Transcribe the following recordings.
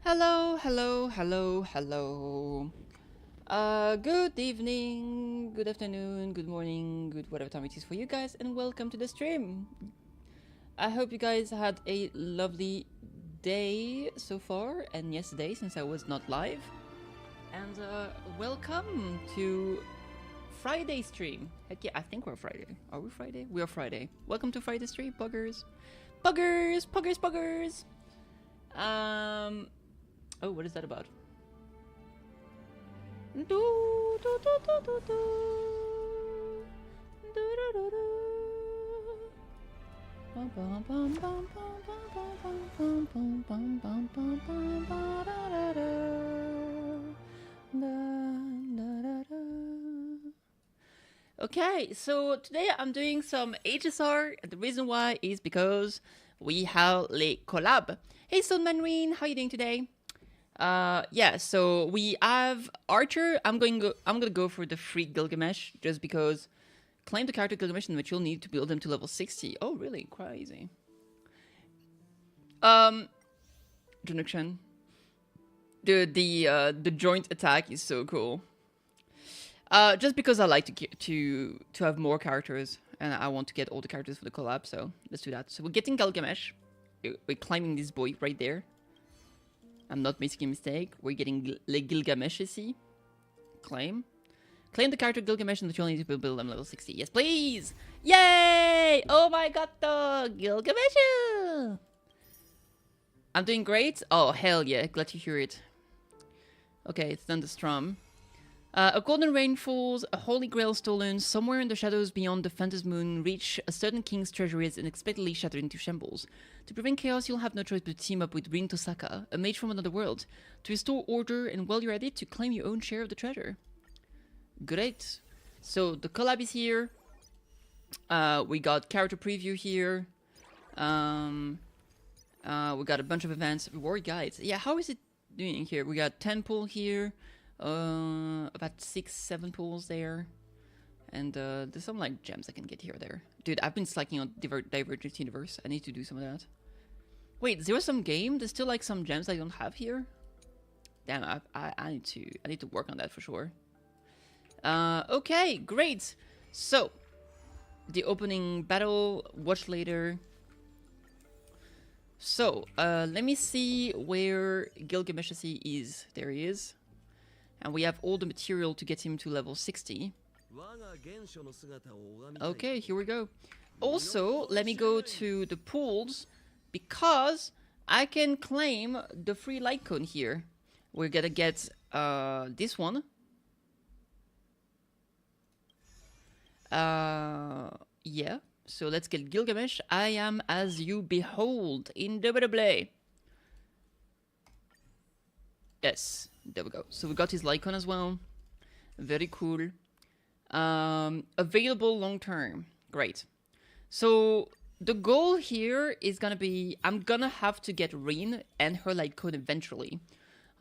Hello, hello, hello, hello. Good evening, good afternoon, good morning, good whatever time it is for you guys, and welcome to the stream. I hope you guys had a lovely day so far, and yesterday since I was not live. And welcome to Friday stream. Heck yeah, I think we're Friday. Are we Friday? We are Friday. Welcome to Friday stream, buggers. Buggers, buggers, buggers. Oh, what is that about? Okay, so today I'm doing some HSR, and the reason why is because we have le collab. Hey, Stone Manreen, how you doing today? Yeah, so we have Archer. I'm gonna go for the free Gilgamesh just because claim the character Gilgamesh in which you'll need to build them to level 60. Oh, really? Crazy. Junction. The joint attack is so cool. Just because I like to have more characters and I want to get all the characters for the collab, so let's do that. So we're getting Gilgamesh. We're climbing this boy right there. I'm not making a mistake. We're getting Le Gilgamesh ici. Claim. Claim the character Gilgamesh and the you'll need to build them level 60. Yes, please! Yay! Oh my god, the Gilgamesh! I'm doing great? Oh, hell yeah. Glad to hear it. Okay, it's Thunderstrom. A golden rain falls, a holy grail stolen, somewhere in the shadows beyond the Phantom's moon, reach a certain king's treasury is unexpectedly shattered into shambles. To prevent chaos, you'll have no choice but to team up with Rin Tosaka, a mage from another world, to restore order, and while you're at it, to claim your own share of the treasure. Great. So the collab is here. We got character preview here. We got a bunch of events, reward guides. Yeah, how is it doing here? We got 10 pull here. About 6-7 pools there, and there's some like gems I can get here or there. Dude, I've been slacking on Divergent Universe. I need to do some of that. Wait, zero sum game. There's still like some gems I don't have here. Damn, I need to work on that for sure. Okay, great. So the opening battle. Watch later. So let me see where Gilgamesh is. There he is. And we have all the material to get him to level 60. Okay, here we go. Also, let me go to the pools because I can claim the free light cone here. We're gonna get this one. Yeah. So let's get Gilgamesh. I am as you behold. Indubitably. Yes. There we go. So we got his Lycon as well. Very cool. Available long term. Great. So the goal here is gonna be I'm gonna have to get Rin and her Lycon eventually.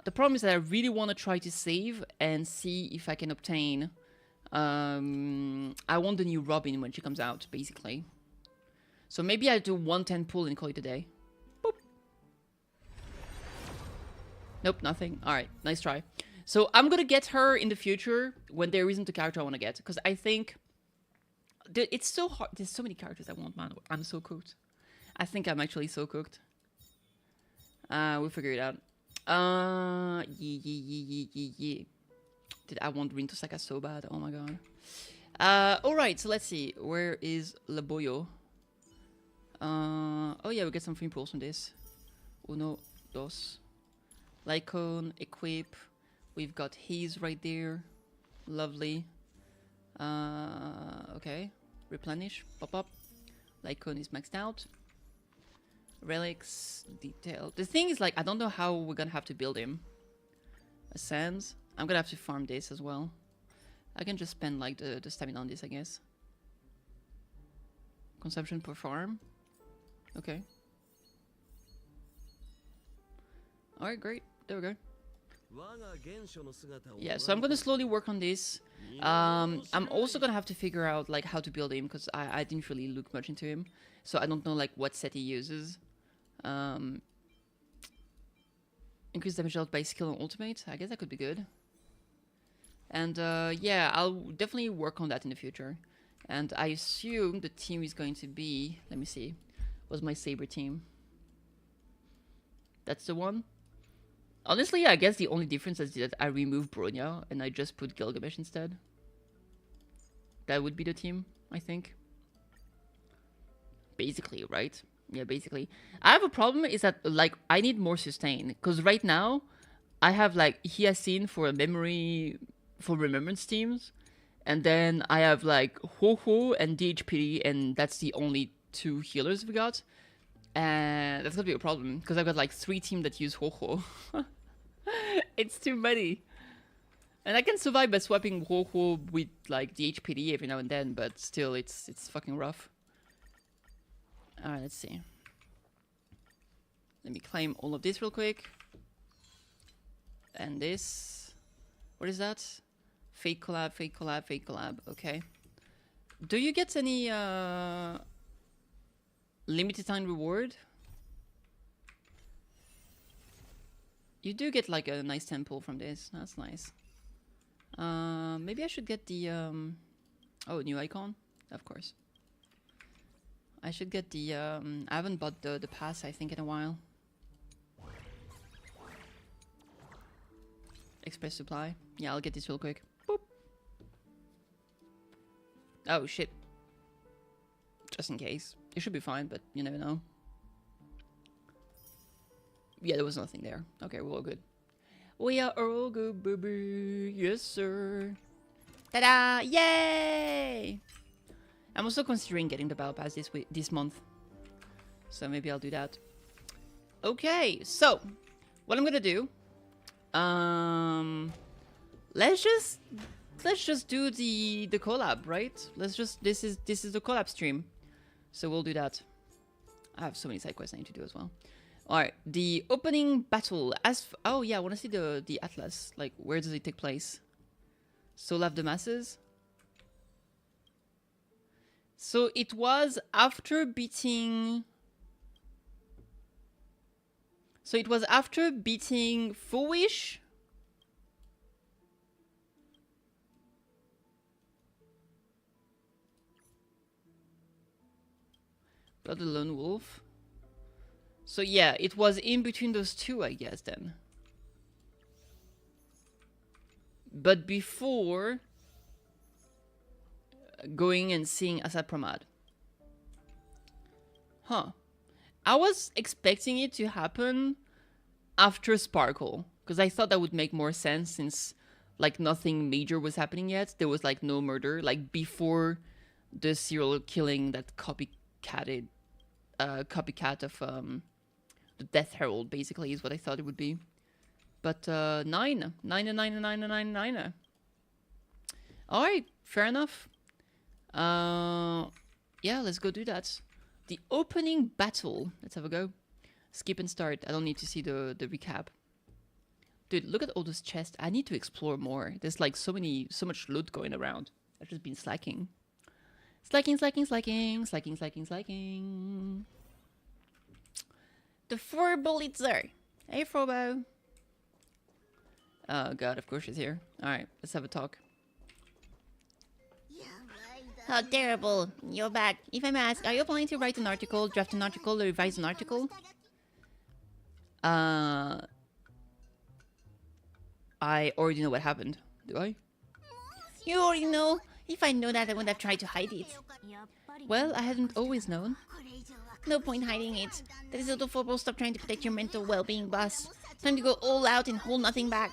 The problem is that I really want to try to save and see if I can obtain. I want the new Robin when she comes out, basically. So maybe I'll do 110 pull and call it a day. Nope, nothing. Alright, nice try. So I'm gonna get her in the future when there isn't a character I want to get. Because I think it's so hard. There's so many characters I want, man. I'm so cooked. I think I'm actually so cooked. We'll figure it out. Yeah. Did I want Rin Tosaka so bad? Oh my god. Alright, so let's see. Where is Laboyo? Oh yeah, we get some free pulls from this. Uno, dos. Lycon, equip. We've got his right there. Lovely. Okay. Replenish. Pop up. Lycon is maxed out. Relics. Detail. The thing is, like, I don't know how we're gonna have to build him. Ascends. I'm gonna have to farm this as well. I can just spend, like, the stamina on this, I guess. Consumption per farm. Okay. Alright, great. There we go. Yeah, so I'm gonna slowly work on this. I'm also gonna have to figure out like how to build him because I didn't really look much into him, so I don't know like what set he uses. Increase damage dealt by skill and ultimate. I guess that could be good. And yeah, I'll definitely work on that in the future. And I assume the team is going to be... Let me see. Was my Saber team. That's the one. Honestly, I guess the only difference is that I removed Bronya and I just put Gilgamesh instead. That would be the team, I think. Basically, right? Yeah, basically. I have a problem is that, like, I need more sustain. Because right now, I have, like, Hyacinth for memory... for remembrance teams. And then I have, like, Ho-Ho and DHPD, and that's the only 2 healers we got. And that's gonna be a problem, because I've got, like, 3 teams that use Ho-Ho. It's too many. And I can survive by swapping Ho-Ho with, like, DHPD every now and then, but still, it's fucking rough. Alright, let's see. Let me claim all of this real quick. And this. What is that? Fake collab, fake collab, fake collab. Okay. Do you get any limited time reward? You do get like a nice temple from this. That's nice. Maybe I should get the oh, new icon? Of course. I should get the I haven't bought the pass I think in a while. Express supply. Yeah, I'll get this real quick. Boop. Oh shit. Just in case. It should be fine, but you never know. Yeah, there was nothing there. Okay, we're all good. We are all good, baby. Yes, sir. Ta-da! Yay! I'm also considering getting the battle pass this month. So maybe I'll do that. Okay, so what I'm gonna do. Let's just do the collab, right? This is the collab stream. So we'll do that. I have so many side quests I need to do as well. Alright, the opening battle. Oh yeah, I want to see the atlas. Like, where does it take place? Soul of the Masses. So it was after beating... So it was after beating Foolish. Blood the Lone Wolf. So yeah, it was in between those two, I guess, then. But before going and seeing Asad Pramad. Huh. I was expecting it to happen after Sparkle, because I thought that would make more sense since, like, nothing major was happening yet. There was, like, no murder, like, before the serial killing that copycat of the Death Herald, basically, is what I thought it would be. But 9. Alright, fair enough. Yeah, let's go do that. The opening battle. Let's have a go. Skip and start. I don't need to see the recap. Dude, look at all those chests. I need to explore more. There's like so much loot going around. I've just been slacking. Slacking. The 4 bullets there. Hey, Frobo. Oh god, of course she's here. Alright, let's have a talk. How terrible. You're back. If I may ask, are you planning to write an article, draft an article, or revise an article? I already know what happened. Do I? You already know? If I know that, I wouldn't have tried to hide it. Well, I hadn't always known. No point hiding it. That is little football. Stop trying to protect your mental well-being, boss. Time to go all out and hold nothing back.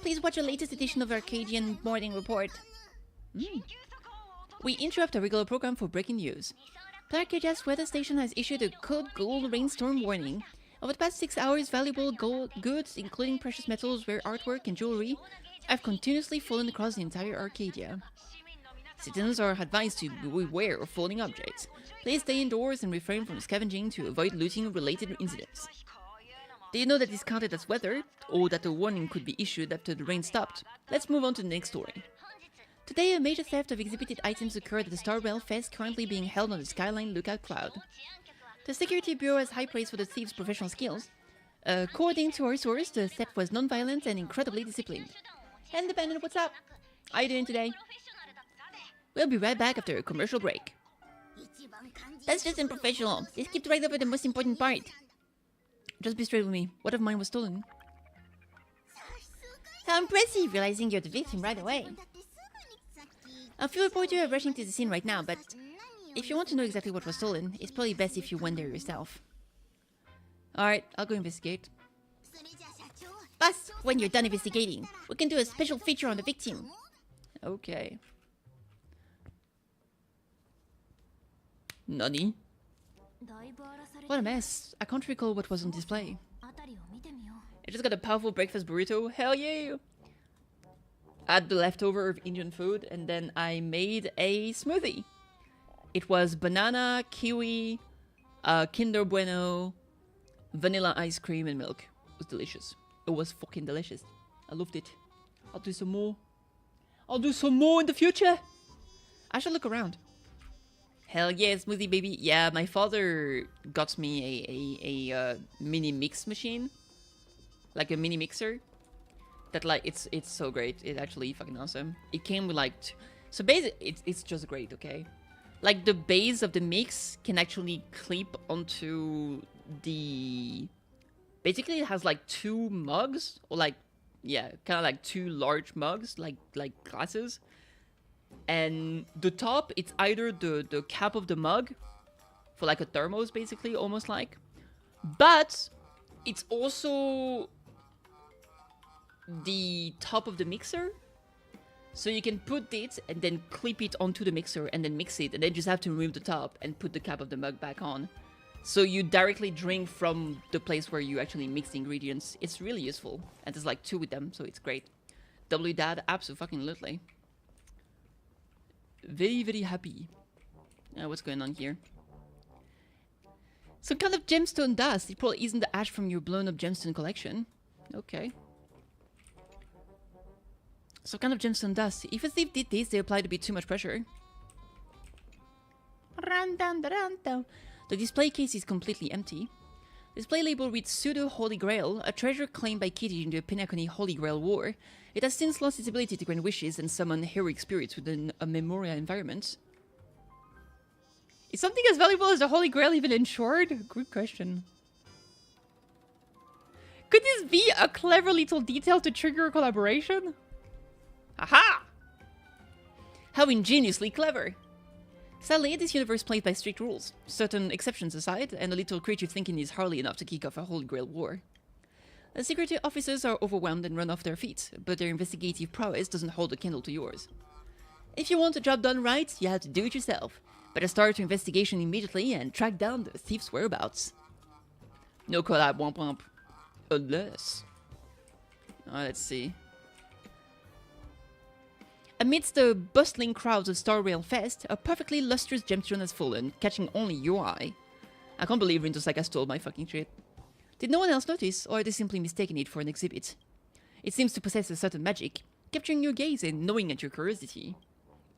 Please watch the latest edition of Arcadian Morning Report. We interrupt our regular program for breaking news. Arcadia's weather station has issued a code gold rainstorm warning. Over the past 6 hours, valuable gold goods, including precious metals, rare artwork, and jewelry, have continuously fallen across the entire Arcadia. Citizens are advised to beware of falling objects. Please stay indoors and refrain from scavenging to avoid looting-related incidents. Do you know that this counted as weather, or that a warning could be issued after the rain stopped? Let's move on to the next story. Today, a major theft of exhibited items occurred at the Starwell Fest currently being held on the Skyline Lookout Cloud. The Security Bureau has high praise for the thieves' professional skills. According to our source, the theft was non-violent and incredibly disciplined. Independent, what's up? How you doing today? We'll be right back after a commercial break. That's just unprofessional. They skipped right over the most important part. Just be straight with me. What if mine was stolen? How impressive, realizing you're the victim right away. A few reporters are rushing to the scene right now, but if you want to know exactly what was stolen, it's probably best if you went there yourself. Alright, I'll go investigate. Boss, when you're done investigating, we can do a special feature on the victim. Okay. Nani? What a mess. I can't recall what was on display. I just got a powerful breakfast burrito. Hell yeah! I had the leftover of Indian food, and then I made a smoothie. It was banana, kiwi, Kinder Bueno, vanilla ice cream, and milk. It was delicious. It was fucking delicious. I loved it. I'll do some more. I'll do some more in the future. I should look around. Hell yeah, smoothie baby. Yeah, my father got me a mini mix machine. Like a mini mixer. That like, it's so great. It's actually fucking awesome. It came with like... So basically, it's just great, okay? Like the base of the mix can actually clip onto the... Basically, it has like 2 mugs. Or like, yeah, kind of like 2 large mugs. Like glasses. And the top, it's either the cap of the mug. For like a thermos, basically, almost like. But it's also the top of the mixer. So you can put it and then clip it onto the mixer and then mix it. And then just have to remove the top and put the cap of the mug back on. So you directly drink from the place where you actually mix the ingredients. It's really useful. And there's like 2 with them, so it's great. Doubly dad, absolutely. Very, very happy. What's going on here? Some kind of gemstone dust. It probably isn't the ash from your blown up gemstone collection. Okay. Some kind of gemstone dust. If a thief did this, they applied a bit too much pressure. The display case is completely empty. Display label reads Pseudo Holy Grail, a treasure claimed by Kitty in the Penacony Holy Grail War. It has since lost its ability to grant wishes and summon heroic spirits within a Memoria environment. Is something as valuable as the Holy Grail even insured? Good question. Could this be a clever little detail to trigger a collaboration? Aha! How ingeniously clever! Sadly, this universe plays by strict rules, certain exceptions aside, and a little creative thinking is hardly enough to kick off a Holy Grail war. The security officers are overwhelmed and run off their feet, but their investigative prowess doesn't hold a candle to yours. If you want the job done right, you have to do it yourself. Better start your investigation immediately and track down the thief's whereabouts. No collab, womp womp. Unless... let's see. Amidst the bustling crowds of Star Rail Fest, a perfectly lustrous gemstone has fallen, catching only your eye. I can't believe Rintosaka stole my fucking shit. Did no one else notice, or are they simply mistaking it for an exhibit? It seems to possess a certain magic, capturing your gaze and gnawing at your curiosity.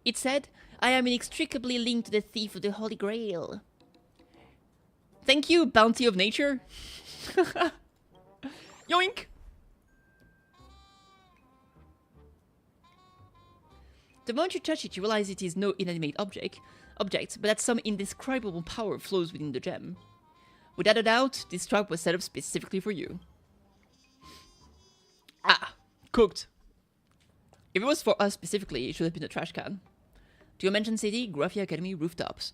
It said, I am inextricably linked to the thief of the Holy Grail. Thank you, bounty of nature. Yoink! The moment you touch it, you realize it is no inanimate object, but that some indescribable power flows within the gem. Without a doubt, this trap was set up specifically for you. Ah, cooked. If it was for us specifically, it should have been a trash can. To your mentioned city, Graphia Academy rooftops.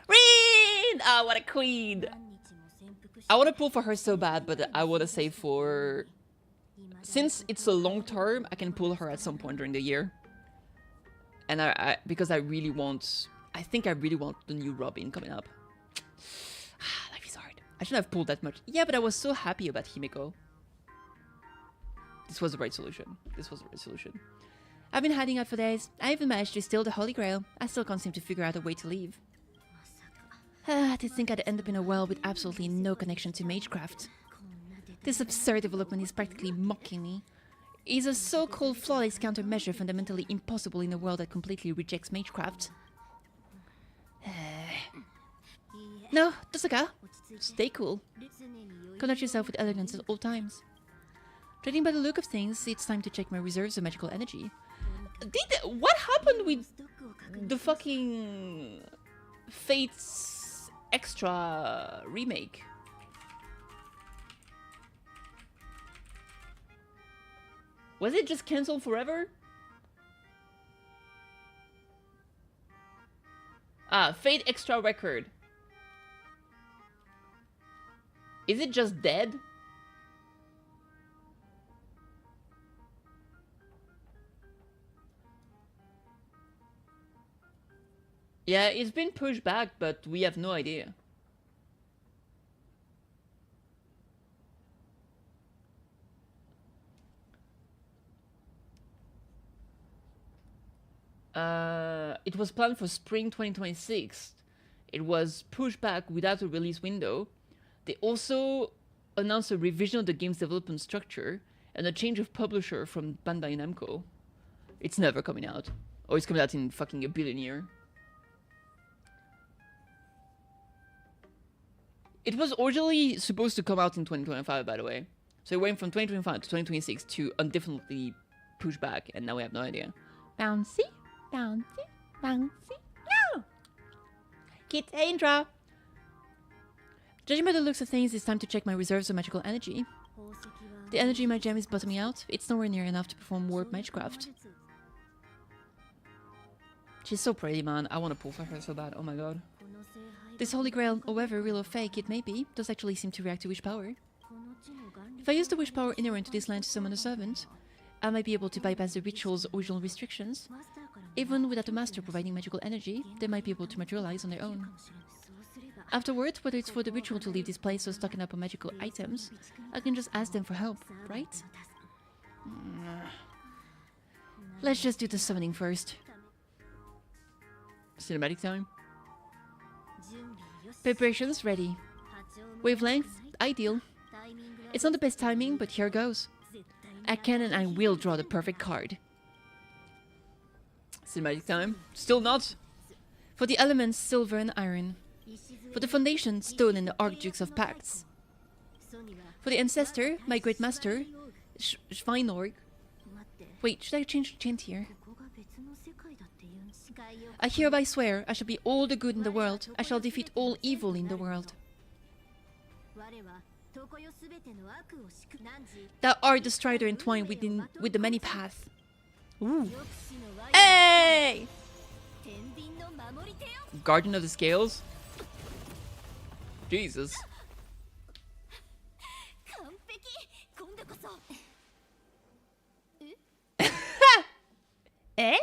Reed! Ah, what a queen! I want to pull for her so bad, but I want to say for... Since it's a long term, I can pull her at some point during the year. And because I really want... I think I really want the new Robin coming up. Life is hard. I shouldn't have pulled that much. Yeah, but I was so happy about Himeko. This was the right solution. This was the right solution. I've been hiding out for days. I even managed to steal the Holy Grail. I still can't seem to figure out a way to leave. To think I'd end up in a world with absolutely no connection to magecraft. This absurd development is practically mocking me. Is a so-called flawless countermeasure fundamentally impossible in a world that completely rejects magecraft? No, Tosaka. Stay cool. Conduct yourself with elegance at all times. Judging by the look of things, it's time to check my reserves of magical energy. What happened with the fucking Fates Extra remake? Was it just cancelled forever? Fate Extra Record. Is it just dead? Yeah, it's been pushed back, but we have no idea. It was planned for spring 2026. It was pushed back without a release window. They also announced a revision of the game's development structure and a change of publisher from Bandai Namco. It's never coming out. Or it's coming out in fucking a billion years. It was originally supposed to come out in 2025, by the way. So it went from 2025 to 2026 to indefinitely pushed back, and now we have no idea. Bouncy, bouncy, bouncy, no! Kit Indra! Judging by the looks of things, it's time to check my reserves of magical energy. The energy in my gem is bottoming out. It's nowhere near enough to perform warp magecraft. She's so pretty, man. I want to pull for her so bad. Oh my god. This holy grail, however real or fake it may be, does actually seem to react to wish power. If I use the wish power inherent to this land to summon a servant, I might be able to bypass the ritual's original restrictions. Even without the master providing magical energy, they might be able to materialize on their own. Afterwards, whether it's for the ritual to leave this place or stocking up on magical items, I can just ask them for help, right? Let's just do the summoning first. Cinematic time. Preparations ready. Wavelength, ideal. It's not the best timing, but here goes. I can and I will draw the perfect card. Cinematic time. Still not. For the elements, silver and iron. For the foundation, stone and the Archdukes of Pacts. For the ancestor, my great master, Schweinorg. Wait, should I change the chant here? I hereby swear I shall be all the good in the world. I shall defeat all evil in the world. Thou art the strider entwined with the many paths. Ooh. Hey! Guardian of the Scales? Jesus. Eh?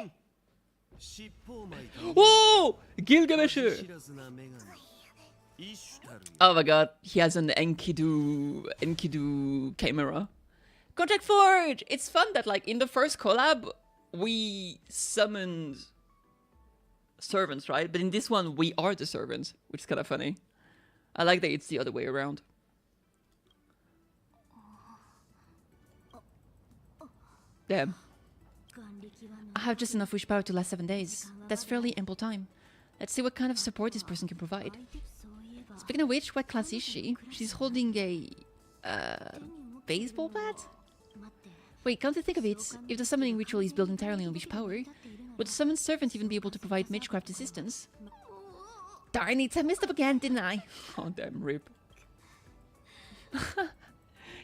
Oh! Gilgamesh! Oh my god, he has an Enkidu camera. Contract Forge! It's fun that, like, in the first collab, we summoned servants, right? But in this one, we are the servants, which is kind of funny. I like that it's the other way around. Damn. I have just enough wish power to last 7 days. That's fairly ample time. Let's see what kind of support this person can provide. Speaking of which, what class is she? She's holding a... baseball bat? Wait, come to think of it, if the summoning ritual is built entirely on wish power, would the summoned servant even be able to provide magecraft assistance? Darn it, I messed up again, didn't I? Oh, damn, rip.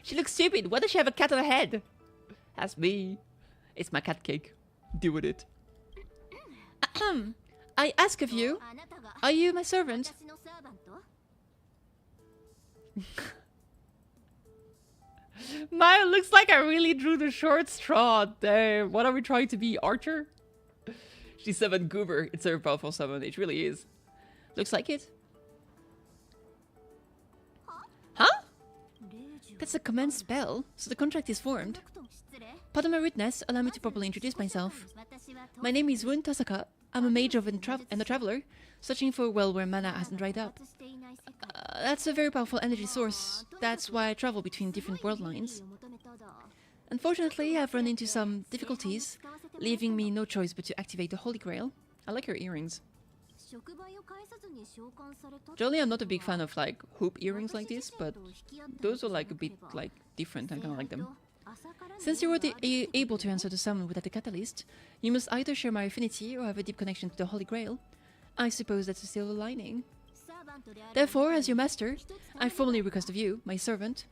She looks stupid. Why does she have a cat on her head? That's me. It's my cat cake. Deal with it. I ask of you, are you my servant? Maya looks like I really drew the short straw. Damn, what are we trying to be, Archer? She summoned Goober. It's a very powerful summon. It really is. Looks like it. Huh? That's a command spell, so the contract is formed. Pardon my rudeness, allow me to properly introduce myself. My name is Wun Tasaka. I'm a mage and a traveler, searching for a well where mana hasn't dried up. That's a very powerful energy source. That's why I travel between different world lines. Unfortunately, I've run into some difficulties, leaving me no choice but to activate the Holy Grail. I like her earrings. Generally, I'm not a big fan of like hoop earrings like this, but those are like a bit like different. I kind of like them. Since you were able to answer the summon without a catalyst, you must either share my affinity or have a deep connection to the Holy Grail. I suppose that's a silver lining. Therefore, as your master, I formally request of you, my servant,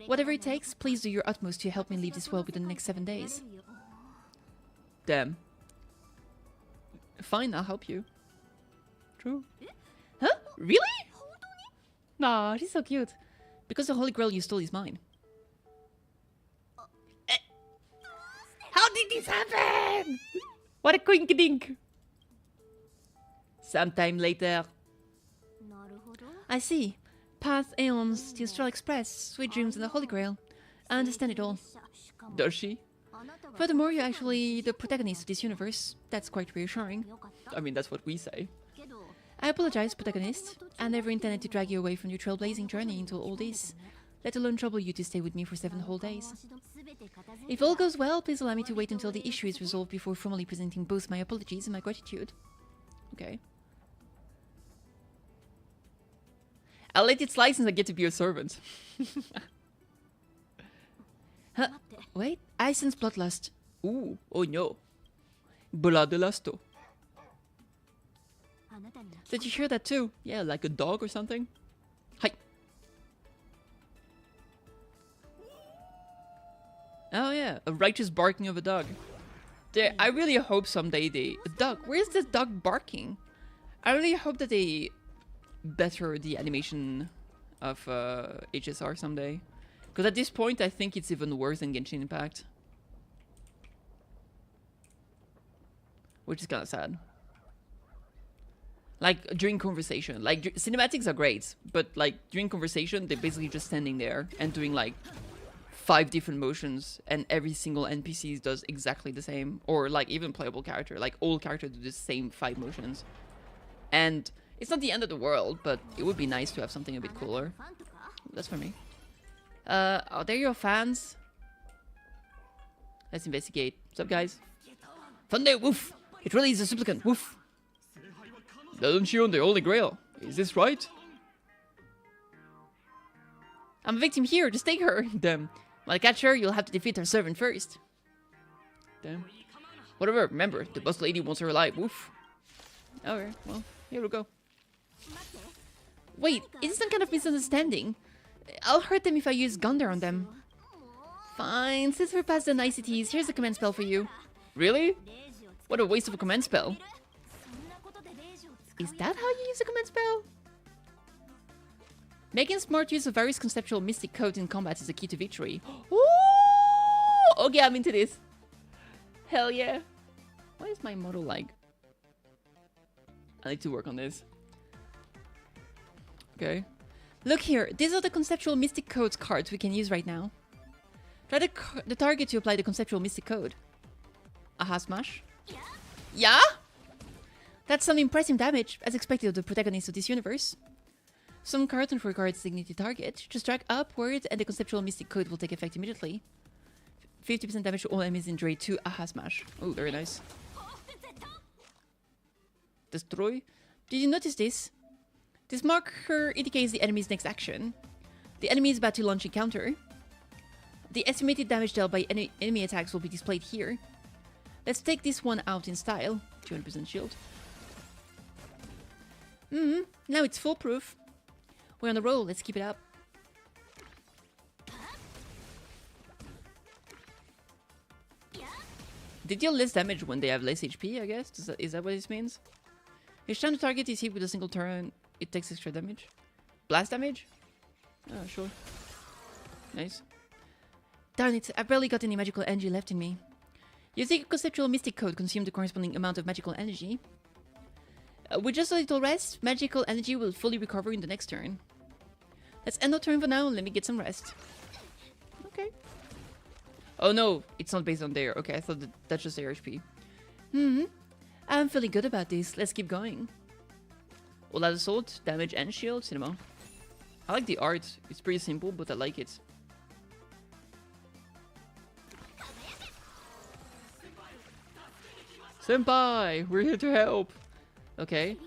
whatever it takes, please do your utmost to help me leave this world within the next 7 days. Damn. Fine, I'll help you. True. Huh? Really? Nah, she's so cute. Because the Holy Grail you stole is mine. How did this happen? What a coinkydink. Sometime later. I see. Path, Aeons, the Astral Express, Sweet Dreams, and the Holy Grail. I understand it all. Does she? Furthermore, you're actually the protagonist of this universe. That's quite reassuring. I mean, that's what we say. I apologize, protagonist. I never intended to drag you away from your trailblazing journey into all this, let alone trouble you to stay with me for 7 whole days. If all goes well, please allow me to wait until the issue is resolved before formally presenting both my apologies and my gratitude. Okay. I'll let it slide since I get to be a servant. Huh? Wait, I sense bloodlust. Ooh, oh no. Bloodlusto. Did you hear that too? Yeah, like a dog or something? Hi. Oh yeah, a righteous barking of a dog. I really hope someday a dog. Where's this dog barking? I really hope that they better the animation of HSR someday. Because at this point, I think it's even worse than Genshin Impact. Which is kind of sad. Like, during conversation. Like, cinematics are great. But, like, during conversation, they're basically just standing there and doing, like, 5 different motions. And every single NPC does exactly the same. Or, like, even playable character. Like, all characters do the same 5 motions. And it's not the end of the world, but it would be nice to have something a bit cooler. That's for me. Are there your fans? Let's investigate. What's up, guys? Funde, woof! It really is a supplicant, woof! Doesn't she own the Holy Grail? Is this right? I'm a victim here, just take her! Damn. When I catch her, you'll have to defeat her servant first. Damn. Whatever, remember, the boss lady wants her alive, woof. Okay, well, here we go. Wait, is this some kind of misunderstanding? I'll hurt them if I use Gunder on them. Fine, since we're past the niceties, here's a command spell for you. Really? What a waste of a command spell. Is that how you use a command spell? Making smart use of various conceptual mystic codes in combat is the key to victory. Ooh! Okay, I'm into this. Hell yeah. What is my model like? I need to work on this. Okay. Look here, these are the conceptual mystic codes cards we can use right now. Try the target to apply the conceptual mystic code. Aha, smash. Yeah? That's some impressive damage, as expected of the protagonist of this universe. Some carton for cards designated target. Just drag upward and the conceptual mystic code will take effect immediately. 50% damage to all enemies in Raid 2. Aha, smash. Oh, very nice. Destroy. Did you notice this? This marker indicates the enemy's next action. The enemy is about to launch a counter. The estimated damage dealt by enemy attacks will be displayed here. Let's take this one out in style. 200% shield. Now it's foolproof. We're on a roll, let's keep it up. They deal less damage when they have less HP, I guess? Is that what this means? Each time the target is hit with a single turn, it takes extra damage. Blast damage? Oh, sure. Nice. Darn it, I've barely got any magical energy left in me. Using a conceptual mystic code consumed the corresponding amount of magical energy. With just a little rest, magical energy will fully recover in the next turn. Let's end our turn for now and let me get some rest. Okay. Oh no, it's not based on there. Okay, I thought that's just their HP. I'm feeling good about this. Let's keep going. All out assault, damage and shield, cinema. I like the art. It's pretty simple, but I like it. Senpai, we're here to help. Okay.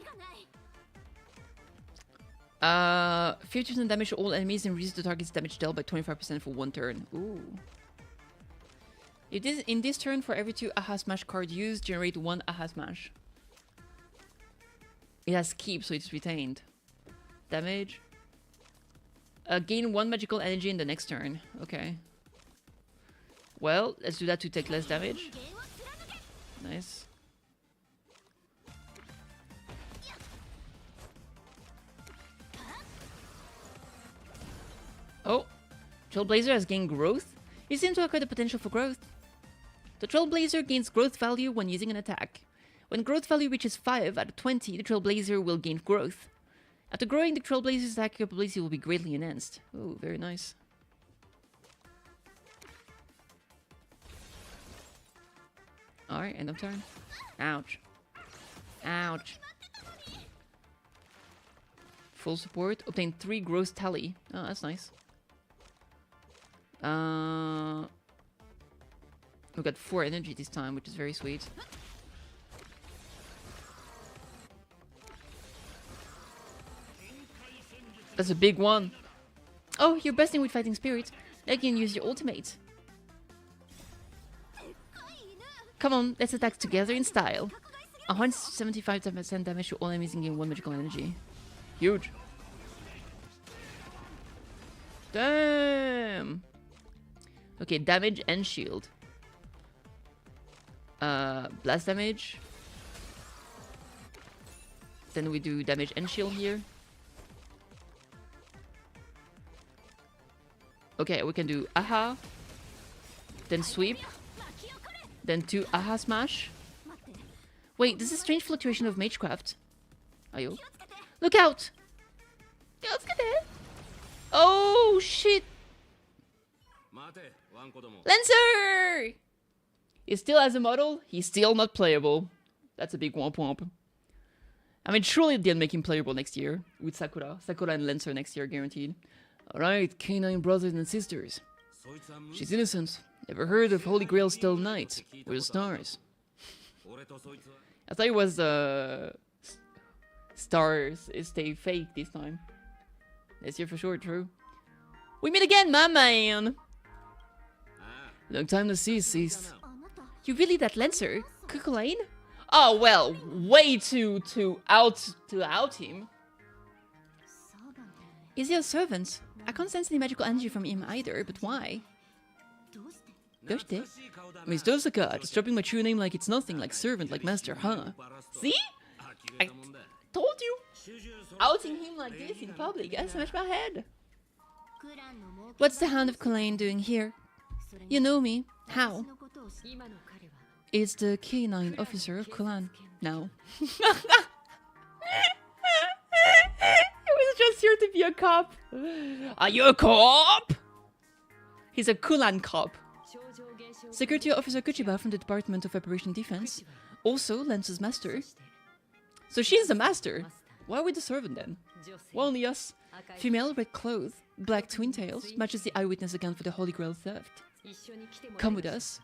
50% damage to all enemies and reduce the target's damage dealt by 25% for 1 turn. Ooh. It is in this turn, for every 2 Aha Smash card used, generate 1 Aha Smash. It has keep, so it's retained. Damage. Gain 1 magical energy in the next turn. Okay. Well, let's do that to take less damage. Nice. Oh, Trailblazer has gained growth. You seem to acquire the potential for growth. The Trailblazer gains growth value when using an attack. When growth value reaches 5 out of 20, the Trailblazer will gain growth. After growing, the Trailblazer's attack capability will be greatly enhanced. Oh, very nice. Alright, end of turn. Ouch. Ouch. Full support. Obtain 3 growth tally. Oh, that's nice. We got 4 energy this time, which is very sweet. That's a big one. Oh, you're bursting with fighting spirit. Now you can use your ultimate. Come on, let's attack together in style. 175% damage to all enemies and gain 1 magical energy. Huge. Damn. Okay, damage and shield. Blast damage. Then we do damage and shield here. Okay, we can do Aha. Then sweep. Then 2 Aha Smash. Wait, this is strange fluctuation of Magecraft. Ayo. Look out! Oh, shit! Lancer! He still has a model, he's still not playable. That's a big womp womp. I mean, surely they'll make him playable next year. With Sakura. Sakura and Lancer next year, guaranteed. Alright, canine brothers and sisters. She's innocent. Never heard of Holy Grail Still Night. We're the stars. I thought it was, stars stay fake this time. This year for sure, true. We meet again, my man! Long time to see, sis. You really that Lancer? Cuckulain? Oh, well, way to out him. Is he a servant? I can't sense any magical energy from him either, but why? Doshite? Miss Dosaka, just dropping my true name like it's nothing, like servant, like master, huh? See? I told you! Outing him like this in public, I smashed my head. What's the Hound of Collab doing here? You know me. How? It's the K9 officer of Collab now. He was just here to be a cop. Are you a cop? He's a Kulan cop. Security Officer Kuchiba from the Department of Operation Defense. Also Lance's master. So she's the master. Why are we the servant then? Well, only us. Female, red clothes, black twin tails, matches the eyewitness account for the Holy Grail theft. Come with us.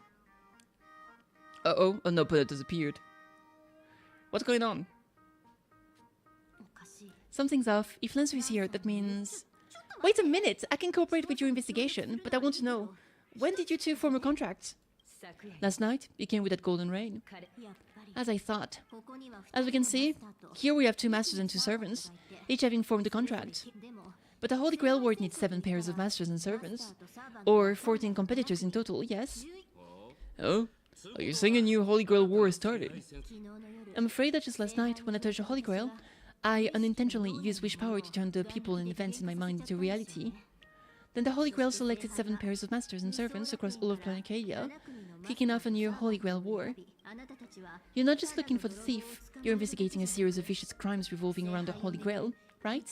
Uh-oh, an opponent has appeared. What's going on? Something's off. If Lancer is here, that means... Wait a minute! I can cooperate with your investigation, but I want to know, when did you two form a contract? Last night, you came with that golden rain. As I thought. As we can see, here we have 2 masters and 2 servants, each having formed a contract. But the Holy Grail Ward needs 7 pairs of masters and servants. Or 14 competitors in total, yes? Oh? Are you saying a new Holy Grail War started? I'm afraid that just last night, when I touched the Holy Grail, I unintentionally used wish power to turn the people and events in my mind into reality. Then the Holy Grail selected 7 pairs of masters and servants across all of Planetaria, kicking off a new Holy Grail War. You're not just looking for the thief, you're investigating a series of vicious crimes revolving around the Holy Grail, right?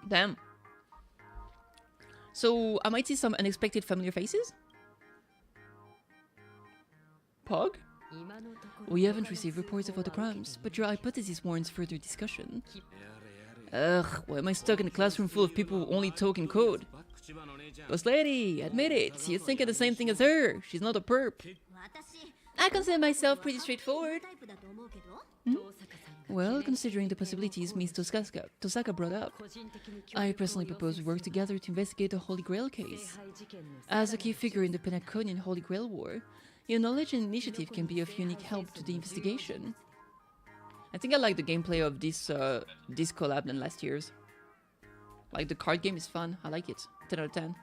Damn. So, I might see some unexpected familiar faces? Pog? We haven't received reports of other crimes, but your hypothesis warrants further discussion. Ugh, why am I stuck in a classroom full of people who only talk in code? Boss lady, admit it, you think of the same thing as her. She's not a perp. I consider myself pretty straightforward. Well, considering the possibilities Miss Tosaka brought up, I personally propose we work together to investigate the Holy Grail case. As a key figure in the Penaconian Holy Grail War, your knowledge and initiative can be of unique help to the investigation. I think I like the gameplay of this collab than last year's. Like, the card game is fun. I like it. 10 out of 10.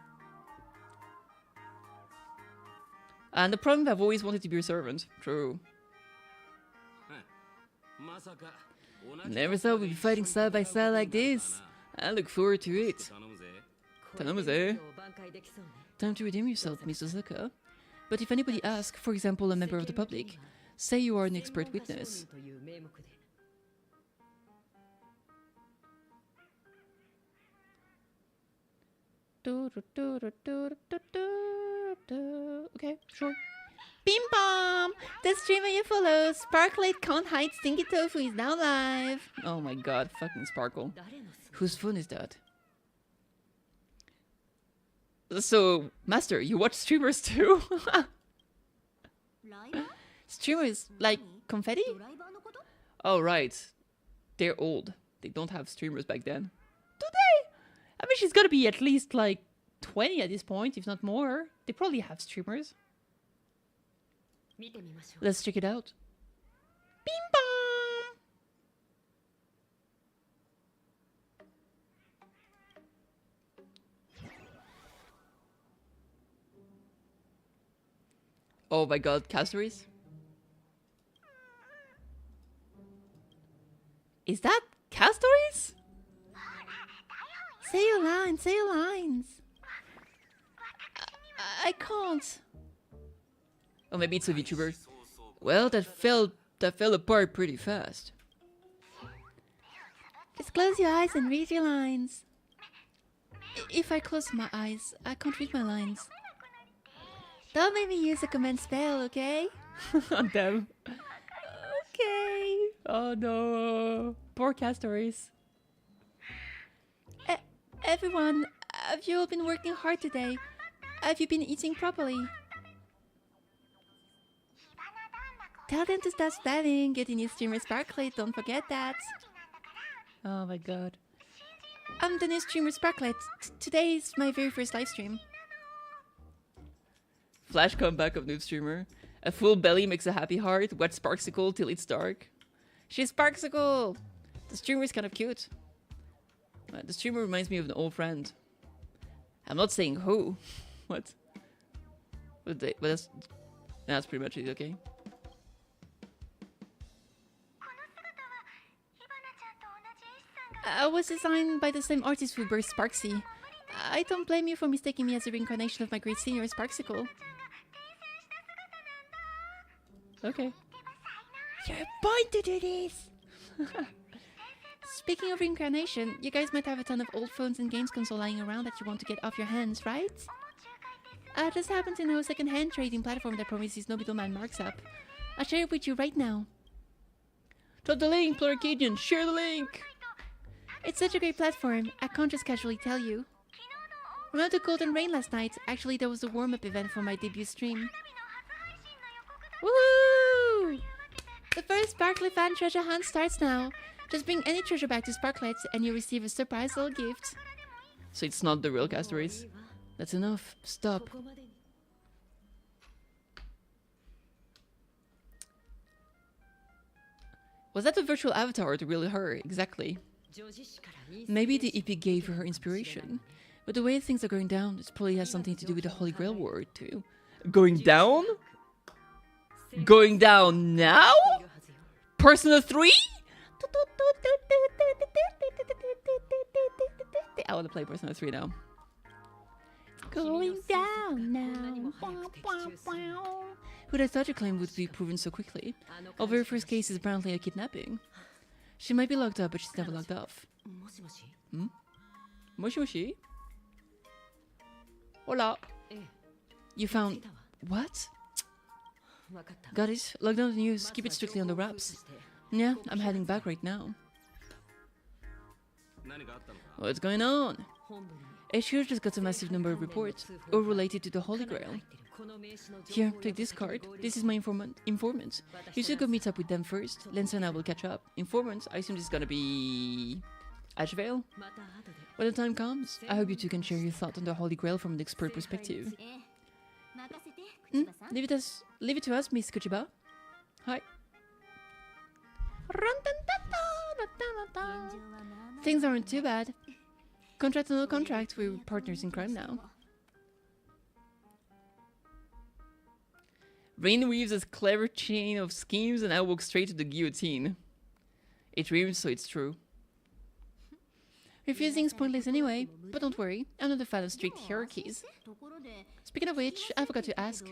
And the problem, I've always wanted to be a servant. True. Never thought we'd be fighting side by side like this. I look forward to it. Time to redeem yourself, Miss Osaka. But if anybody asks, for example a member of the public, say you are an expert witness. Okay, sure. Bim bam! The streamer you follow, Sparklate Can't Hide Stinky Tofu, is now live. Oh my god, fucking Sparkle. Whose phone is that? So, Master, you watch streamers too? Streamers like confetti? Oh right. They're old. They don't have streamers back then. Do they? I mean, she's gotta be at least like 20 at this point, if not more. They probably have streamers. Let's check it out. Bing bong! Oh my god, castaways? Is that castaways? Say your lines, say your lines. I can't. Oh, maybe it's a VTuber. Well, that fell apart pretty fast. Just close your eyes and read your lines. If I close my eyes, I can't read my lines. Don't make me use a command spell, okay? Damn. Okay. Oh no. Poor castaways. Everyone, have you all been working hard today? Have you been eating properly? Tell them to stop spamming. Get in your streamer Sparklet, don't forget that. Oh my god. I'm the new streamer Sparklet. Today is my very first live stream. Flash comeback of noob streamer. A full belly makes a happy heart. Wet Sparksicle till it's dark. She's Sparksicle! The streamer is kind of cute. The streamer reminds me of an old friend. I'm not saying who. What? But that's pretty much it, okay? I was designed by the same artist who birthed Sparksy. I don't blame you for mistaking me as a reincarnation of my great senior, Sparksicle. Okay. You're born to do this! Speaking of reincarnation, you guys might have a ton of old phones and games console lying around that you want to get off your hands, right? I just happen to know a second-hand trading platform that promises no middleman marks up. I'll share it with you right now. Drop the link, Pluricadian! Share the link! It's such a great platform, I can't just casually tell you. Remember the Golden Rain last night? Actually, there was a warm-up event for my debut stream. Woohoo! The first Sparklet fan treasure hunt starts now. Just bring any treasure back to Sparklet and you'll receive a surprise little gift. So it's not the real castaways? That's enough. Stop. Was that the virtual avatar or the real her? Exactly. Maybe the EP gave her inspiration. But the way things are going down, it probably has something to do with the Holy Grail War too. Going down? Going down now? Persona 3? I want to play Persona 3 now. Going down now. Who'd have thought your claim would be proven so quickly? Our very first case is apparently a kidnapping. She might be locked up, but she's never locked off. Hmm? Moshi moshi? Hola. You found... What? Got it. Lock down the news. Keep it strictly on the wraps. Yeah, I'm heading back right now. What's going on? HQ just got a massive number of reports, all related to the Holy Grail. Here, take this card. This is my informant. You should go meet up with them first. Lancer and I will catch up. Informant, I assume this is gonna be... Ashvale? When the time comes, I hope you two can share your thoughts on the Holy Grail from an expert perspective. Leave it to us, Miss Kuchiba. Hi. Things aren't too bad. Contract or no contract, we're partners in crime now. Rain weaves a clever chain of schemes and I walk straight to the guillotine. It rhymes, so it's true. Refusing's pointless anyway, but don't worry, I'm not a fan of strict hierarchies. Speaking of which, I forgot to ask,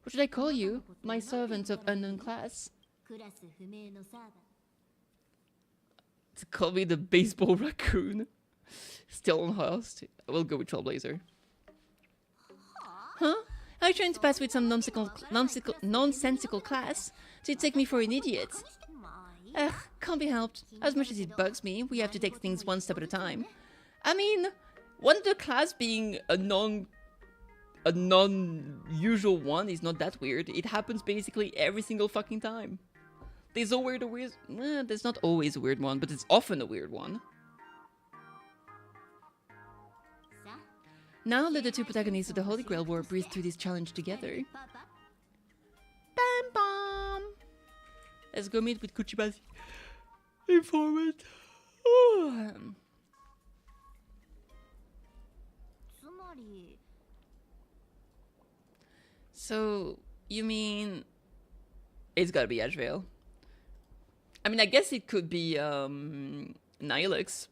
what should I call you, my servant of unknown class? To call me the baseball raccoon. Still on host. I will go with Trailblazer. Huh? Are you trying to pass with some nonsensical class? So you take me for an idiot? Ugh, can't be helped. As much as it bugs me, we have to take things one step at a time. I mean, one of the class being a non-usual one is not that weird. It happens basically every single fucking time. There's always a weird... there's not always a weird one, but it's often a weird one. Now let the two protagonists of the Holy Grail War breathe through this challenge together. Bam bam! Let's go meet with Kuchiba's informant. So, you mean... It's gotta be Ashvale. I mean, I guess it could be, Nihilux.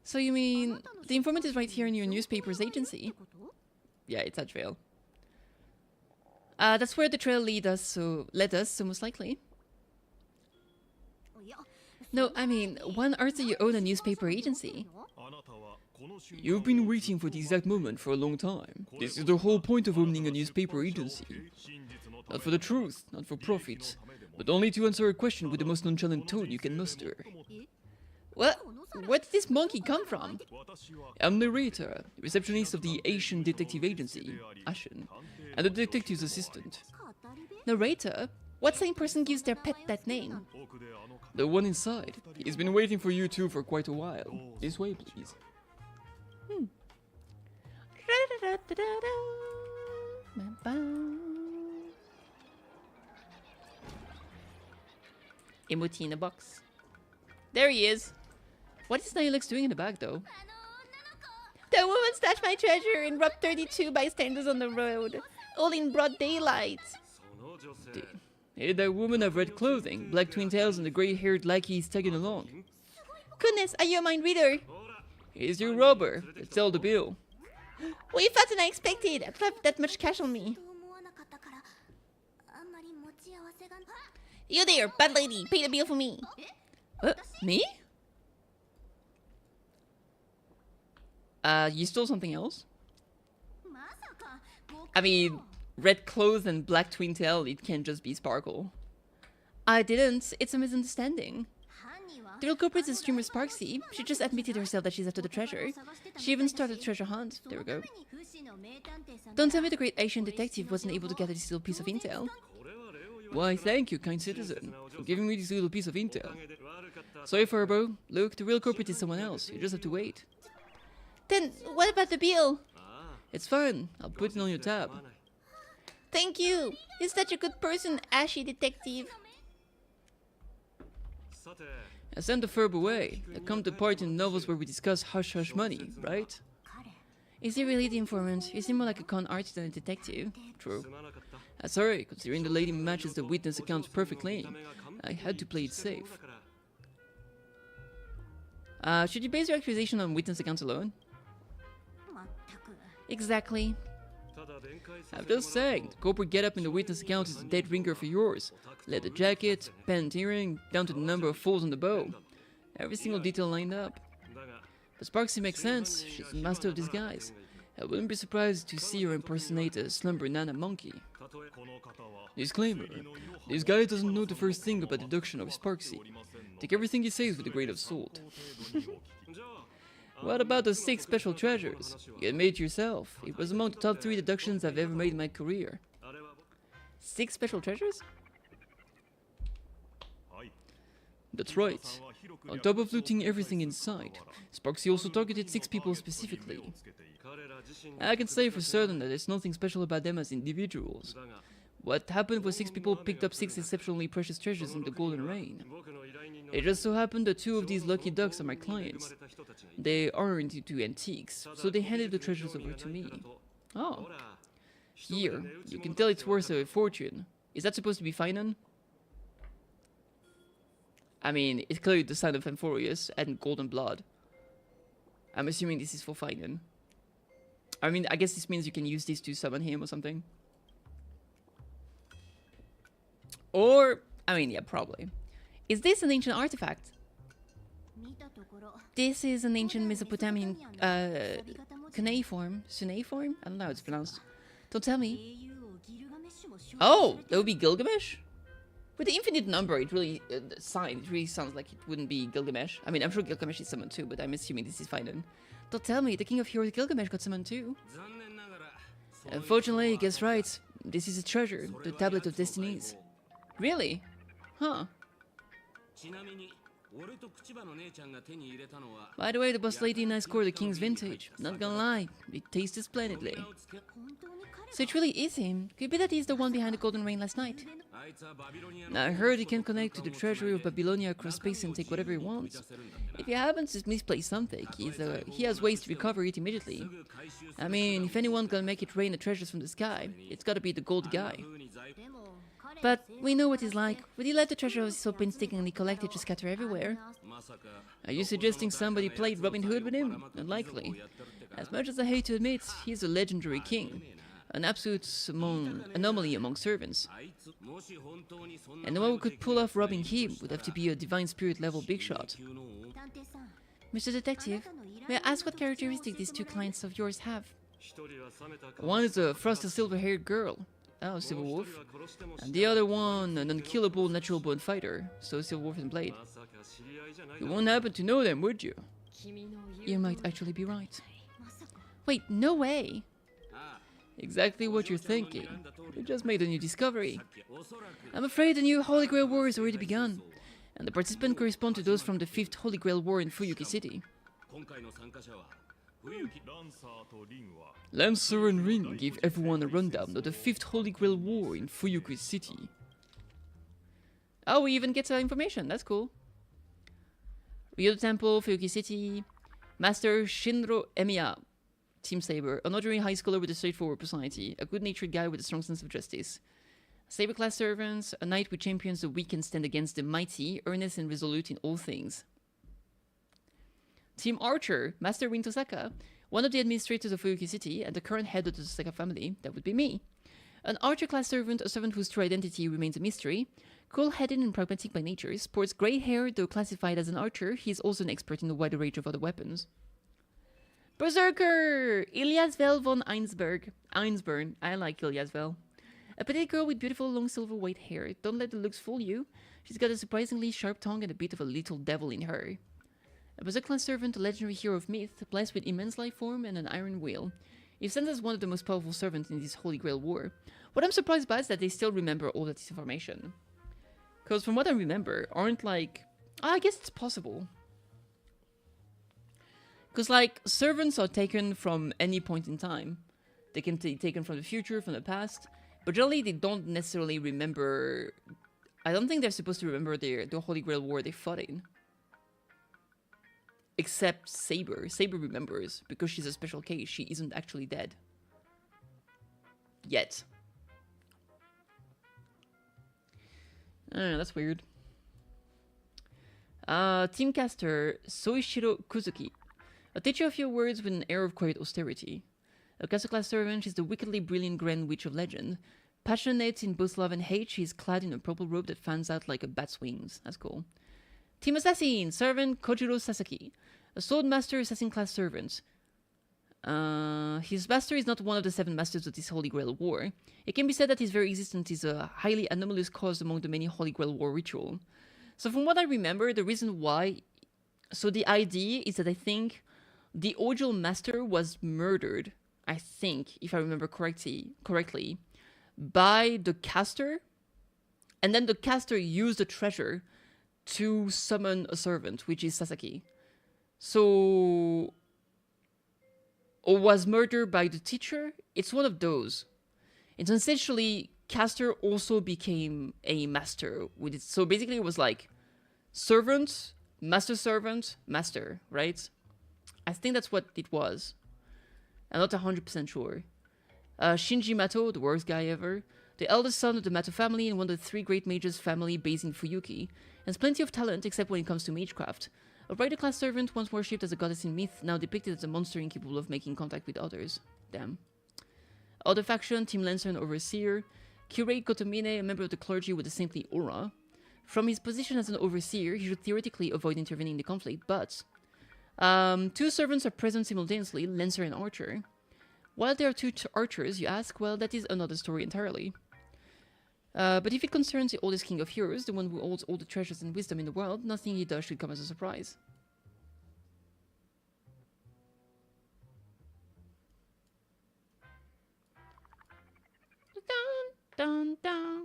So you mean, the informant is right here in your newspaper's agency? Yeah, it's Ashvale. That's where the trail led us, so most likely. No, I mean, why on earth do you own a newspaper agency? You've been waiting for the exact moment for a long time. This is the whole point of owning a newspaper agency. Not for the truth, not for profit, but only to answer a question with the most nonchalant tone you can muster. What? Where did this monkey come from? I'm narrator, receptionist of the Asian detective agency, Ashen, and the detective's assistant. Narrator? What sane person gives their pet that name? The one inside. He's been waiting for you two for quite a while. This way, please. Emoji in a box. There he is. What is Nihilux doing in the bag, though? The woman snatched my treasure and robbed 32 bystanders on the road, all in broad daylight. Hey, that woman of red clothing, black twin tails, and the grey-haired lackey is tagging along. Goodness, are you a mind reader? Here's your robber. Let's sell the bill. Way faster than I expected. I don't have that much cash on me. You there, bad lady. Pay the bill for me. Me? You stole something else? I mean, red clothes and black twin tail, it can't just be Sparkle. I didn't. It's a misunderstanding. The real culprit is streamer Sparksy. She just admitted herself that she's after the treasure. She even started a treasure hunt. There we go. Don't tell me the great Asian detective wasn't able to get this little piece of intel. Why, thank you, kind citizen, for giving me this little piece of intel. Sorry, Furbo. Look, the real culprit is someone else. You just have to wait. Then, what about the bill? It's fine. I'll put it on your tab. Thank you. You're such a good person, Ashy detective. I sent the Furb away. There comes the part in the novels where we discuss hush-hush money, right? Is he really the informant? You seem more like a con artist than a detective. True. Sorry, considering the lady matches the witness accounts perfectly, I had to play it safe. Should you base your accusation on witness accounts alone? Exactly. I'm just saying, the corporate get-up in the witness account is a dead ringer for yours. Leather jacket, pendant earring, down to the number of folds on the bow. Every single detail lined up. But Sparksy makes sense. She's a master of disguise. I wouldn't be surprised to see her impersonate a slumber nana monkey. Disclaimer. This guy doesn't know the first thing about deduction of Sparksy. Take everything he says with a grain of salt. What about the 6 special treasures? You admit yourself. It was among the top 3 deductions I've ever made in my career. 6 special treasures? That's right. On top of looting everything in sight, Sparksy also targeted 6 people specifically. I can say for certain that there's nothing special about them as individuals. What happened was 6 people picked up 6 exceptionally precious treasures in the Golden Rain. It just so happened that 2 of these lucky ducks are my clients. They aren't into antiques, so they handed the treasures over to me. Oh. Here, you can tell it's worth a fortune. Is that supposed to be Finan? I mean, it's clearly the sign of Amphorius and Golden Blood. I'm assuming this is for Finan. I mean, I guess this means you can use this to summon him or something. Or, I mean, yeah, probably. Is this an ancient artifact? This is an ancient Mesopotamian cuneiform. Cuneiform? I don't know how it's pronounced. Don't tell me. Oh, that would be Gilgamesh? With the infinite number, it really sounds like it wouldn't be Gilgamesh. I mean, I'm sure Gilgamesh is summoned too, but I'm assuming this is Finan. Don't tell me, the King of Heroes Gilgamesh got summoned too. Unfortunately, guess right. This is a treasure, the Tablet of Destinies. Really? Huh. By the way, the boss lady and I scored the King's Vintage. Not gonna lie, it tasted splendidly. So it really is him. Could it be that he's the one behind the Golden Rain last night? Now, I heard he can connect to the treasury of Babylonia across space and take whatever he wants. If he happens to misplace something, he has ways to recover it immediately. I mean, if anyone can make it rain the treasures from the sky, it's gotta be the gold guy. But we know what he's like. Would he let the treasures so painstakingly collected to scatter everywhere? Are you suggesting somebody played Robin Hood with him? Unlikely. As much as I hate to admit, he's a legendary king. An absolute anomaly among servants. And the one who could pull off robbing him would have to be a divine spirit level big shot. Mr. Detective, may I ask what characteristic these 2 clients of yours have? One is a frosted silver-haired girl. Oh, Silver Wolf. And the other one, an unkillable natural-born fighter. So Silver Wolf and Blade. You won't happen to know them, would you? You might actually be right. Wait, no way! Exactly what you're thinking. You just made a new discovery. I'm afraid the new Holy Grail War has already begun, and the participants correspond to those from the 5th Holy Grail War in Fuyuki City. Lancer and Ring gave everyone a rundown of the 5th Holy Grail War in Fuyuki City. Oh, we even get information, that's cool. Ryo Temple, Fuyuki City. Master Shinro Emiya. Team Saber, an ordinary high schooler with a straightforward personality, a good-natured guy with a strong sense of justice. Saber-class servants, a knight who champions the weak and stand against the mighty, earnest and resolute in all things. Team Archer, Master Rin Tosaka, one of the administrators of Fuyuki City and the current head of the Tosaka family, that would be me. An Archer-class servant, a servant whose true identity remains a mystery. Cool-headed and pragmatic by nature, sports grey hair, though classified as an archer, he is also an expert in a wider range of other weapons. Berserker! Ilyasvel von Einsburn. I like Ilyasvel. A petite girl with beautiful long silver white hair. Don't let the looks fool you. She's got a surprisingly sharp tongue and a bit of a little devil in her. A Berserk-class servant, a legendary hero of myth, blessed with immense life form and an iron will. He stands as one of the most powerful servants in this Holy Grail War. What I'm surprised by is that they still remember all of this information. Because from what I remember, aren't like... I guess it's possible. Because, like, servants are taken from any point in time. They can be taken from the future, from the past. But generally, they don't necessarily remember... I don't think they're supposed to remember the Holy Grail War they fought in. Except Saber. Saber remembers. Because she's a special case, she isn't actually dead. Yet. I don't know, that's weird. Teamcaster Soishiro Kuzuki. A teacher of few words with an air of quiet austerity. A castle-class servant, she's the wickedly brilliant Grand Witch of legend. Passionate in both love and hate, she's clad in a purple robe that fans out like a bat's wings. That's cool. Team Assassin, servant Kojiro Sasaki. A swordmaster assassin-class servant. His master is not one of the 7 masters of this Holy Grail War. It can be said that his very existence is a highly anomalous cause among the many Holy Grail War ritual. So from what I remember, the reason why... So the idea is that I think the Ojal master was murdered, I think, if I remember correctly, by the caster, and then the caster used the treasure to summon a servant, which is Sasaki. So, or was murdered by the teacher? It's one of those. It's essentially caster also became a master with it. So basically it was like servant, master, right? I think that's what it was. I'm not 100% sure. Shinji Mato, the worst guy ever, the eldest son of the Mato family and one of the 3 great mages family based in Fuyuki, has plenty of talent except when it comes to magecraft. A rider-class servant once worshipped as a goddess in myth, now depicted as a monster incapable of making contact with others. Damn. Other faction, Team Lancer and Overseer. Curate Kotomine, a member of the clergy with a saintly aura. From his position as an Overseer, he should theoretically avoid intervening in the conflict, but 2 servants are present simultaneously, Lancer and Archer. While there are 2 archers, you ask, well, that is another story entirely. But if it concerns the oldest king of heroes, the one who holds all the treasures and wisdom in the world, nothing he does should come as a surprise. Dun, dun, dun.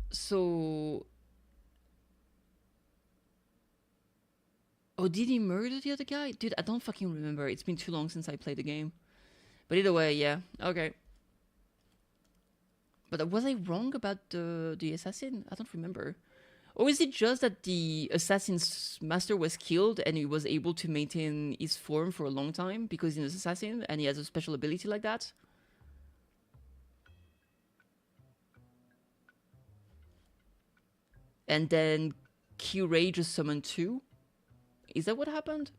So... Oh, did he murder the other guy? Dude, I don't fucking remember. It's been too long since I played the game. But either way, yeah. Okay. But was I wrong about the assassin? I don't remember. Or is it just that the assassin's master was killed and he was able to maintain his form for a long time because he's an assassin and he has a special ability like that? And then Kirei just summoned 2? Is that what happened?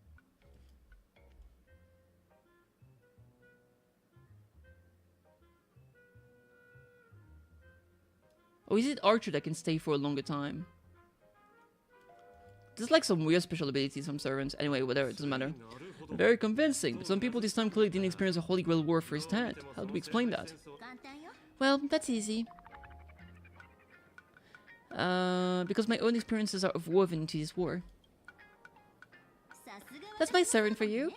Or is it Archer that can stay for a longer time? There's like some weird special abilities from servants. Anyway, whatever, it doesn't matter. Very convincing, but some people this time clearly didn't experience a Holy Grail war firsthand. How do we explain that? Well, that's easy. Because my own experiences are woven into this war. That's my servant for you.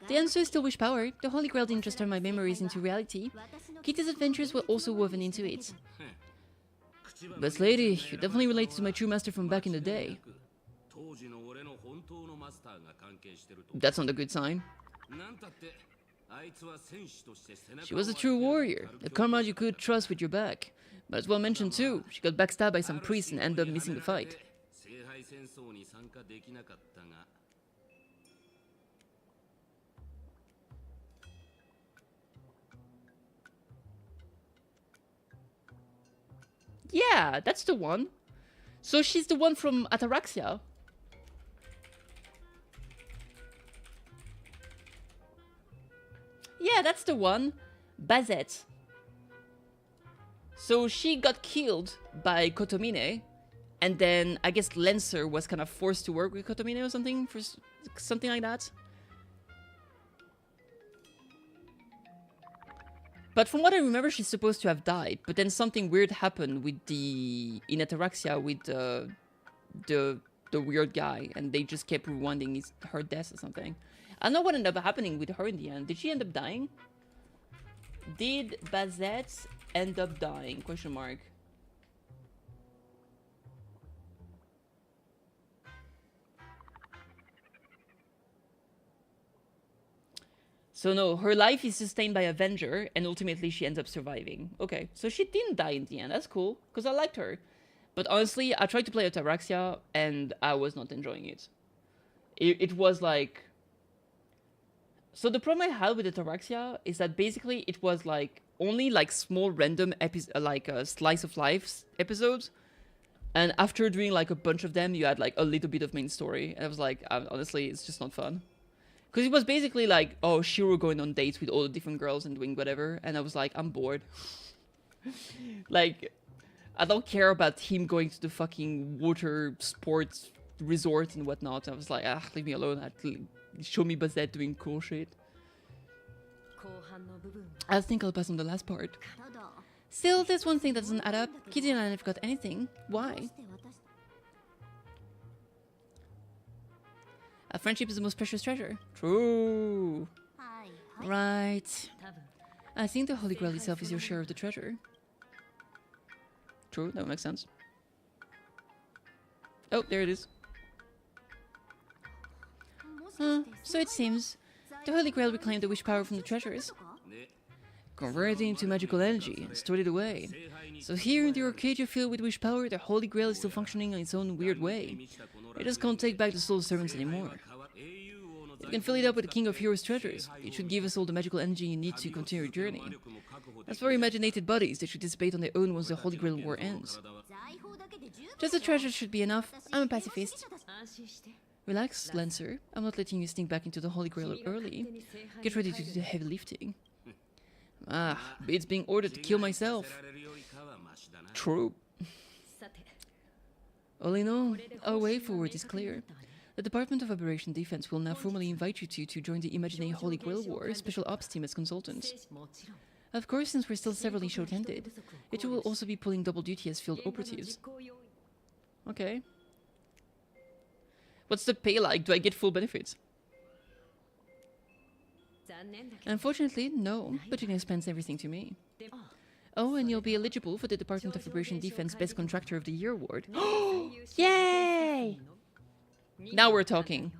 The answer is still wish power. The Holy Grail didn't just turn my memories into reality. Kitty's adventures were also woven into it. Best lady, you definitely related to my true master from back in the day. That's not a good sign. She was a true warrior, a comrade you could trust with your back. Might as well mention too, she got backstabbed by some priests and ended up missing the fight. Yeah, that's the one. So she's the one from Ataraxia. Yeah, that's the one. Bazette. So she got killed by Kotomine, and then I guess Lancer was kind of forced to work with Kotomine or something, for something like that. But from what I remember, she's supposed to have died. But then something weird happened with in Ataraxia with the weird guy, and they just kept rewinding her death or something. I don't know what ended up happening with her in the end. Did she end up dying? Did Bazette end up dying? Question mark. So no, her life is sustained by Avenger, and ultimately she ends up surviving. Okay, so she didn't die in the end. That's cool, because I liked her. But honestly, I tried to play Ataraxia, and I was not enjoying it. It was like... So the problem I had with Ataraxia is that basically it was like only like small random slice of life episodes. And after doing like a bunch of them, you had like a little bit of main story. And I was like, honestly, it's just not fun. Because it was basically like, oh, Shiro going on dates with all the different girls and doing whatever. And I was like, I'm bored. Like, I don't care about him going to the fucking water sports resort and whatnot. I was like, leave me alone. Show me Bazette doing cool shit. I think I'll pass on the last part. Still, there's one thing that doesn't add up. Kitty and I never got anything. Why? A friendship is the most precious treasure. True. Right. I think the Holy Grail itself is your share of the treasure. True, that would make sense. Oh, there it is. So it seems the Holy Grail reclaimed the wish power from the treasures, converted it into magical energy and stored it away. So here in the Arcadia filled with wish power, the Holy Grail is still functioning in its own weird way. It just can't take back the soul servants anymore. If you can fill it up with the King of Heroes treasures, it should give us all the magical energy you need to continue your journey. As for imaginated bodies, they should dissipate on their own once the Holy Grail war ends. Just the treasures should be enough. I'm a pacifist. Relax, Lancer. I'm not letting you sneak back into the Holy Grail early. Get ready to do the heavy lifting. It's being ordered to kill myself. True. All in all, our way forward is clear. The Department of Operation Defense will now formally invite you to join the Imaginary Holy Grail War Special Ops Team as consultants. Of course, since we're still severely short-handed, it will also be pulling double duty as field operatives. Okay. What's the pay like? Do I get full benefits? Unfortunately, no, but you can expense everything to me. Oh, and you'll be eligible for the Department of Operation Defense Best Contractor of the Year award. Yay! Now we're talking.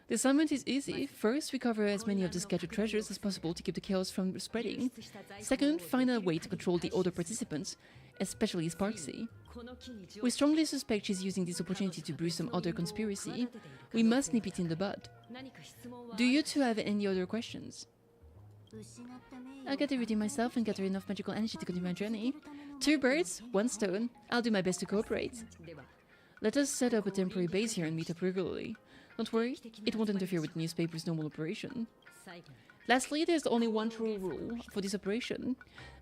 The assignment is easy. First, we cover as many of the scattered treasures as possible to keep the chaos from spreading. Second, find a way to control the other participants, especially Sparksy. We strongly suspect she's using this opportunity to brew some other conspiracy. We must nip it in the bud. Do you two have any other questions? I'll get everything myself and gather enough magical energy to continue my journey. 2 birds, 1 stone. I'll do my best to cooperate. Let us set up a temporary base here and meet up regularly. Don't worry, it won't interfere with the newspaper's normal operation. Lastly, there's only one true rule for this operation.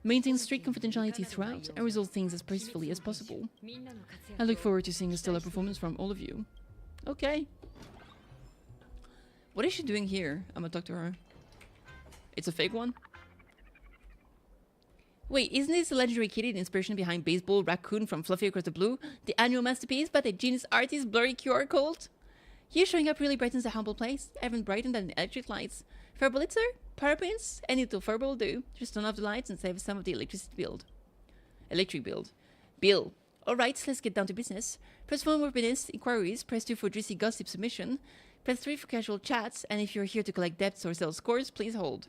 Maintain strict confidentiality throughout and resolve things as peacefully as possible. I look forward to seeing a stellar performance from all of you. Okay. What is she doing here? I'm gonna talk to her. It's a fake one? Wait, isn't this the legendary kitty the inspiration behind Baseball Raccoon from Fluffy Across the Blue? The annual masterpiece by the genius artist Blurry QR Cult? You showing up really brightens the humble place, even brightened than the electric lights. For a blitzer, power pins, any little furbo will do. Just turn off the lights and save some of the electric build. Bill. Alright, let's get down to business. Press 1 for business inquiries, press 2 for juicy gossip submission, press 3 for casual chats, and if you're here to collect debts or sell scores, please hold.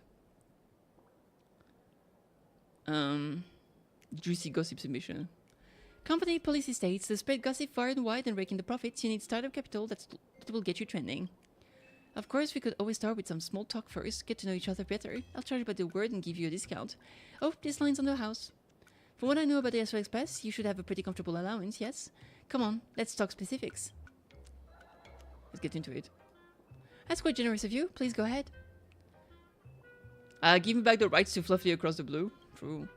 Juicy gossip submission. Company policy states to spread gossip far and wide and rake in the profits, you need startup capital that will get you trending. Of course, we could always start with some small talk first, get to know each other better. I'll charge by the word and give you a discount. Oh, this line's on the house. From what I know about the Astro Express, you should have a pretty comfortable allowance, yes? Come on, let's talk specifics. Let's get into it. That's quite generous of you. Please go ahead. Give me back the rights to Fluffy Across the Blue. True.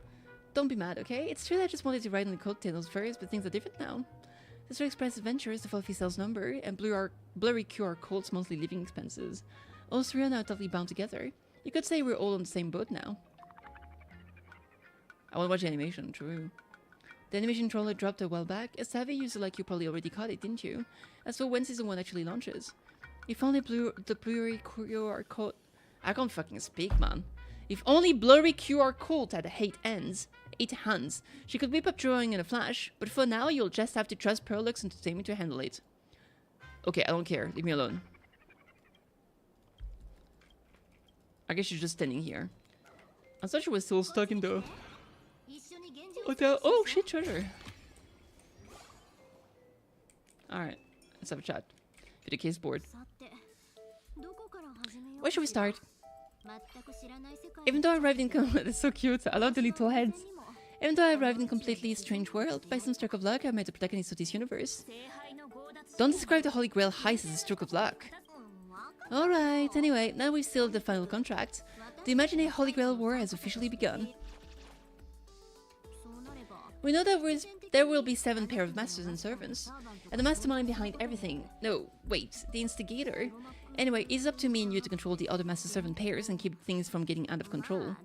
Don't be mad, okay? It's true that I just wanted to ride on the coattails first, but things are different now. The Astro Express Adventures, the Fluffy sales number, and Blurry QR Code's monthly living expenses. All 3 are now tightly bound together. You could say we're all on the same boat now. I want to watch the animation, true. The animation trailer dropped a while back. A savvy user like you probably already caught it, didn't you? As for when Season 1 actually launches. If only the Blurry QR Code... I can't fucking speak, man. If only Blurry QR Code had 8 hands, she could whip up drawing in a flash, but for now you'll just have to trust Perlux Entertainment to handle it. Okay, I don't care. Leave me alone. I guess she's just standing here. I thought she was still stuck in the... Oh shit, treasure. Alright, let's have a chat. Video case board. Where should we start? Even though I arrived in... That's so cute. I love the little heads. Even though I arrived in a completely strange world, by some stroke of luck I met the protagonist of this universe. Don't describe the Holy Grail heist as a stroke of luck. Alright, anyway, now we've sealed the final contract. The imaginary Holy Grail War has officially begun. We know that there will be 7 pair of masters and servants, and the mastermind behind everything. No, wait, the instigator. Anyway, it's up to me and you to control the other master-servant pairs and keep things from getting out of control.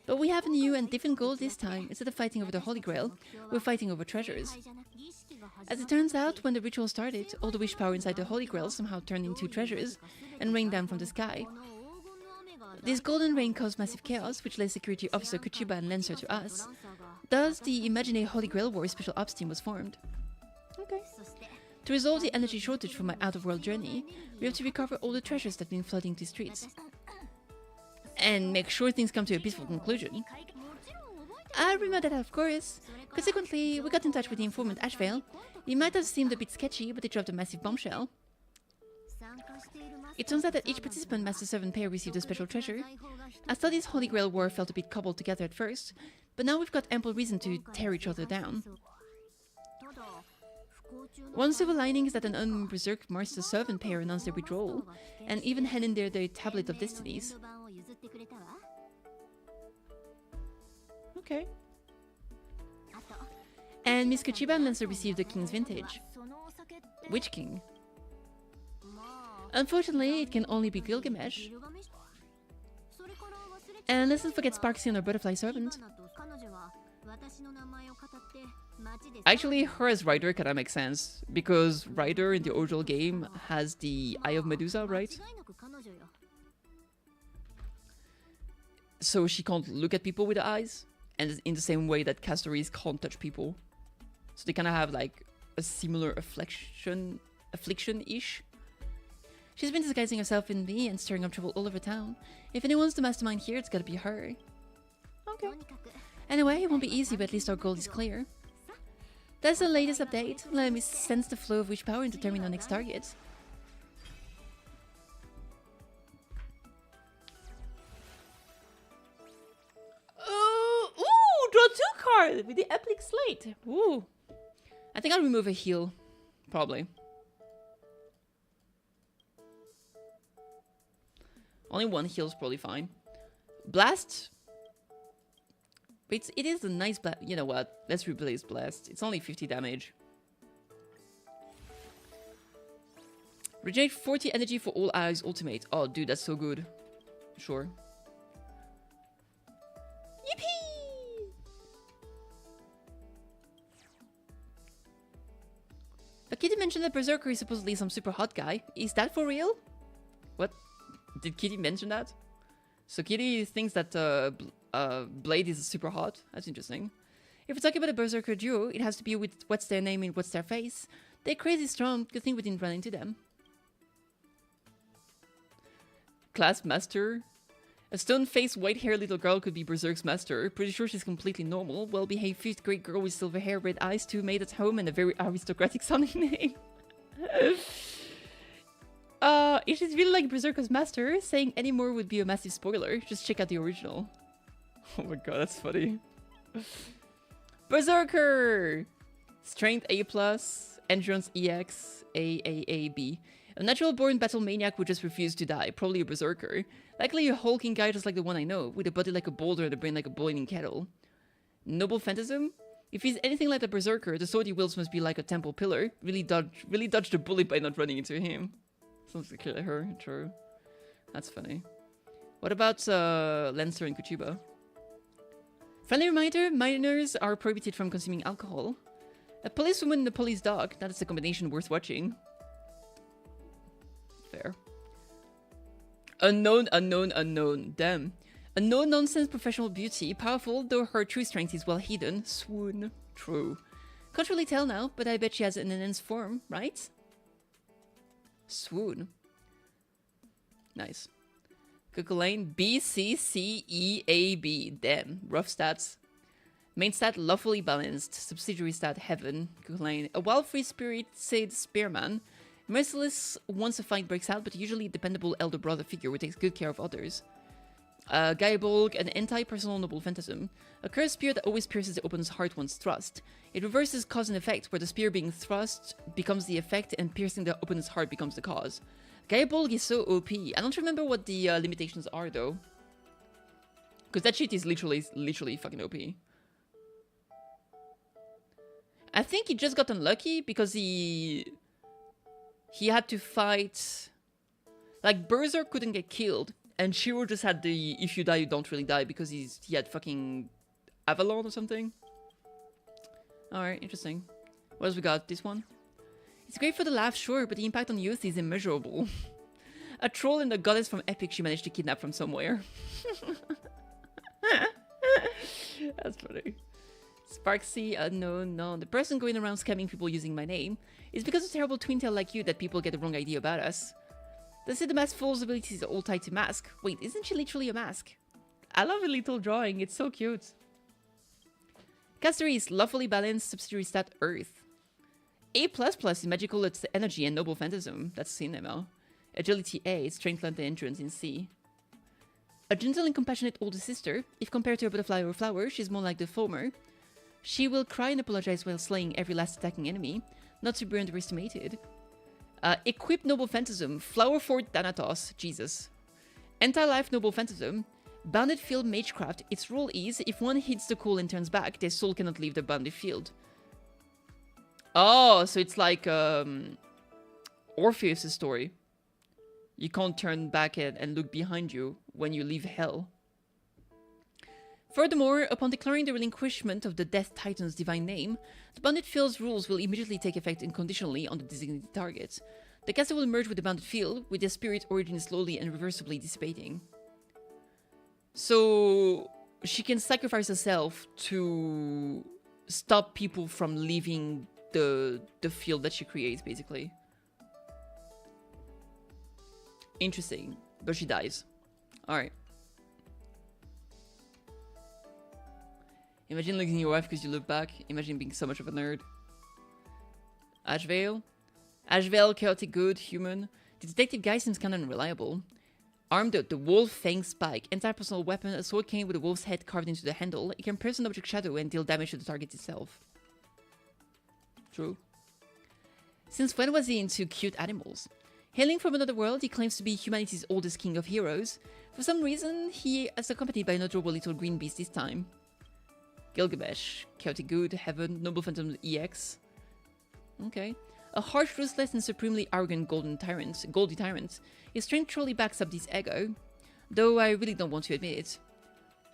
But we have a new and different goal this time. Instead of fighting over the Holy Grail, we're fighting over treasures. As it turns out, when the ritual started, all the wish power inside the Holy Grail somehow turned into treasures and rained down from the sky. This golden rain caused massive chaos, which led Security Officer Kuchiba and Lancer to us. Thus, the imaginary Holy Grail War Special Ops team was formed. Okay. To resolve the energy shortage for my out-of-world journey, we have to recover all the treasures that have been flooding the streets. And make sure things come to a peaceful conclusion. I remember that, of course. Consequently, we got in touch with the informant Ashvale. He might have seemed a bit sketchy, but they dropped a massive bombshell. It turns out that each participant master-servant pair received a special treasure. I thought this Holy Grail war felt a bit cobbled together at first, but now we've got ample reason to tear each other down. One silver lining is that an unknown berserk master-servant pair announced their withdrawal, and even handed in their Tablet of Destinies. Okay. And Miss Kuchiba and Lancer received the King's Vintage. Which king? Unfortunately, it can only be Gilgamesh. And let's not forget Sparksy and our butterfly servant. Actually, her as Rider kinda makes sense, because Rider in the original game has the Eye of Medusa, right? So she can't look at people with the eyes, and in the same way that Castories can't touch people. So they kinda have like a similar affliction-ish. She's been disguising herself in me and stirring up trouble all over town. If anyone's the mastermind here, it's gotta be her. Okay. Anyway, it won't be easy, but at least our goal is clear. That's the latest update. Let me sense the flow of wish power and determine our next target. Ooh, draw 2 cards with the epic slate. Ooh. I think I'll remove a heal, probably. Only 1 heal's probably fine. Blast. But it is a nice blast. You know what? Let's replace blast. It's only 50 damage. Regenerate 40 energy for all allies ultimate. Oh, dude, that's so good. Sure. Yippee! But Kitty mentioned that Berserker is supposedly some super hot guy. Is that for real? What? Did Kitty mention that? So Kitty thinks that Blade is super hot. That's interesting. If we're talking about a Berserker duo, it has to be with what's their name and what's their face. They're crazy strong. Good thing we didn't run into them. Class Master. A stone-faced, white-haired little girl could be Berserk's master. Pretty sure she's completely normal. Well-behaved 5th grade girl with silver hair, red eyes, 2 made at home, and a very aristocratic-sounding name. If she's really like Berserker's master, saying any more would be a massive spoiler. Just check out the original. Oh my god, that's funny. Berserker! Strength A+, Endurance EX, AAAB. A natural-born battle maniac who just refused to die. Probably a Berserker. Likely a hulking guy just like the one I know, with a body like a boulder and a brain like a boiling kettle. Noble Phantasm? If he's anything like a Berserker, the sword he wields must be like a temple pillar. Really dodged a bullet by not running into him. Sounds like her, true. That's funny. What about Lancer and Kuchiba? Friendly reminder, minors are prohibited from consuming alcohol. A policewoman and a police dog, that is a combination worth watching. Fair. Unknown. Damn. A no-nonsense professional beauty, powerful, though her true strength is well hidden. Swoon. True. Can't really tell now, but I bet she has an enhanced form, right? Swoon. Nice. Cuckoo BCCEAB. Damn. Rough stats. Main stat, lawfully balanced. Subsidiary stat, heaven. Cuckoo. A wild free spirit, said spearman. Merciless once a fight breaks out, but usually dependable elder brother figure who takes good care of others. Gaibolg, an anti-personal noble phantasm. A cursed spear that always pierces the opponent's heart once thrust. It reverses cause and effect, where the spear being thrust becomes the effect and piercing the opponent's heart becomes the cause. Gaibolg is so OP. I don't remember what the limitations are though. Because that shit is literally fucking OP. I think he just got unlucky because he had to fight... Like, Berserk couldn't get killed, and Shiro just had the if you die, you don't really die because he had fucking Avalon or something. Alright, interesting. What else we got? This one? It's great for the laugh, sure, but the impact on youth is immeasurable. A troll and a goddess from Epic she managed to kidnap from somewhere. That's funny. Sparksy, unknown, no. The person going around scamming people using my name is because of terrible twin tail like you that people get the wrong idea about us. They say the mask fool's abilities are all tied to mask. Wait, isn't she literally a mask? I love a little drawing, it's so cute. Castery is lawfully balanced, subsidiary stat Earth. A++ is magical energy and noble phantasm. That's cinema. Agility A, strength, length, and endurance in C. A gentle and compassionate older sister. If compared to a butterfly or a flower, she's more like the former. She will cry and apologize while slaying every last attacking enemy, not to be underestimated. Equip Noble Phantasm, Flower Fort Thanatos, Jesus. Anti-life Noble Phantasm, Bounded Field Magecraft. Its rule is, if one hits the coal and turns back, their soul cannot leave the bounded field. Oh, so it's like Orpheus' story. You can't turn back and look behind you when you leave hell. Furthermore, upon declaring the relinquishment of the Death Titan's divine name, the Bounded Field's rules will immediately take effect unconditionally on the designated target. The caster will merge with the Bounded Field, with their spirit origin slowly and reversibly dissipating. So, she can sacrifice herself to stop people from leaving the field that she creates, basically. Interesting. But she dies. Alright. Imagine losing your wife because you look back. Imagine being so much of a nerd. Ashvale. Ashvale, chaotic good, human. The detective guy seems kind of unreliable. Armed with the wolf fang spike, anti-personal weapon, a sword cane with a wolf's head carved into the handle, it can pierce an object shadow and deal damage to the target itself. True. Since when was he into cute animals? Hailing from another world, he claims to be humanity's oldest king of heroes. For some reason, he is accompanied by an adorable little green beast this time. Gilgamesh, chaotic good, heaven, noble phantom EX. Okay. A harsh, ruthless, and supremely arrogant golden tyrant, Goldie tyrant. His strength truly backs up this ego, though I really don't want to admit it.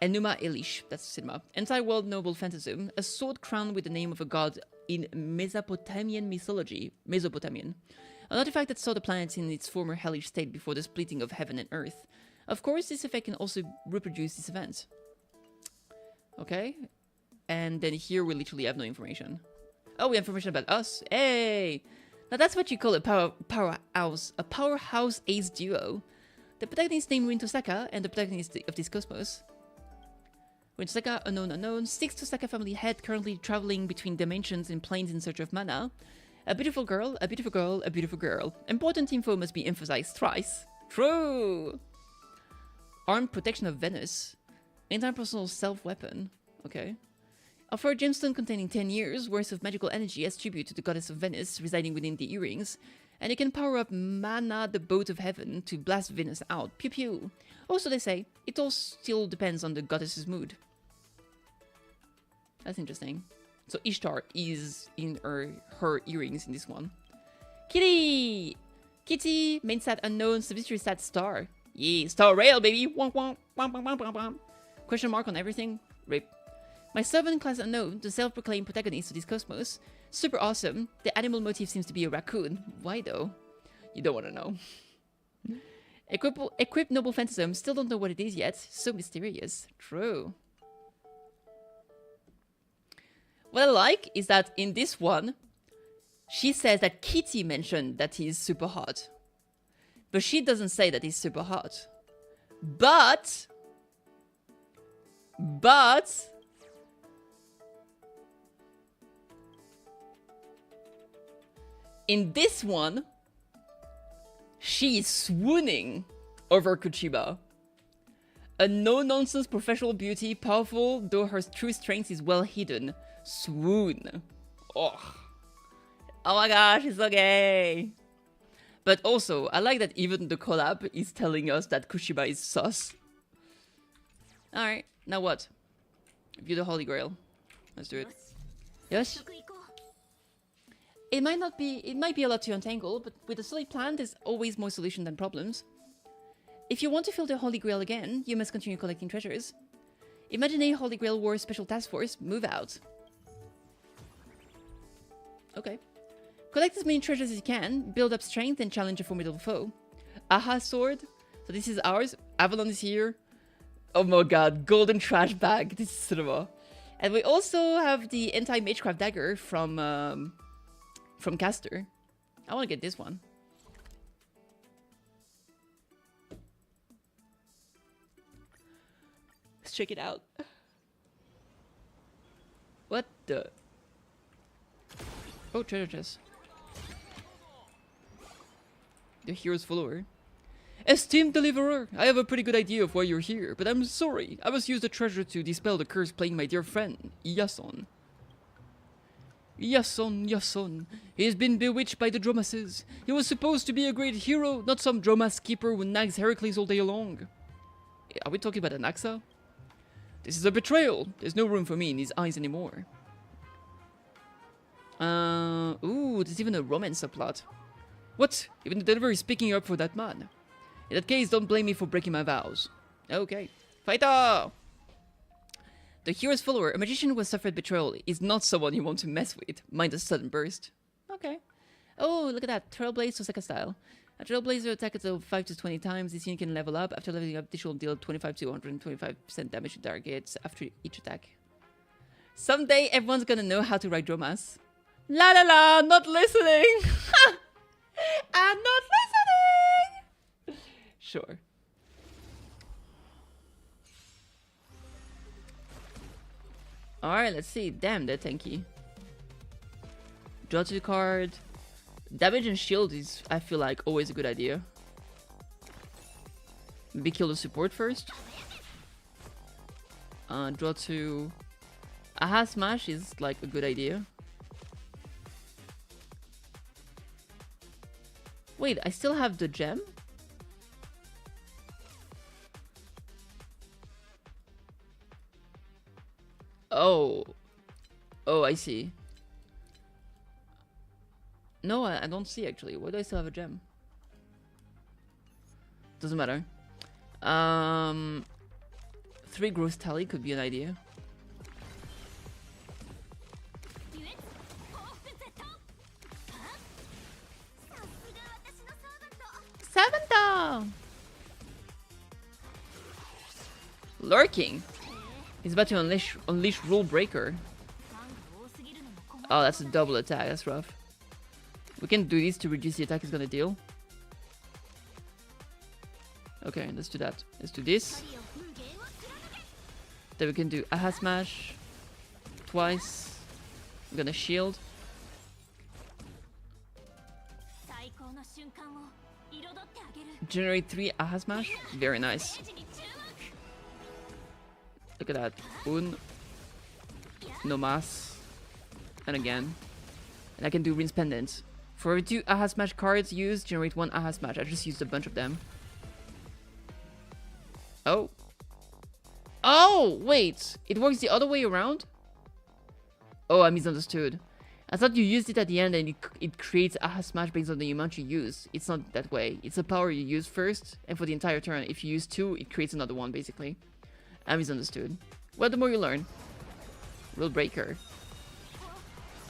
Enuma Elish, that's cinema. Anti-world noble phantasm, a sword crowned with the name of a god in Mesopotamian mythology. Mesopotamian. An artifact that saw the planet in its former hellish state before the splitting of heaven and earth. Of course, this effect can also reproduce this event. Okay. And then here we literally have no information. Oh, we have information about us. Hey! Now that's what you call a powerhouse ace duo. The protagonist named Rin Tosaka and the protagonist of this cosmos. Rin Tosaka, unknown, 6 Tosaka family head currently traveling between dimensions and planes in search of mana. A beautiful girl, a beautiful girl, a beautiful girl. Important info must be emphasized thrice. True! Armed protection of Venus. Anti-personal self-weapon. Okay. Offer a gemstone containing 10 years worth of magical energy as tribute to the goddess of Venus residing within the earrings, and you can power up Mana, the boat of heaven, to blast Venus out. Pew pew. Also, they say, it all still depends on the goddess's mood. That's interesting. So Ishtar is in her earrings in this one. Kitty! Kitty, main stat unknown, subsidiary stat star. Yeah, star rail, baby! Womp womp, womp womp womp womp. Question mark on everything? Rip. My servant class unknown, the self-proclaimed protagonist of this cosmos. Super awesome. The animal motif seems to be a raccoon. Why though? You don't want to know. Equip noble phantasm. Still don't know what it is yet. So mysterious. True. What I like is that in this one, she says that Kitty mentioned that he's super hot. But she doesn't say that he's super hot. But... in this one, she is swooning over Kuchiba. A no-nonsense professional beauty, powerful, though her true strength is well hidden. Swoon. Oh my gosh, it's so gay. But also, I like that even the collab is telling us that Kushiba is sus. Alright, now what? View the Holy Grail. Let's do it. Yosh. it might be a lot to untangle, but with a solid plan, there's always more solution than problems. If you want to fill the Holy Grail again, you must continue collecting treasures. Imagine a Holy Grail War Special Task Force, move out. Okay. Collect as many treasures as you can, build up strength, and challenge a formidable foe. Aha sword. So this is ours. Avalon is here. Oh my god, golden trash bag. This is cinema. And we also have the anti-magecraft dagger from Caster. I want to get this one. Let's check it out. What the? Oh, treasure chest. The hero's follower. Esteemed deliverer, I have a pretty good idea of why you're here, but I'm sorry. I must use the treasure to dispel the curse plaguing my dear friend, Yason. Yason. He has been bewitched by the Dromases. He was supposed to be a great hero, not some Dromas keeper who nags Heracles all day long. Are we talking about Anaxa? This is a betrayal. There's no room for me in his eyes anymore. Ooh, there's even a romance subplot. What? Even the deliverer is picking up for that man. In that case, don't blame me for breaking my vows. Okay. Fighter! The hero's follower, a magician who has suffered betrayal, is not someone you want to mess with. Mind a sudden burst. Okay. Oh, look at that. Trailblaze Osaka style. A Trailblazer attack of 5 to 20 times. This unit can level up. After leveling up, this will deal 25 to 125% damage to targets after each attack. Someday, everyone's gonna know how to write Dromas. La la la, not listening! I'm not listening! Sure. Alright, let's see. Damn, they're tanky. Draw to the card. Damage and shield is, I feel like, always a good idea. Maybe kill the support first. Draw to... Aha Smash is, like, a good idea. Wait, I still have the gem? Oh. Oh, I see. No, I don't see actually. Why do I still have a gem? Doesn't matter. 3 growth tally could be an idea. Lurking. He's about to unleash Rule Breaker. Oh, that's a double attack. That's rough. We can do this to reduce the attack he's gonna deal. Okay, let's do that. Let's do this. Then we can do Aha Smash twice. We're gonna shield. Generate 3 Aha Smash. Very nice. Look at that. Un. No mas. And again. And I can do Rinse Pendant. For every 2 Aha Smash cards used, generate 1 Aha Smash. I just used a bunch of them. Oh. Oh, wait. It works the other way around? Oh, I misunderstood. I thought you used it at the end and it creates Aha Smash based on the amount you use. It's not that way. It's a power you use first, and for the entire turn. If you use 2, it creates another one, basically. I misunderstood. Well, the more you learn. Rule Breaker.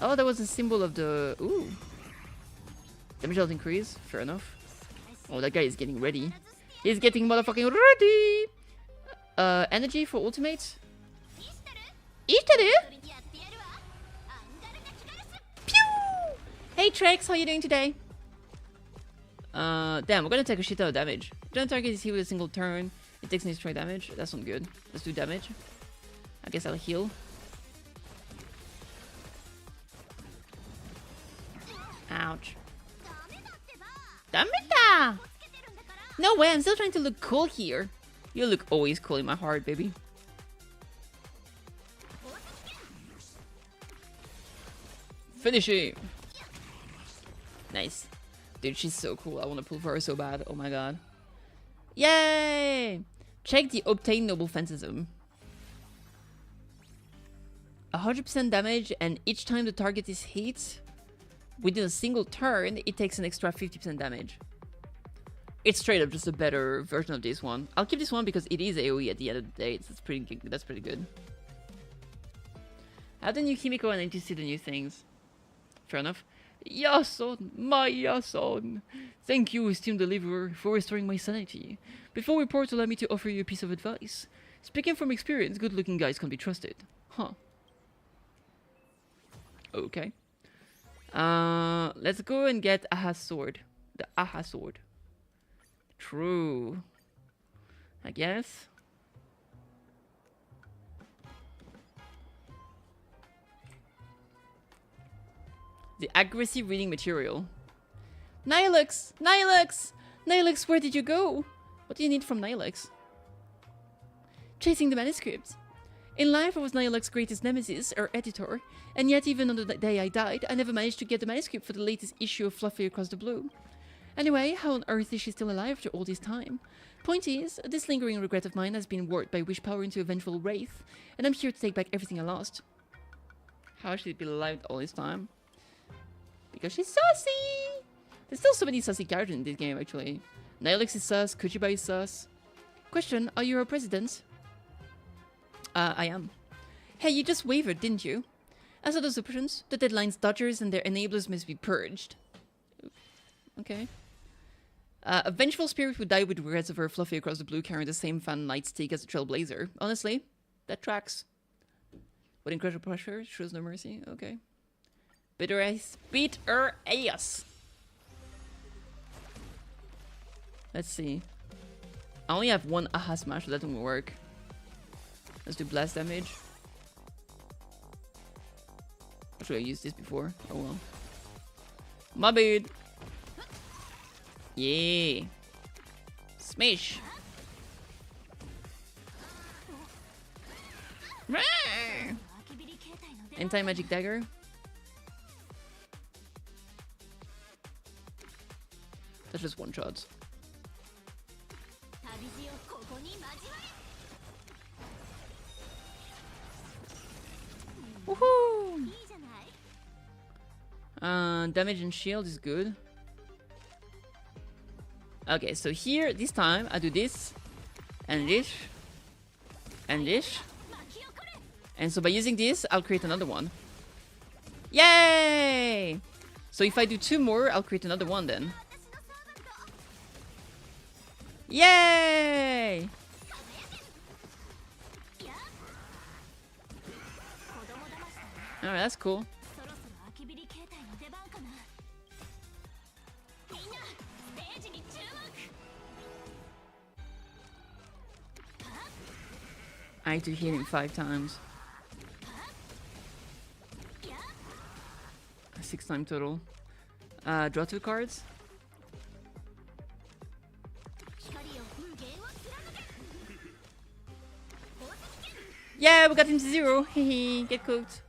Oh, that was a symbol of the... Ooh. Damage does increase. Fair enough. Oh, that guy is getting ready. He's getting motherfucking ready! Energy for ultimate? Ishitaru? Pew! Hey Trex, how you doing today? Damn, we're gonna take a shit ton of damage. Don't target is healed with a single turn. It takes an extra damage. That's not good. Let's do damage. I guess I'll heal. Ouch. Dameta! No way, I'm still trying to look cool here. You look always cool in my heart, baby. Finish him! Nice. Dude, she's so cool. I want to pull for her so bad. Oh my god. Yay! Check the Obtain Noble Fantasm. 100% damage, and each time the target is hit, within a single turn, it takes an extra 50% damage. It's straight up just a better version of this one. I'll keep this one because it is AoE at the end of the day. That's pretty good. Add the new Kimiko and NTC the new things. Fair enough. Yason, my Yason. Thank you, esteemed deliverer, for restoring my sanity. Before we part, allow me to offer you a piece of advice. Speaking from experience, good-looking guys can be trusted. Huh. Okay. Let's go and get Aha's sword. The Aha sword. True. I guess. The aggressive reading material. Nihilux! Nihilux! Nihilux, where did you go? What do you need from Nihilux? Chasing the manuscripts. In life, I was Nihilux's greatest nemesis, or editor, and yet even on the day I died, I never managed to get the manuscript for the latest issue of Fluffy Across the Blue. Anyway, how on earth is she still alive after all this time? Point is, this lingering regret of mine has been warped by wish power into a vengeful wraith, and I'm here to take back everything I lost. How has she been alive all this time? Because she's saucy! There's still so many sassy characters in this game, actually. Nihilux is sus, Kuchiba is sus. Question, are you our president? I am. Hey, you just wavered, didn't you? As are those options, the deadline's dodgers and their enablers must be purged. Okay. A vengeful spirit who died with regrets of her Fluffy Across the Blue carrying the same fan nightstick as a trailblazer. Honestly, that tracks. What incredible pressure, shows no mercy. Okay. Bitter ass. Beat her ass. Let's see. I only have one Aha Smash, so that won't work. Let's do blast damage. Actually, I used this before. Oh well. My bad. Yeah. Smash. Anti-magic dagger. That's just one shot. Woohoo! Damage and shield is good. Okay, so here, this time, I do this, and this, and this. And so by using this, I'll create another one. Yay! So if I do two more, I'll create another one then. Yay! Alright, that's cool. I need to hit him 5 times. 6 times total. Draw 2 cards. Yeah, we got him to 0. Hehe, get cooked.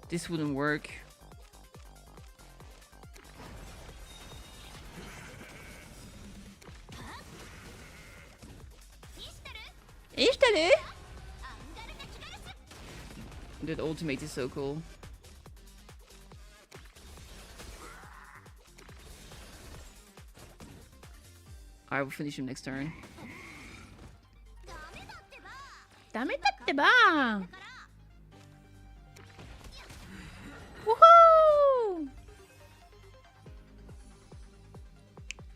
This wouldn't work. Ishtaru? That ultimate is so cool. I will finish him next turn. Woohoo!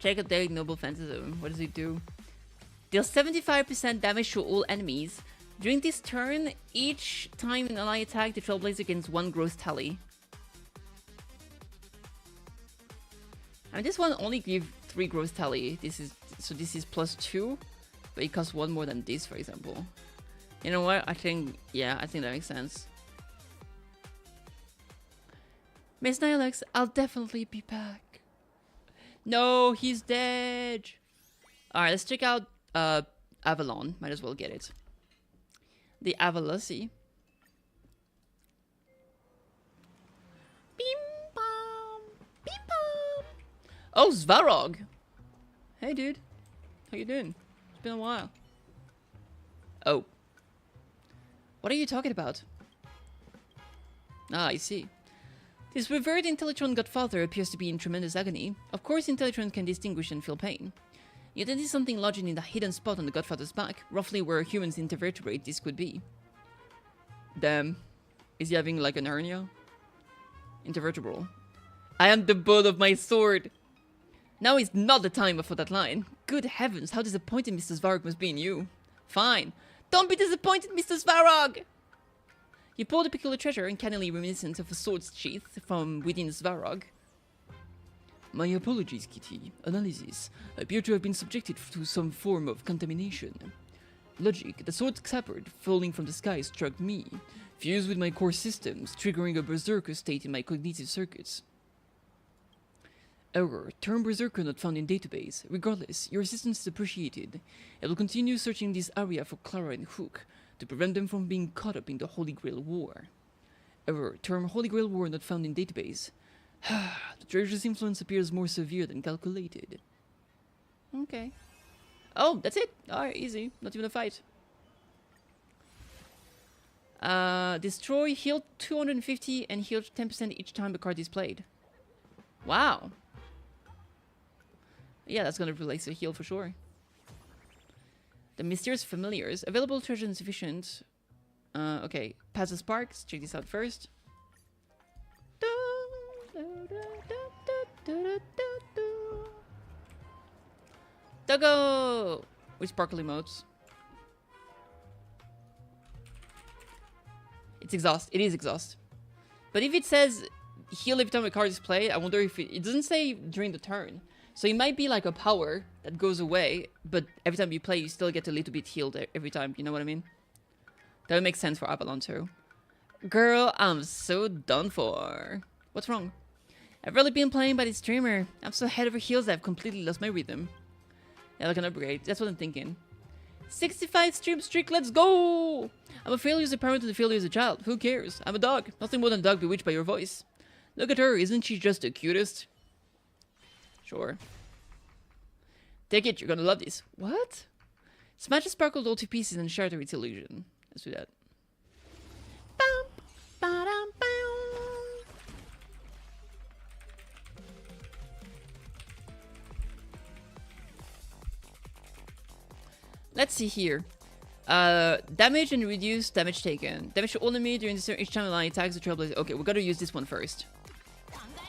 Check out the Noble Phantasm. What does it do? Deals 75% damage to all enemies. During this turn, each time an ally attack, the Trailblazer gains 1 gross tally. And this one only gives 3 gross tally. This is +2, but it costs 1 more than this, for example. You know what? I think that makes sense. Miss Nihilux, I'll definitely be back. No, he's dead. Alright, let's check out Avalon. Might as well get it. The Avalussy. Bim bam, bim bam. Oh, Svarog. Hey, dude. How you doing? It's been a while. Oh. What are you talking about? Ah, I see. This revered Intellectron godfather appears to be in tremendous agony. Of course, Intellectron can distinguish and feel pain. Yet it is something lodging in a hidden spot on the godfather's back, roughly where a human's intervertebrate disc could be. Damn. Is he having like an hernia? Intervertebral. I am the butt of my sword! Now is not the time for that line. Good heavens, how disappointed Mr. Svarog must be in you. Fine. Don't be disappointed, Mr. Svarog! You pulled a peculiar treasure, uncannily reminiscent of a sword's sheath from within Svarog. My apologies, Kitty. Analysis. I appear to have been subjected to some form of contamination. Logic. The sword's scabbard falling from the sky struck me, fused with my core systems, triggering a berserker state in my cognitive circuits. Error. Term berserker not found in database. Regardless, your assistance is appreciated. I will continue searching this area for Clara and Hook, to prevent them from being caught up in the Holy Grail War. Error. Term Holy Grail War not found in database. The treasure's influence appears more severe than calculated. Okay. Oh, that's it. Alright, easy. Not even a fight. Destroy, heal 250 and heal 10% each time the card is played. Wow. Yeah, that's gonna replace a heal for sure. The mysterious familiars. Available treasure insufficient. Okay. Pass the sparks. Check this out first. Doggo! With sparkle emotes. It's exhaust. It is exhaust. But if it says heal every time a card is played, I wonder if it doesn't say during the turn. So it might be like a power that goes away, but every time you play, you still get a little bit healed every time. You know what I mean? That would make sense for Avalon too. Girl, I'm so done for. What's wrong? I've really been playing by this streamer. I'm so head over heels that I've completely lost my rhythm. Yeah, like an upgrade. That's what I'm thinking. 65 stream streak, let's go! I'm a failure as a parent and a failure as a child. Who cares? I'm a dog. Nothing more than a dog bewitched by your voice. Look at her, isn't she just the cutest? Sure. Take it, you're gonna love this. What? Smash the sparkled all to pieces and shatter its illusion. Let's do that. Let's see here. Damage and reduce damage taken. Damage to all enemy during each time a line attacks the trailblazer. Okay, we gotta use this one first.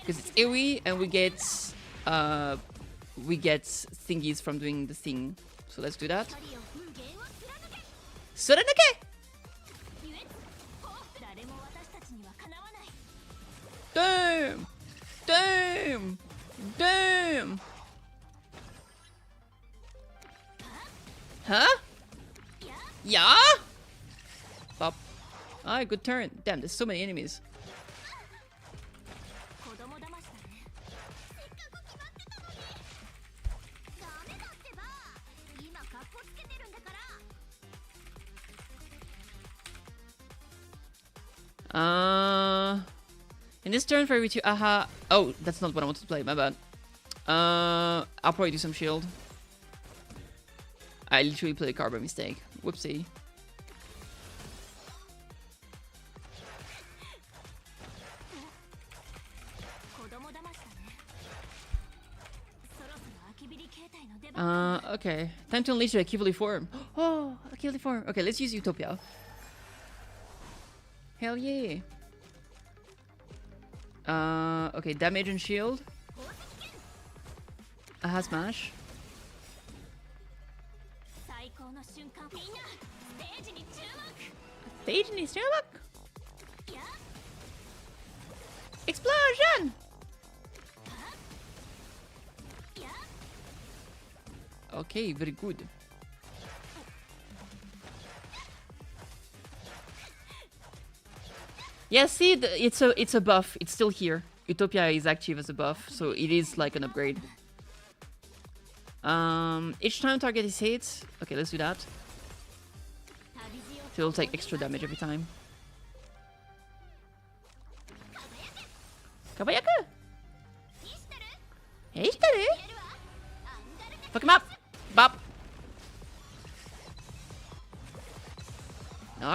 Because it's AoE and we get thingies from doing the thing. So let's do that. Shenanigans! Damn! Damn! Damn! Huh? Yeah? Pop. Alright, good turn. Damn, there's so many enemies. In this turn for every 2, aha. Oh, that's not what I wanted to play, my bad. I'll probably do some shield. I literally played a card by mistake. Whoopsie. Okay. Time to unleash the Akivali form. Oh, Akivali form. Okay, let's use Utopia. Hell yeah. Okay, damage and shield. Aha, smash. Stage needs to look. Explosion! Okay, very good. Yeah, see, it's a buff. It's still here. Utopia is active as a buff, so it is like an upgrade. Each time target is hit. Okay, let's do that. So it'll take extra damage every time. Kabayaka! Ishitaru! Fuck him up! Bop!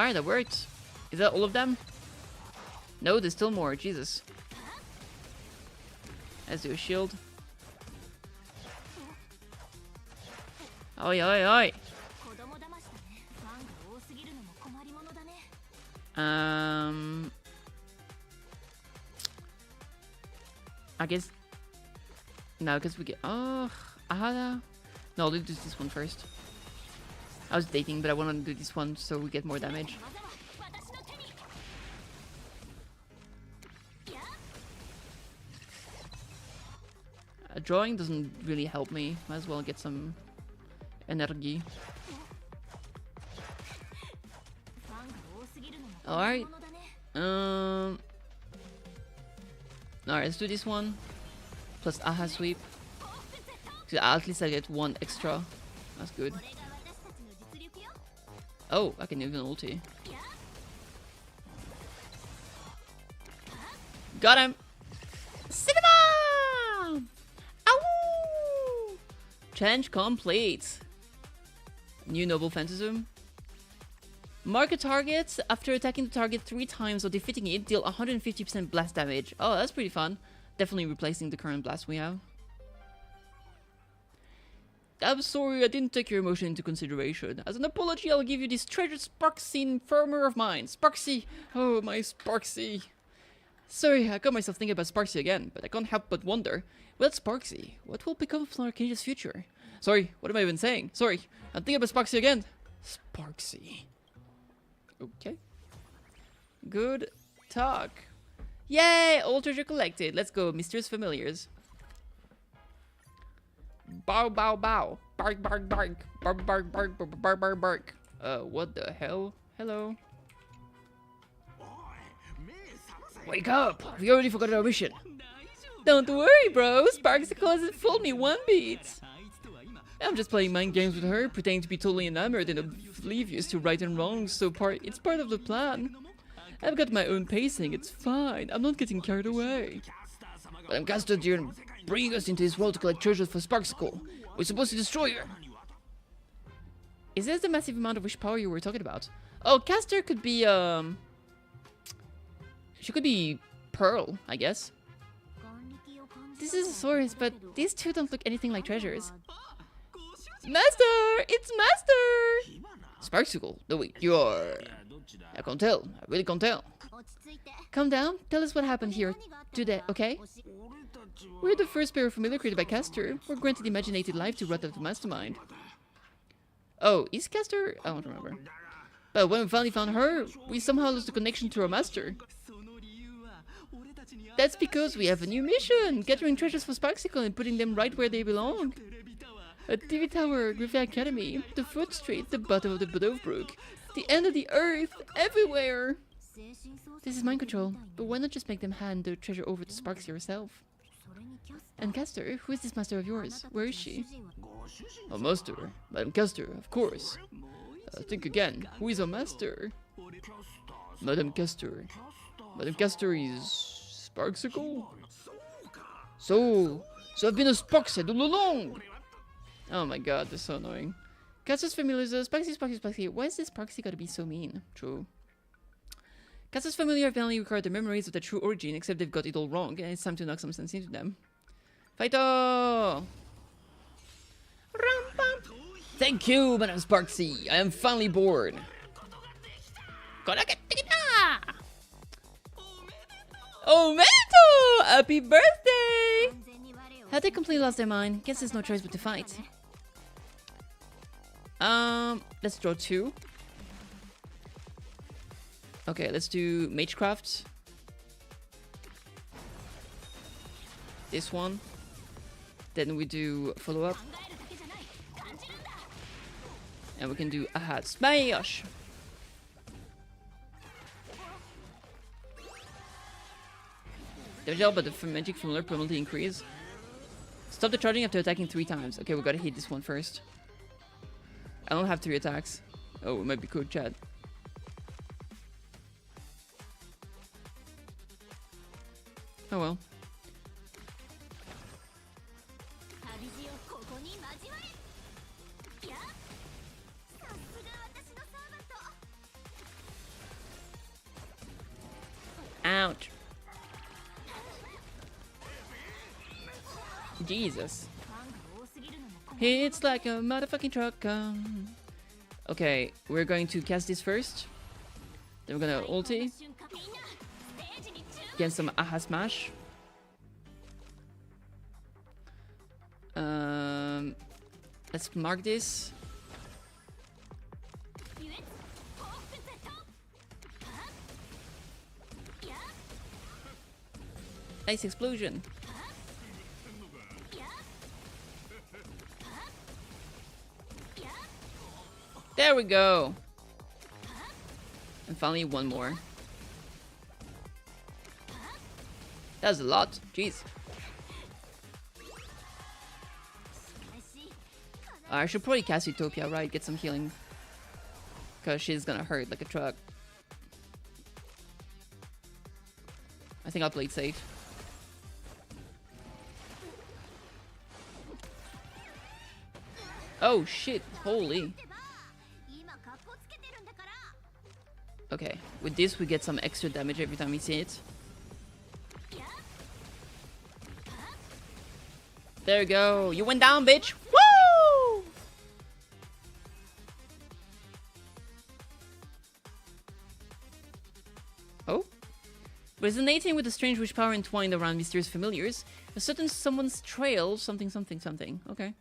Alright, that worked. Is that all of them? No, there's still more. Jesus. Let's do a shield. Oi, oi, oi. I guess. No, because we get. Oh, Ahada. No, I'll do this one first. I was dating, but I want to do this one so we get more damage. Drawing doesn't really help me. Might as well get some energy. Alright. Alright, let's do this one. Plus Aha Sweep. So at least I get one extra. That's good. Oh, I can even ulti. Got him! Cinema! Ow! Challenge complete. New Noble Phantasm. Mark a target. After attacking the target 3 times or defeating it, deal 150% blast damage. Oh, that's pretty fun. Definitely replacing the current blast we have. I'm sorry, I didn't take your emotion into consideration. As an apology, I'll give you this treasured Sparksy farmer of mine. Sparksy! Oh, my Sparksy. Sorry, I got myself thinking about Sparksy again, but I can't help but wonder. Well, Sparksy, what will become of Arcadia's future? Sorry, what am I even saying? Sorry, I'm thinking about Sparksy again. Sparksy. Okay. Good talk. Yay! All treasure collected. Let's go, Mysterious Familiars. Bow, bow, bow. Bark, bark, bark. Bark, bark, bark, bark, bark, bark, bark. What the hell? Hello? Wake up! We already forgot our mission. Don't worry, bro. Sparksicle hasn't fooled me one bit. I'm just playing mind games with her, pretending to be totally enamored and oblivious to right and wrong, so it's part of the plan. I've got my own pacing, it's fine. I'm not getting carried away. But I'm Caster here, bringing us into this world to collect treasures for Sparksicle. We're supposed to destroy her. Is this the massive amount of wish power you were talking about? Oh, Caster could be, she could be Pearl, I guess. This is a source, but these two don't look anything like treasures. Master! It's Master! Sparksicle, no wait, you are... I can't tell, I really can't tell. Calm down, tell us what happened here today, okay? We're the first pair of familiar created by Caster. We're granted imaginated life to rot out the mastermind. Oh, is Caster? I don't remember. But when we finally found her, we somehow lost the connection to our master. That's because we have a new mission! Gathering treasures for Sparksicle and putting them right where they belong. A TV tower, Griffith Academy, the foot street, the bottom of the Bodovbrook, the end of the earth, everywhere! This is mind control, but why not just make them hand the treasure over to Sparksy herself? And Caster, who is this master of yours? Where is she? A master? Madame Caster, of course. Think again, who is our master? Madame Caster. Madame Caster is... Sparksicle? So I've been a Sparkside all along! Oh my god, that's so annoying. Caster's familiar is Sparksy. Why is this Sparksy gotta be so mean? True. Caster's familiar apparently record the memories of their true origin, except they've got it all wrong, and it's time to knock some sense into them. Fighto! Thank you, Madame Sparksy. I am finally bored. Oh, Meto! Happy birthday! Had they completely lost their mind? Guess there's no choice but to fight. Let's draw 2. Okay, let's do Magecraft. This one. Then we do follow-up. And we can do Aha Smash! Damage out, but the magic familiar permanently increase. Stop the charging after attacking 3 times. Okay, we gotta hit this one first. I don't have 3 attacks. Oh, it might be code chat. Oh well. Ouch. Jesus. It's like a motherfucking truck. Okay, we're going to cast this first. Then we're gonna ulti. Get some aha smash. Let's mark this. Nice explosion. There we go. And finally one more. That was a lot. Jeez. I should probably cast Utopia, right? Get some healing. Because she's gonna hurt like a truck. I think I'll play it safe. Oh shit, holy. Okay, with this we get some extra damage every time we see it. There you go, you went down, bitch! Woo! Oh? Resonating with the strange witch power entwined around mysterious familiars, a certain someone's trail, something, something, something. Okay.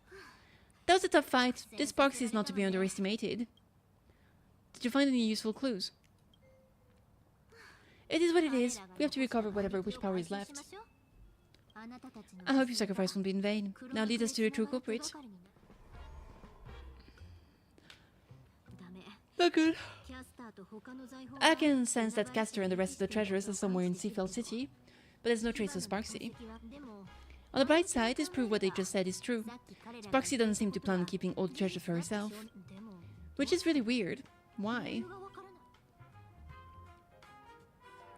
That was a tough fight. This box is not to be underestimated. Did you find any useful clues? It is what it is. We have to recover whatever witch power is left. I hope your sacrifice won't be in vain. Now lead us to your true culprit. Not good. I can sense that Castor and the rest of the treasures are somewhere in Seafell City, but there's no trace of Sparksy. On the bright side, this proves what they just said is true. Sparksy doesn't seem to plan on keeping all the treasure for herself. Which is really weird. Why?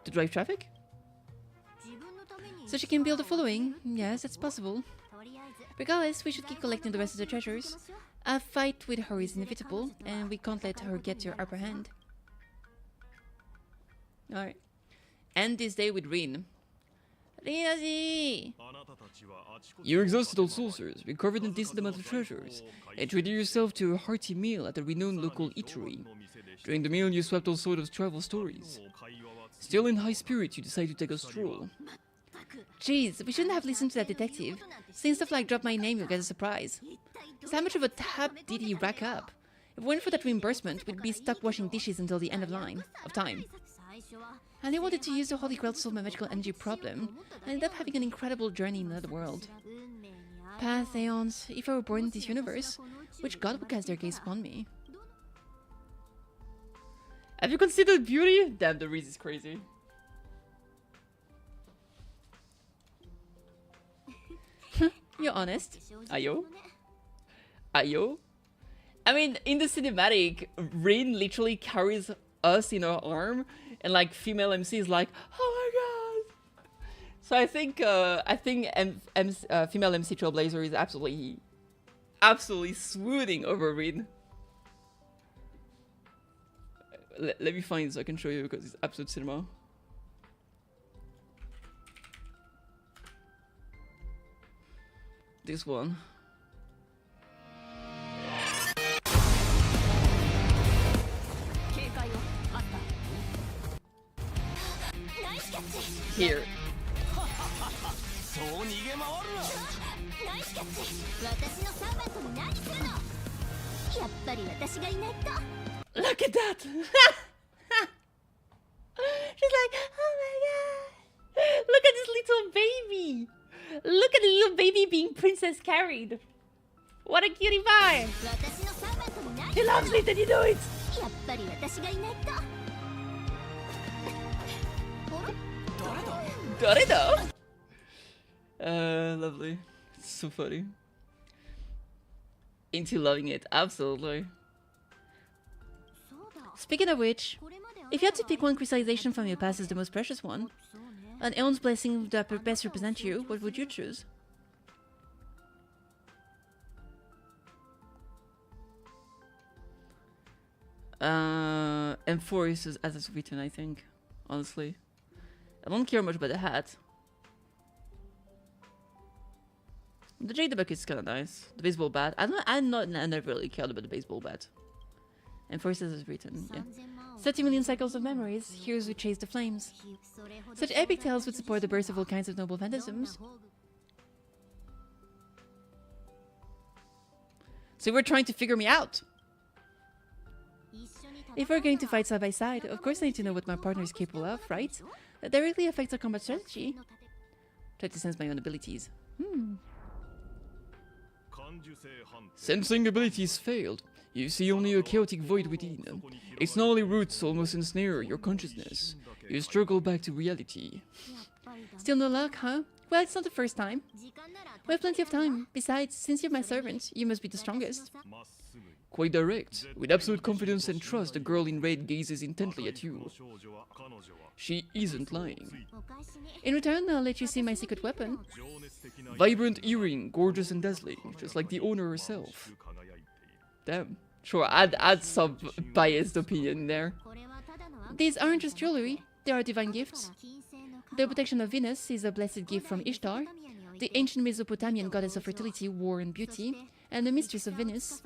To drive traffic? So she can build a following? Yes, that's possible. Regardless, we should keep collecting the rest of the treasures. A fight with her is inevitable, and we can't let her get her upper hand. Alright. End this day with Rin. Rinazi! You're exhausted old sorcerers, recovered a decent amount of treasures, and treated yourself to a hearty meal at a renowned local eatery. During the meal, you swapped all sorts of travel stories. Still in high spirits, you decide to take a stroll. Jeez, we shouldn't have listened to that detective. Saying stuff like drop my name, you'll get a surprise. So how much of a tab did he rack up? If it weren't for that reimbursement, we'd be stuck washing dishes until the end of time. And he wanted to use the Holy Grail to solve my magical energy problem. I ended up having an incredible journey in another world. Path, aeons, if I were born in this universe, which god would cast their gaze upon me? Have you considered beauty? Damn, the Reese is crazy. You're honest. Ayo? Ayo? I mean, in the cinematic, Rin literally carries us in her arm, and like female MC is like, oh my god. So I think female MC Trailblazer is absolutely swooning over Rin. Let me find it so I can show you because it's absolute cinema. This one. Here. Look at that! She's like, oh my god! Look at this little baby! Look at the little baby being princess carried! What a cutie pie! He loves it and you know it! Lovely. It's so funny. Into loving it, absolutely. Speaking of which, if you had to pick one crystallization from your past as the most precious one, an Aeon's blessing that best represent you, what would you choose? Enforce as it's written, I think. Honestly. I don't care much about the hat. The jade bucket is kind of nice. The baseball bat. I never really cared about the baseball bat. And first as is written, yeah. 30 million cycles of memories, heroes who chase the flames. Such epic tales would support the birth of all kinds of noble phantasms. So we're trying to figure me out. If we're going to fight side by side, of course I need to know what my partner is capable of, right? That directly affects our combat strategy. Try to sense my own abilities. Sensing abilities failed. You see only a chaotic void within. Its gnarly roots almost ensnare your consciousness. You struggle back to reality. Still no luck, huh? Well, it's not the first time. We have plenty of time. Besides, since you're my servant, you must be the strongest. Quite direct. With absolute confidence and trust, the girl in red gazes intently at you. She isn't lying. In return, I'll let you see my secret weapon. Vibrant earring, gorgeous and dazzling, just like the owner herself. Damn. Sure, add some biased opinion there. These aren't just jewelry, they are divine gifts. The protection of Venus is a blessed gift from Ishtar, the ancient Mesopotamian goddess of fertility, war, and beauty, and the mistress of Venus.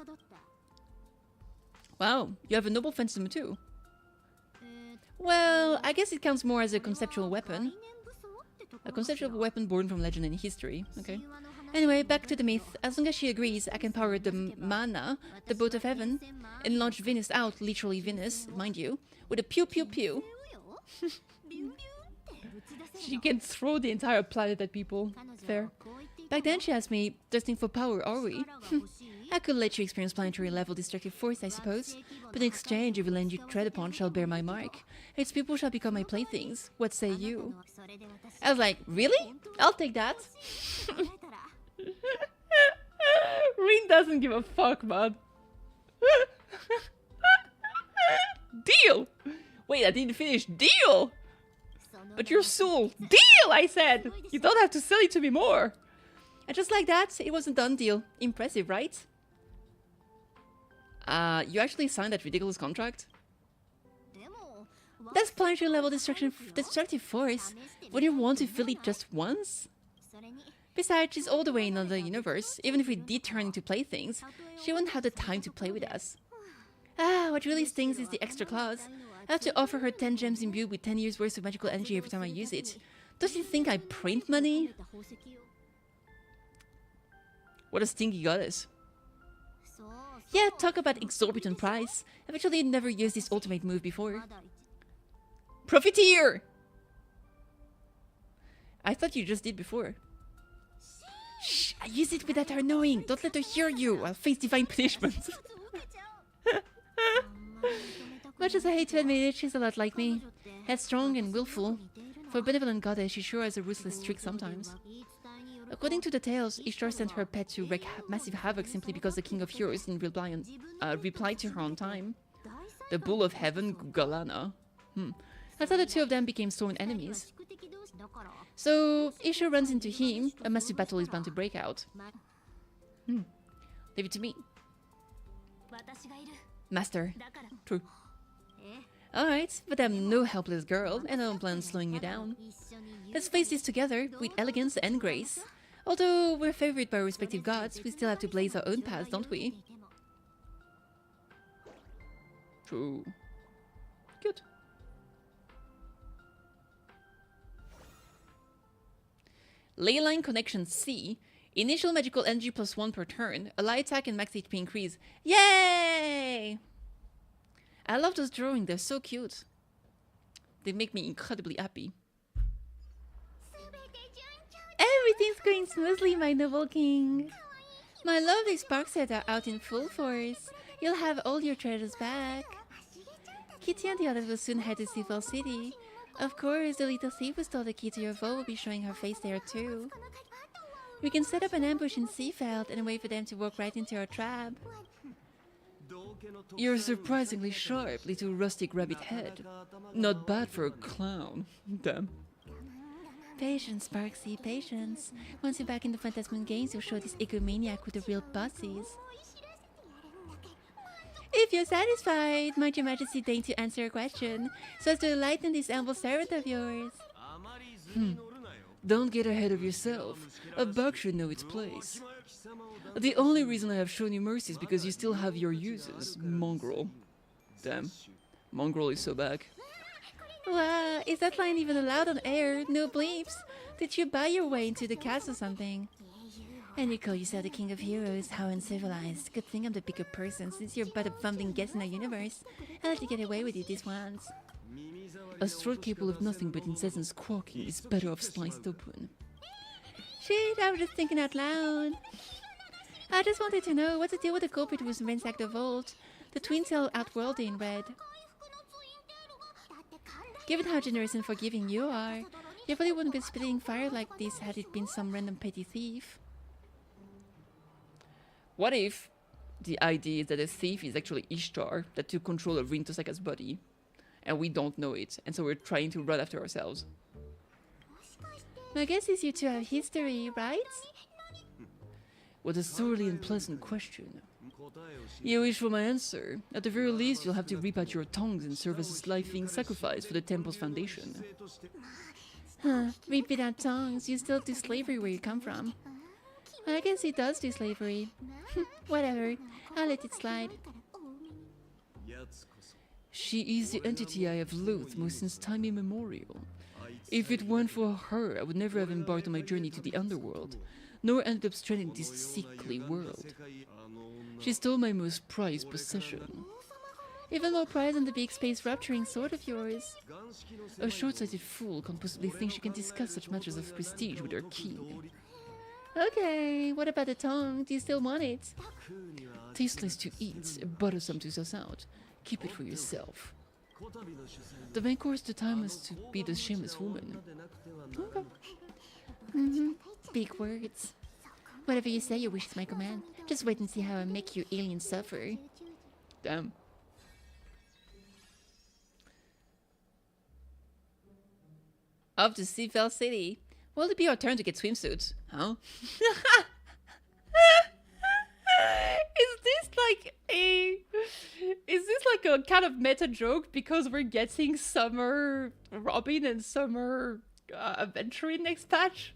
Wow, you have a noble phantasm too. Well, I guess it counts more as a conceptual weapon. A conceptual weapon born from legend and history, okay. Anyway, back to the myth. As long as she agrees, I can power the mana, the boat of heaven, and launch Venus out, literally Venus, mind you, with a pew pew pew. She can throw the entire planet at people. Fair. Back then she asked me, destined for power, are we? I could let you experience planetary level destructive force, I suppose. But in exchange, every land you tread upon shall bear my mark. Its people shall become my playthings. What say you? I was like, really? I'll take that. Rin doesn't give a fuck, man. Deal! Wait, I didn't finish. Deal! But your soul. Deal, I said! You don't have to sell it to me more. And just like that, it was a done deal. Impressive, right? You actually signed that ridiculous contract? That's planetary level destructive force. Wouldn't you want to feel it just once? Besides, she's all the way in another universe. Even if we did turn into playthings, she wouldn't have the time to play with us. What really stings is the extra clause. I have to offer her 10 gems imbued with 10 years worth of magical energy every time I use it. Does she think I print money? What a stinky goddess. Yeah, talk about exorbitant price. I've actually never used this ultimate move before. Profiteer! I thought you just did before. Shh, I use it without her knowing. Don't let her hear you. I'll face divine punishment. Much as I hate to admit it, she's a lot like me. Headstrong and willful. For a benevolent goddess, she sure has a ruthless streak sometimes. According to the tales, Ishtar sent her pet to wreak massive havoc simply because the king of heroes didn't reply to her on time. The bull of heaven, Galana. That's how the two of them became sworn enemies. So, Ishtar runs into him, a massive battle is bound to break out. Leave it to me. Master. True. Alright, but I'm no helpless girl, and I don't plan on slowing you down. Let's face this together, with elegance and grace. Although we're favored by our respective gods, we still have to blaze our own paths, don't we? True. Good. Leyline Connection C. Initial magical energy +1 per turn. Ally attack and max HP increase. Yay! I love those drawings, they're so cute. They make me incredibly happy. Everything's going smoothly, my noble king. My lovely Sparkset are out in full force. You'll have all your treasures back. Kitty and the others will soon head to Seafall City. Of course, the little thief who stole the key to your vault will be showing her face there too. We can set up an ambush in Seafeld and wait for them to walk right into our trap. You're surprisingly sharp, little rustic rabbit head. Not bad for a clown. Damn. Patience, Sparksy, patience. Once you're back in the Phantasman games, you'll show this egomaniac who the real boss is. If you're satisfied, might your majesty deign to answer a question, so as to enlighten this humble servant of yours. Don't get ahead of yourself. A bug should know its place. The only reason I have shown you mercy is because you still have your uses, mongrel. Damn. Mongrel is so back. Wow, is that line even allowed on air? No bleeps? Did you buy your way into the cast or something? And you call yourself the king of heroes? How uncivilized. Good thing I'm the bigger person, since you're but a fumbling guest in our universe. I'll let you get away with it this once. A throat capable of nothing but incessant squawking is better off sliced open. Shit, I was just thinking out loud. I just wanted to know what's the deal with the culprit who's ransacked the vault. The twin cell outworldly in red. Given how generous and forgiving you are, you probably wouldn't be spitting fire like this had it been some random petty thief. What if the idea is that a thief is actually Ishtar that took control of Rin Tosaka's body, and we don't know it, and so we're trying to run after ourselves? My guess is you two have history, right? What a thoroughly unpleasant question. You wish for my answer? At the very least, you'll have to rip out your tongues and serve as a life-giving sacrifice for the temple's foundation. Huh, rip it out tongues, you still do slavery where you come from. I guess he does do slavery. Whatever, I'll let it slide. She is the entity I have loathed most since time immemorial. If it weren't for her, I would never have embarked on my journey to the underworld, nor ended up stranded in this sickly world. She stole my most prized possession. Even more prize than the big space rupturing sword of yours. A short-sighted fool can't possibly think she can discuss such matters of prestige with her king. Okay, what about the tongue? Do you still want it? Tasteless to eat, bothersome to suss out. Keep it for yourself. The main course to time is to be the shameless woman. Okay. Big words. Whatever you say, your wish is my command. Just wait and see how I make you aliens suffer. Damn. Off to Seafell City. Will it be our turn to get swimsuits? Huh? Is this like a kind of meta joke because we're getting summer Robin and summer adventuring next patch?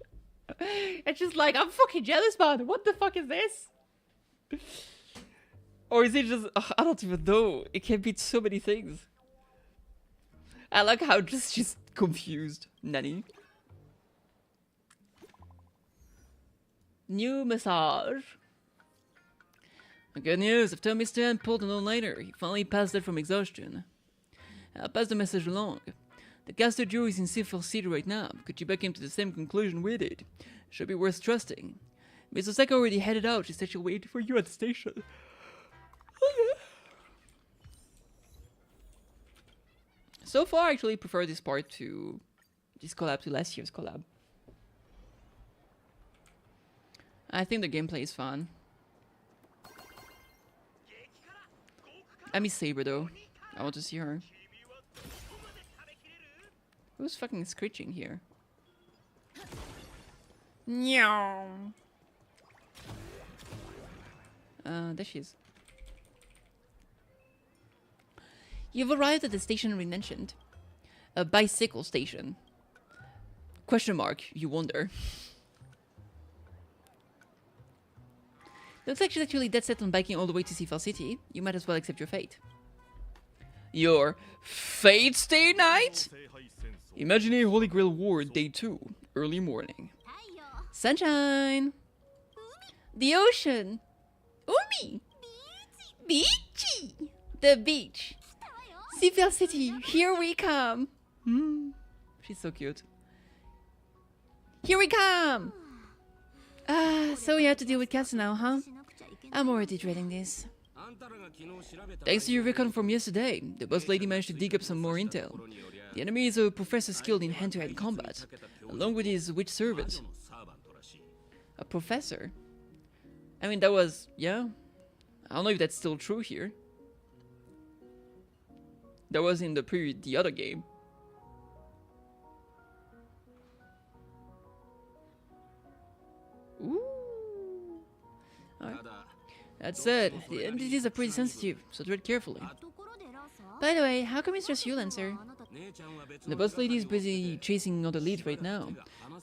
It's just like, I'm fucking jealous, man. What the fuck is this? Or is it just, I don't even know. It can be so many things. I like how she's confused. Nanny. New massage. Good news, I've told Mr. N pulled an all-nighter. He finally passed out from exhaustion. I'll pass the message along. The caster Joe is in Seafell City right now. Could you back him to the same conclusion we did? Should be worth trusting. Miss Osaka already headed out. She said she'll wait for you at the station. Okay. So far, I actually prefer this part to this collab to last year's collab. I think the gameplay is fun. I miss Saber though. I want to see her. Who's fucking screeching here? Meow. There she is. You've arrived at the station we mentioned. A bicycle station. Question mark, you wonder. Looks like she's actually dead set on biking all the way to Seafell City. You might as well accept your fate. Your fate stay night? Imagine a Holy Grail War Day 2, early morning. Sunshine! The ocean! Umi! Beachy! The beach! Seafell City, here we come! She's so cute. Here we come! Ah, so we have to deal with cats now, huh? I'm already dreading this. Thanks to your recon from yesterday, the boss lady managed to dig up some more intel. The enemy is a professor skilled in hand-to-hand combat, along with his witch servant. A professor? I mean, that was... yeah? I don't know if that's still true here. That was in the other game. Ooh. Alright. That said, the entities are pretty sensitive, so tread carefully. By the way, how come it's just you, Lancer? The boss lady is busy chasing another lead right now.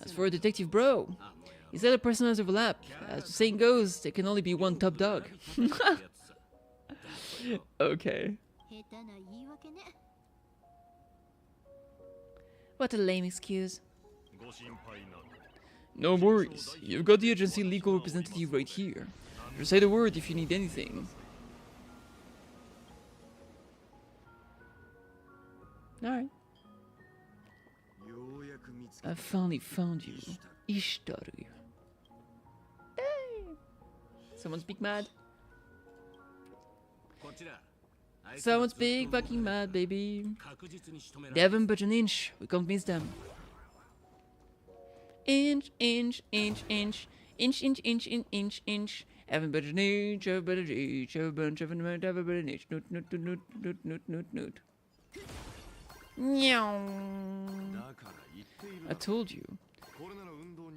As for Detective Bro, he said a personalized overlap. As the saying goes, there can only be one top dog. Okay. What a lame excuse. No worries. You've got the agency legal representative right here. Just say the word if you need anything. Alright. I finally found you, Ishitaru. Someone's big mad. Someone's big fucking mad, baby. They haven't budged an inch. We can't miss them. Inch, inch, inch, inch. Inch, inch, inch, inch, inch, inch. Haven't budged an inch, haven't budged an inch, haven't budged an inch. Noot, noot, noot, noot, noot, noot, noot. I told you.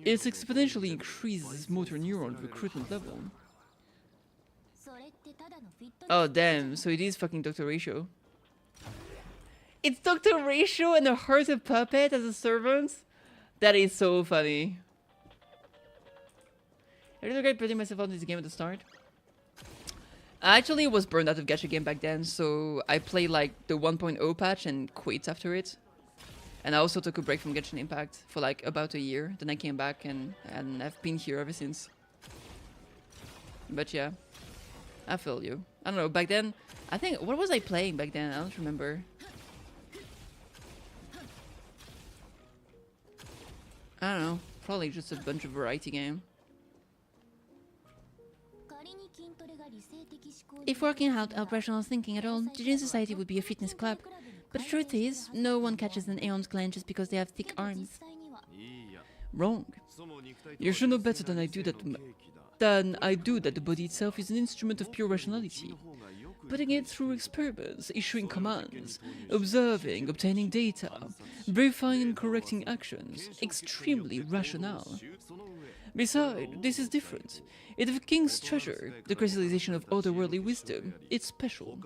It exponentially increases motor neuron recruitment level. Oh damn, so it is fucking Dr. Ratio. It's Dr. Ratio and a heart of puppet as a servant? That is so funny. I really regret putting myself on this game at the start. I actually was burned out of gacha game back then, so I played like the 1.0 patch and quit after it. And I also took a break from Genshin Impact for like about a year. Then I came back and I've been here ever since. But yeah, I feel you. I don't know, back then, I think, what was I playing back then? I don't remember. I don't know, probably just a bunch of variety game. If working out rational thinking at all, the Jin Society would be a fitness club. But the truth is, no one catches an Aeon's gland just because they have thick arms. Wrong. You should know better than I do that the body itself is an instrument of pure rationality. Putting it through experiments, issuing commands, observing, obtaining data, verifying and correcting actions, extremely rational. Besides, this is different. It's the king's treasure, the crystallization of otherworldly wisdom. It's special.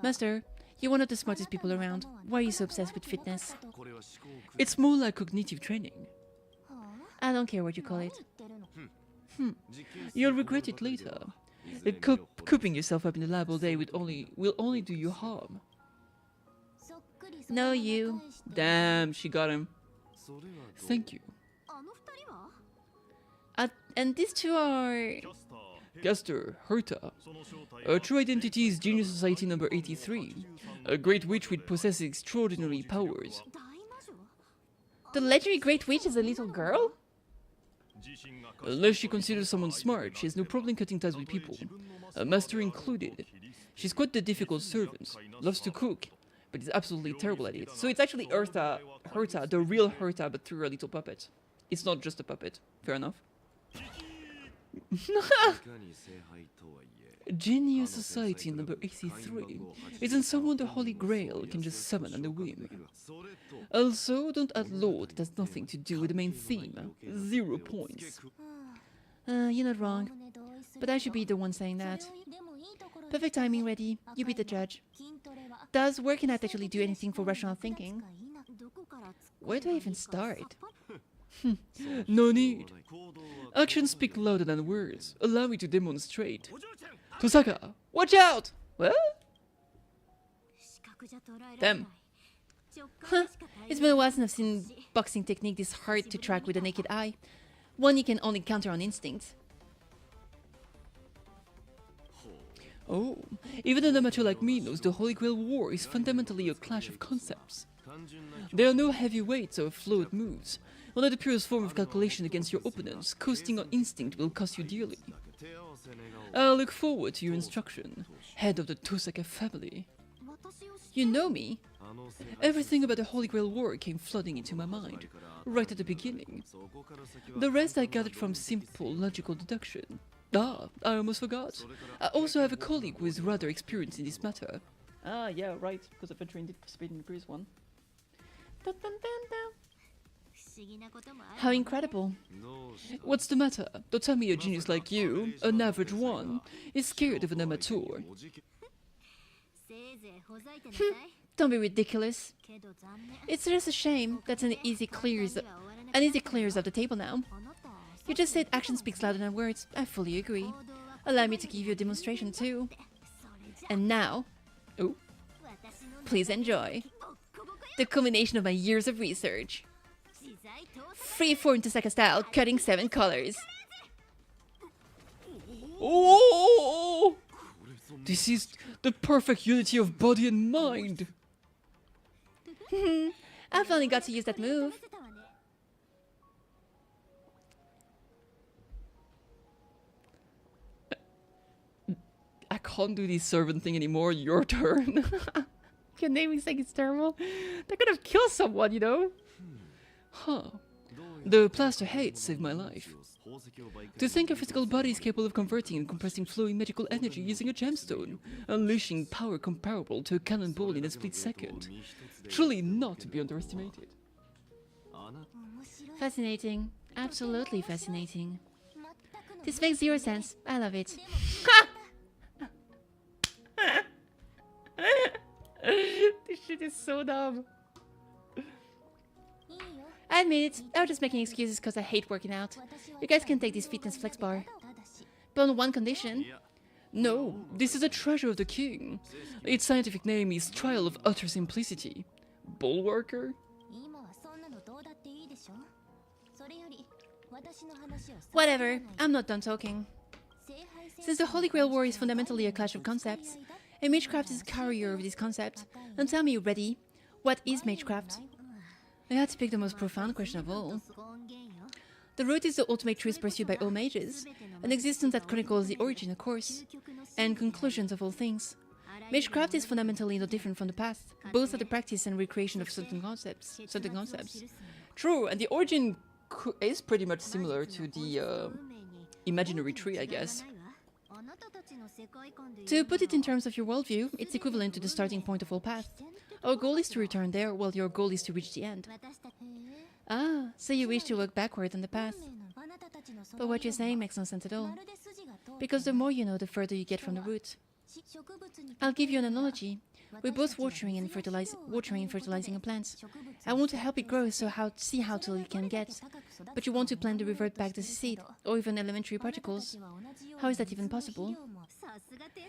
Master, you're one of the smartest people around. Why are you so obsessed with fitness? It's more like cognitive training. I don't care what you call it. You'll regret it later. Cooping yourself up in the lab all day will only do you harm. No, you. Damn, she got him. Thank you. And these two are... Gaster, Herta. Her true identity is Genius Society number 83, a great witch with possesses extraordinary powers. The legendary Great Witch is a little girl? Unless she considers someone smart, she has no problem cutting ties with people, a master included. She's quite the difficult servant, loves to cook, but is absolutely terrible at it. So it's actually Herta, the real Herta, but through a little puppet. It's not just a puppet. Fair enough. Genius Society number 83 isn't someone the Holy Grail can just summon on a whim. Also, don't add Lord, it has nothing to do with the main theme. 0 points. You're not wrong. But I should be the one saying that. Perfect timing, ready. You be the judge. Does working out actually do anything for rational thinking? Where do I even start? No need. Actions speak louder than words. Allow me to demonstrate. Tosaka! Watch out! What? Damn. Huh. It's been a while since I've seen boxing technique this hard to track with the naked eye. One you can only counter on instinct. Oh, even an amateur like me knows the Holy Grail War is fundamentally a clash of concepts. There are no heavyweights or float moves. Only the purest form of calculation against your opponents, coasting on instinct will cost you dearly. I look forward to your instruction, head of the Tosaka family. You know me? Everything about the Holy Grail War came flooding into my mind, right at the beginning. The rest I gathered from simple, logical deduction. Ah, I almost forgot. I also have a colleague who is rather experienced in this matter. Ah, yeah, right, because I've trained participated in the previous one. Dun, dun, dun, dun. How incredible. What's the matter? Don't tell me a genius like you, an average one, is scared of an amateur. Don't be ridiculous. It's just a shame that's an easy clears of the table now. You just said action speaks louder than words. I fully agree. Allow me to give you a demonstration too. And now, oh, please enjoy the culmination of my years of research. Freeform to Seka style, cutting 7 colors. Oh! This is the perfect unity of body and mind. I finally got to use that move. I can't do this servant thing anymore. Your turn. Your naming thing is terrible. They're gonna kill someone, you know? Huh. The plaster hate saved my life. To think a physical body is capable of converting and compressing flowing magical energy using a gemstone, unleashing power comparable to a cannonball in a split second. Truly not to be underestimated. Fascinating. Absolutely fascinating. This makes 0 sense. I love it. This shit is so dumb. I admit it. I was just making excuses because I hate working out. You guys can take this fitness flex bar. But on one condition. No, this is a treasure of the king. Its scientific name is Trial of Utter Simplicity. Bulwarker? Whatever. I'm not done talking. Since the Holy Grail War is fundamentally a clash of concepts, and Magecraft is a carrier of this concept, and tell me, ready, what is Magecraft? I had to pick the most profound question of all. The root is the ultimate truth pursued by all mages, an existence that chronicles the origin, of course, and conclusions of all things. Magecraft is fundamentally no different from the past, both at the practice and recreation of certain concepts. True, and the origin is pretty much similar to the imaginary tree, I guess. To put it in terms of your worldview, it's equivalent to the starting point of all paths. Our goal is to return there, while your goal is to reach the end. Ah, so you wish to work backward on the path. But what you're saying makes no sense at all. Because the more you know, the further you get from the root. I'll give you an analogy. We're both watering and fertilizing a plant. I want to help it grow, so see how tall it can get. But you want to plant to revert back to the seed, or even elementary particles. How is that even possible?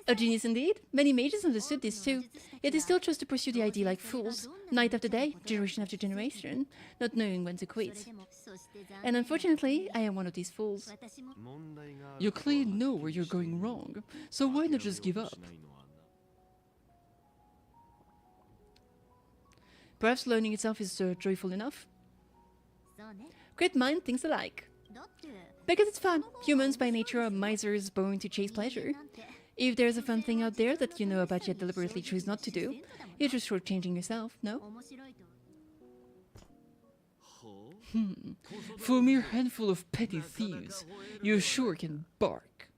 A genius indeed. Many mages understood this too. Yet they still chose to pursue the idea like fools, night after day, generation after generation, not knowing when to quit. And unfortunately, I am one of these fools. You clearly know where you're going wrong, so why not just give up? Perhaps learning itself is joyful enough? Great mind thinks alike. Because it's fun. Humans by nature are misers born to chase pleasure. If there's a fun thing out there that you know about yet deliberately choose not to do, you're just shortchanging yourself, no? For a mere handful of petty thieves, you sure can bark.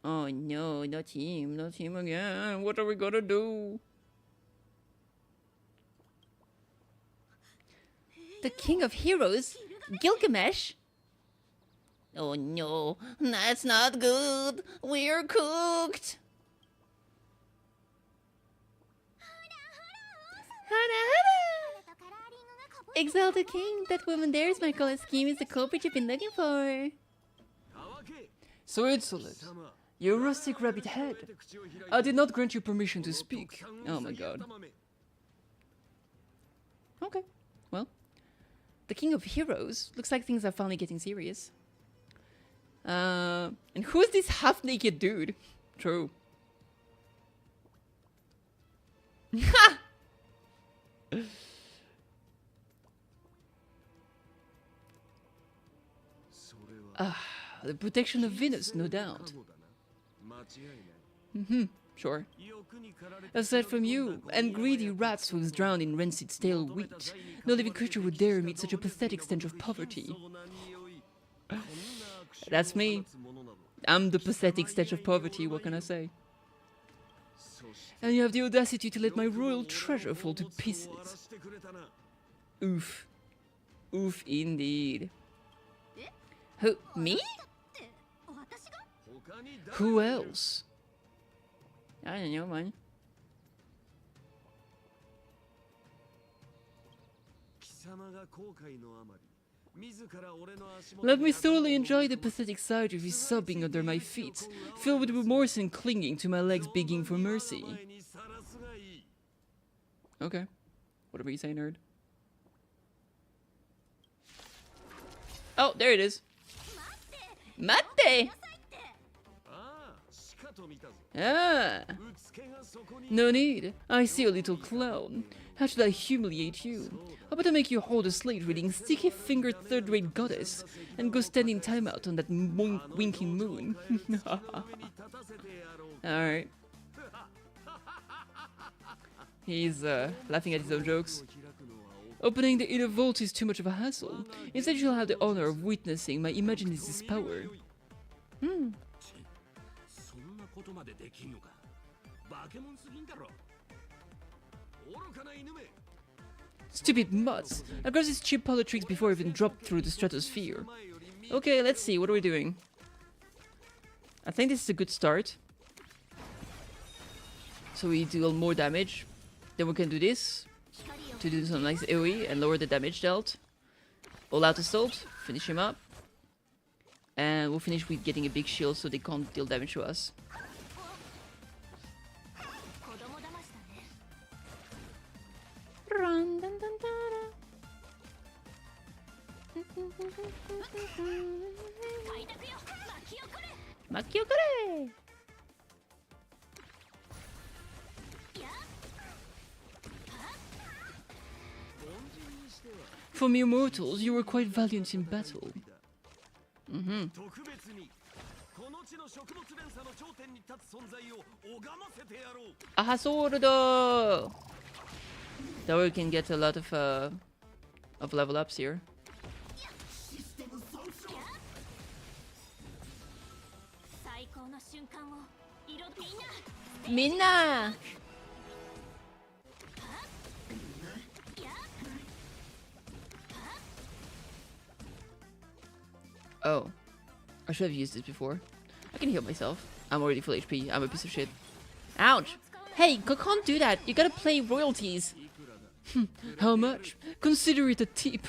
Oh no, not him again. What are we gonna do? The King of Heroes? Gilgamesh? Oh no, that's not good. We're cooked. Exile the king. That woman there is my color scheme is the culprit you've been looking for. So insolent. You rustic rabbit head. I did not grant you permission to speak. Oh my god. Okay, well. The King of Heroes. Looks like things are finally getting serious. And who's this half-naked dude? True. The protection of Venus, no doubt. Sure. Aside from you, and greedy rats who's drowned in rancid stale wheat, no living creature would dare meet such a pathetic stench of poverty. That's me. I'm the pathetic stench of poverty, what can I say? And you have the audacity to let my royal treasure fall to pieces. Oof. Oof indeed. Who, me? Who else? I don't know, man. Let me thoroughly enjoy the pathetic sight of you sobbing under my feet, filled with remorse and clinging to my legs begging for mercy. Okay. Whatever you say, nerd. Oh, there it is. Mate! Ah! No need. I see a little clown. How should I humiliate you? How about I make you hold a slate reading sticky-fingered third-rate goddess and go stand in timeout on that winking moon? Alright. He's laughing at his own jokes. Opening the inner vault is too much of a hassle. Instead, you'll have the honor of witnessing my imaginative power. Stupid mutts! I got these cheap parlor tricks before I even dropped through the stratosphere. Okay, let's see, what are we doing? I think this is a good start. So we deal more damage. Then we can do this to do some nice AoE and lower the damage dealt. All out assault, finish him up. And we'll finish with getting a big shield so they can't deal damage to us. Makyokore! For mere mortals, you were quite valiant in battle. Aha, sword! Now we can get a lot of level ups here. Minna! Oh, I should have used this before. I can heal myself. I'm already full HP. I'm a piece of shit. Ouch! Hey, can't do that. You gotta play royalties. How much? Consider it a tip.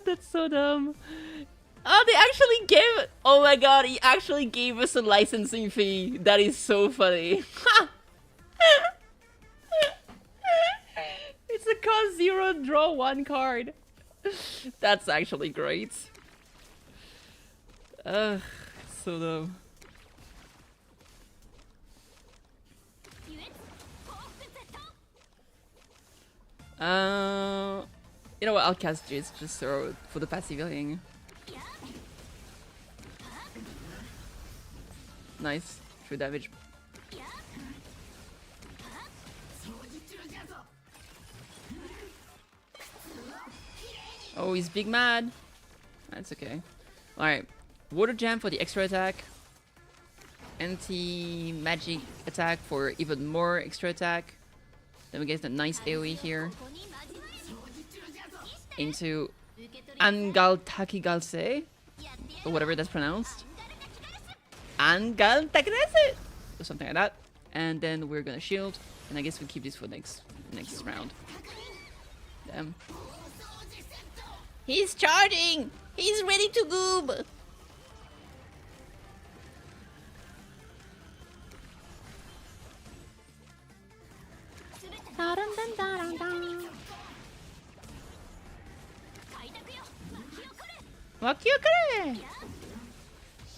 That's so dumb. Oh, they actually gave... Oh my god, he actually gave us a licensing fee. That is so funny. It's a cost 0, draw 1 card. That's actually great. Ugh, so dumb. You know what, I'll cast this just for the passive healing. Nice, true damage. Oh, he's big mad. That's okay. Alright, water jam for the extra attack. Anti-magic attack for even more extra attack. Then we get a nice AoE here. Into Angal Takigalse, or whatever that's pronounced. Angal Takigalse! Or something like that. And then we're gonna shield. And I guess we keep this for next round. Damn. He's charging! He's ready to goob! Makyokore!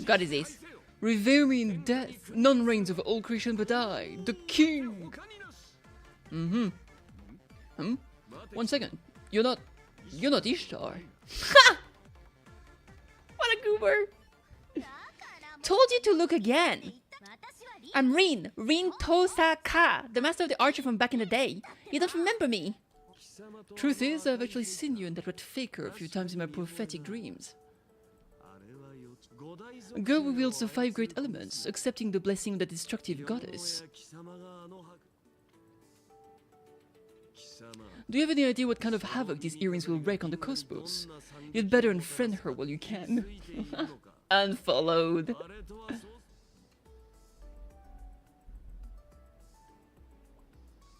God is this. Revere me in death. None reigns over all creation but I, the king! One second. You're not Ishtar. Ha! What a goober! Told you to look again. I'm Rin Tosaka, the master of the archer from back in the day. You don't remember me. Truth is, I've actually seen you and that red faker a few times in my prophetic dreams. A girl who wields the 5 great elements, accepting the blessing of the destructive goddess. Do you have any idea what kind of havoc these earrings will wreak on the cosmos? You'd better unfriend her while you can. Unfollowed.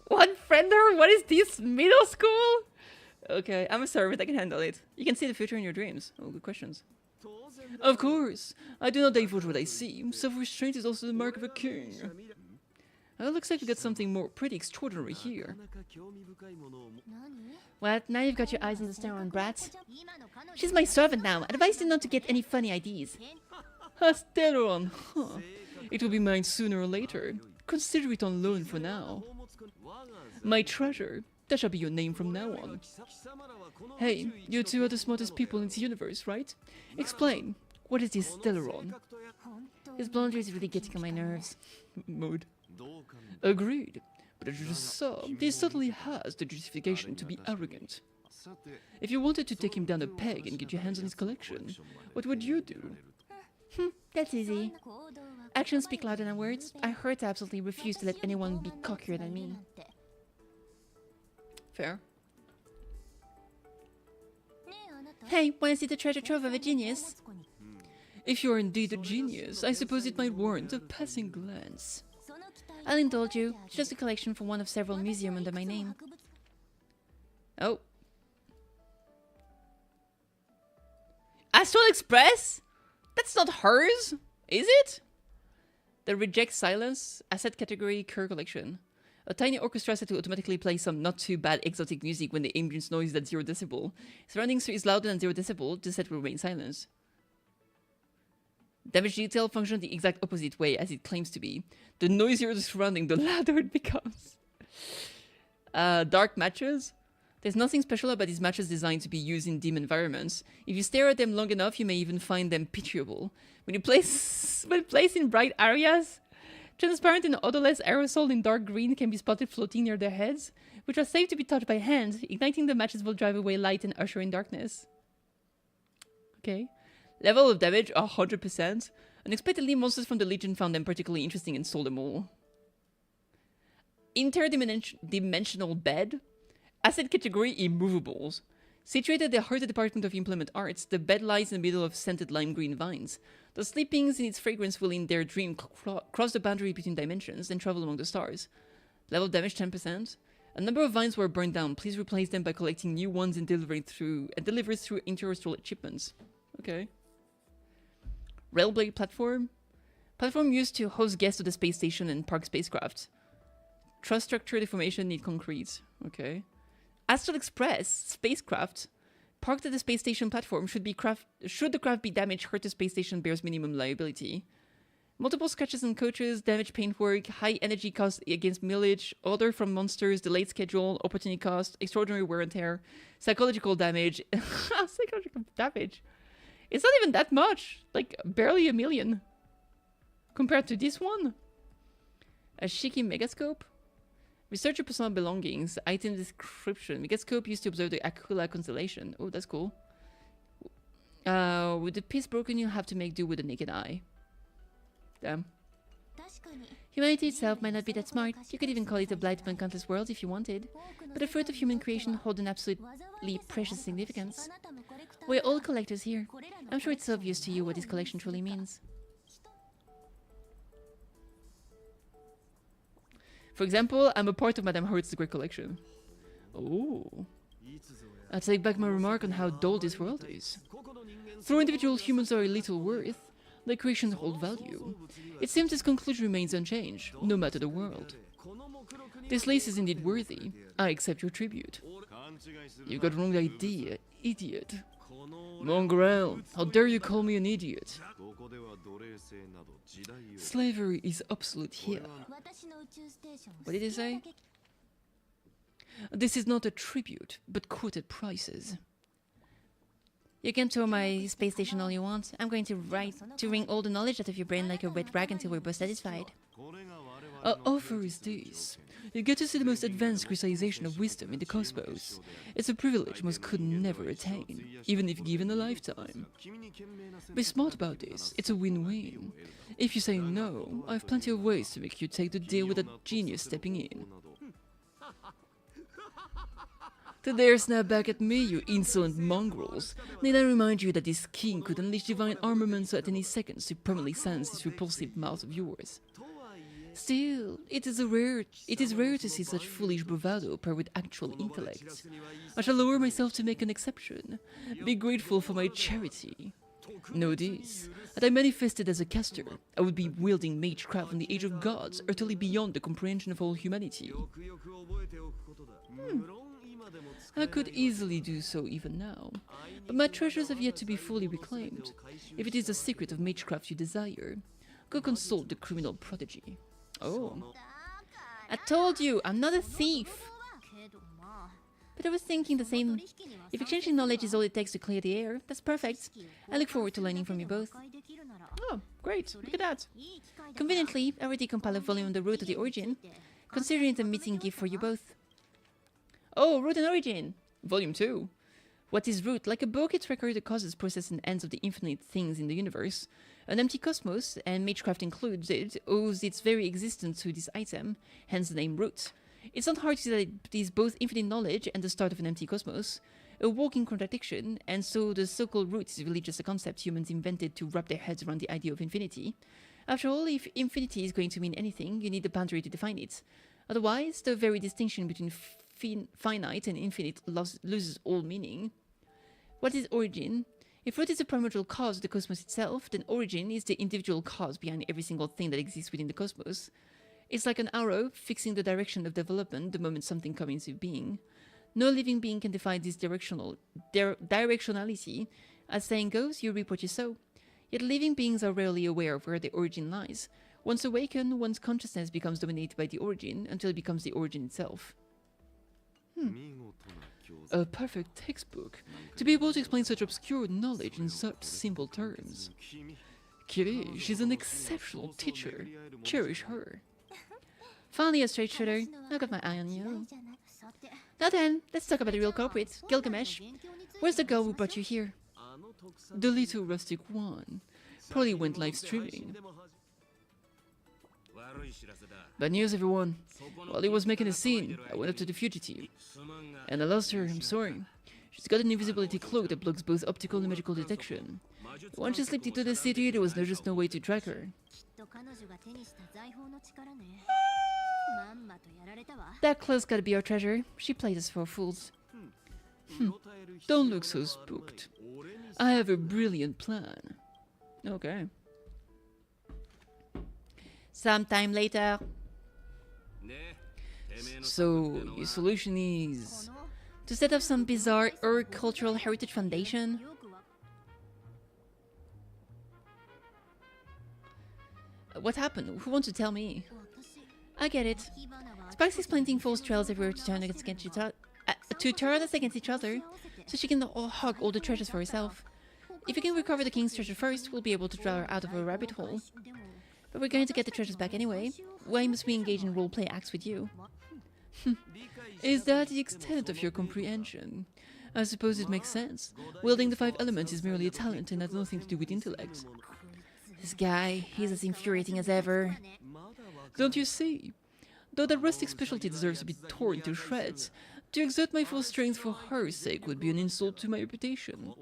One friender? What is this? Middle school? Okay, I'm a servant. I can handle it. You can see the future in your dreams. Oh, good questions. Of course, I do not divulge what I see. Self-restraint is also the mark of a king. Looks like we got something more pretty extraordinary here. What? Now you've got your eyes on the Steron brat? She's my servant now. Advise you not to get any funny ideas. Steron, huh. It will be mine sooner or later. Consider it on loan for now. My treasure. That shall be your name from now on. Hey, you two are the smartest people in this universe, right? Explain. What is this Stellaron? His blonde hair is really getting on my nerves. Mood. Agreed. But as you just saw, he certainly has the justification to be arrogant. If you wanted to take him down a peg and get your hands on his collection, what would you do? That's easy. Actions speak louder than words. I heard to absolutely refuse to let anyone be cockier than me. Fair. Hey, wanna see the treasure trove of a genius? If you are indeed a genius, I suppose it might warrant a passing glance. I'll indulge you. It's just a collection from one of several museums under my name. Oh. Astral Express? That's not hers, is it? The Reject Silence Asset Category Cure Collection. A tiny orchestra set to automatically play some not too bad exotic music when the ambience noise is at 0 decibel. Surroundings is louder than 0 decibel, the set will remain silent. Damage detail functions the exact opposite way as it claims to be. The noisier the surrounding, the louder it becomes. Dark matches. There's nothing special about these matches designed to be used in dim environments. If you stare at them long enough, you may even find them pitiable. When placed in bright areas, transparent and odorless aerosol in dark green can be spotted floating near their heads, which are safe to be touched by hand. Igniting the matches will drive away light and usher in darkness. Okay. Level of damage, 100%. Unexpectedly, monsters from the Legion found them particularly interesting and sold them all. Interdimensional bed. Asset category, immovables. Situated at the heart of the Department of Implement Arts, the bed lies in the middle of scented lime green vines. The sleepings in its fragrance will in their dream cross the boundary between dimensions and travel among the stars. Level damage 10%. A number of vines were burned down. Please replace them by collecting new ones and delivered through interastral achievements. Okay. Railblade platform. Platform used to host guests to the space station and park spacecraft. Truss structure deformation need concrete. Okay. Astral Express spacecraft. Parked at the space station platform should the craft be damaged, hurt the space station bears minimum liability. Multiple scratches and coaches, damage paintwork, high energy cost against millage, order from monsters, delayed schedule, opportunity cost, extraordinary wear and tear, psychological damage. Psychological damage. It's not even that much. Like, barely 1 million. Compared to this one. A Shiki Megascope. Research your personal belongings. Item description. Megascope used to observe the Aquila constellation. Oh, that's cool. With the piece broken, you have to make do with the naked eye. Damn. Humanity itself might not be that smart. You could even call it a blight upon countless worlds if you wanted. But the fruit of human creation hold an absolutely precious significance. We're all collectors here. I'm sure it's obvious to you what this collection truly means. For example, I'm a part of Madame Hurt's The Great Collection. Oh. I take back my remark on how dull this world is. Though individual humans are a little worth, their creations hold value. It seems this conclusion remains unchanged, no matter the world. This lace is indeed worthy. I accept your tribute. You got the wrong idea, idiot. Mongrel, how dare you call me an idiot? Slavery is absolute here. What did he say? This is not a tribute, but quoted prices. You can tour my space station all you want. I'm going to wring all the knowledge out of your brain like a wet rag until we're both satisfied. Our offer is this. You get to see the most advanced crystallization of wisdom in the cosmos. It's a privilege most could never attain, even if given a lifetime. Be smart about this. It's a win-win. If you say no, I have plenty of ways to make you take the deal with a genius stepping in. To dare snap back at me, you insolent mongrels. Need I remind you that this king could unleash divine armaments at any second to permanently silence this repulsive mouth of yours? Still, it is rare to see such foolish bravado paired with actual intellect. I shall lower myself to make an exception. Be grateful for my charity. Know this, had I manifested as a caster, I would be wielding magecraft in the age of gods, utterly beyond the comprehension of all humanity. I could easily do so even now, but my treasures have yet to be fully reclaimed. If it is the secret of magecraft you desire, go consult the criminal prodigy. Oh. I told you, I'm not a thief. But I was thinking the same. If exchanging knowledge is all it takes to clear the air, that's perfect. I look forward to learning from you both. Oh, great. Look at that. Conveniently, I already compiled a volume on the root of the origin, considering it a meeting gift for you both. Oh, Root and Origin. Volume 2. What is Root? Like a book, it records the causes, process, and ends of the infinite things in the universe. An empty cosmos, and magecraft included, owes its very existence to this item, hence the name Root. It's not hard to see that it is both infinite knowledge and the start of an empty cosmos, a walking contradiction, and so the so-called root is really just a concept humans invented to wrap their heads around the idea of infinity. After all, if infinity is going to mean anything, you need a boundary to define it. Otherwise, the very distinction between finite and infinite loses all meaning. What is origin? If root is the primordial cause of the cosmos itself, then origin is the individual cause behind every single thing that exists within the cosmos. It's like an arrow fixing the direction of development the moment something comes into being. No living being can define this directionality. As saying goes, you reap what you sow. Yet living beings are rarely aware of where the origin lies. Once awakened, one's consciousness becomes dominated by the origin until it becomes the origin itself. A perfect textbook to be able to explain such obscure knowledge in such simple terms. Kitty, she's an exceptional teacher. Cherish her. Finally a straight shooter. I got my eye on you. Now then, let's talk about the real culprit, Gilgamesh. Where's the girl who brought you here? The little rustic one probably went live streaming. Bad news, everyone. While he was making a scene, I went up to the fugitive. And I lost her, I'm sorry. She's got an invisibility cloak that blocks both optical and magical detection. Once she slipped into the city, there was just no way to track her. That clothes gotta be our treasure. She played us for fools. Don't look so spooked. I have a brilliant plan. Okay. Sometime later. So, your solution is... To set up some bizarre cultural heritage foundation. What happened? Who wants to tell me? I get it. Sparks is planting false trails everywhere to turn us against each other, so she can hog all the treasures for herself. If we can recover the king's treasure first, we'll be able to draw her out of a rabbit hole. But we're going to get the treasures back anyway. Why must we engage in roleplay acts with you? Is that the extent of your comprehension? I suppose it makes sense. Wielding the 5 elements is merely a talent and has nothing to do with intellect. This guy, he's as infuriating as ever. Don't you see? Though that rustic specialty deserves to be torn to shreds, to exert my full strength for her sake would be an insult to my reputation.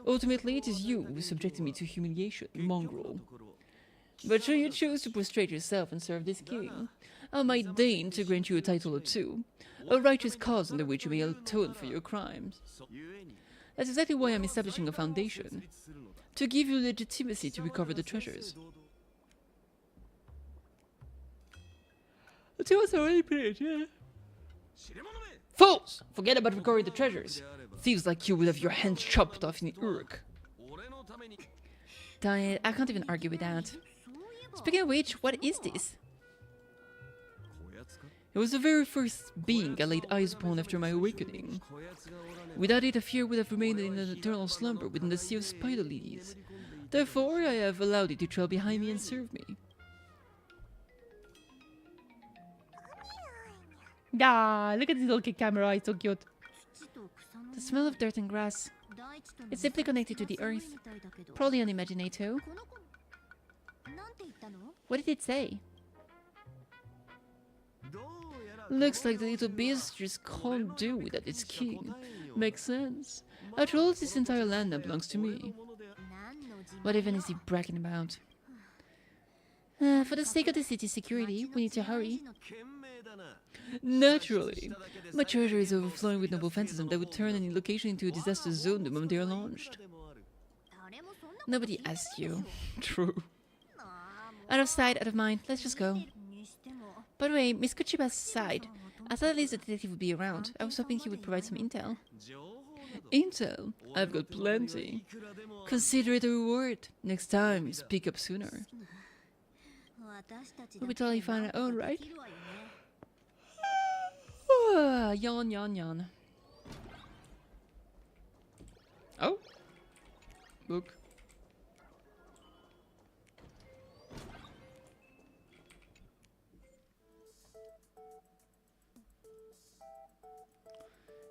Ultimately, it is you who subjected me to humiliation, mongrel. But should you choose to prostrate yourself and serve this king, I might deign to grant you a title or two, a righteous cause under which you may atone for your crimes. That's exactly why I'm establishing a foundation, to give you legitimacy to recover the treasures. The two of us already played, yeah. Fools! Forget about recovering the treasures. Thieves like you will have your hands chopped off in the Uruk. Darn it, I can't even argue with that. Speaking of which, what is this? It was the very first being I laid eyes upon after my awakening. Without it, a fear would have remained in an eternal slumber within the sea of spider lilies. Therefore, I have allowed it to trail behind me and serve me. Ah, look at this little camera, it's so cute. The smell of dirt and grass. It's simply connected to the earth. Probably an imaginato. What did it say? Looks like the little beast just can't do without its king. Makes sense. After all, this entire land now belongs to me. What even is he bragging about? For the sake of the city's security, we need to hurry. Naturally. My treasure is overflowing with noble fantasm that would turn any location into a disaster zone the moment they are launched. Nobody asked you. True. Out of sight, out of mind. Let's just go. By the way, Miss Kuchiba's side. I thought at least the detective would be around. I was hoping he would provide some intel. Intel? I've got plenty. Consider it a reward. Next time, speak up sooner. We'll be totally fine. Oh, right? Yawn, yawn, yawn. Oh. Book.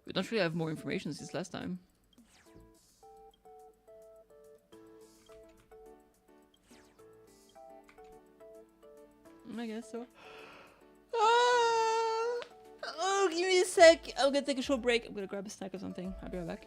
We don't really have more information since last time. I guess so. Oh, give me a sec. I'm gonna take a short break. I'm gonna grab a snack or something. I'll be right back.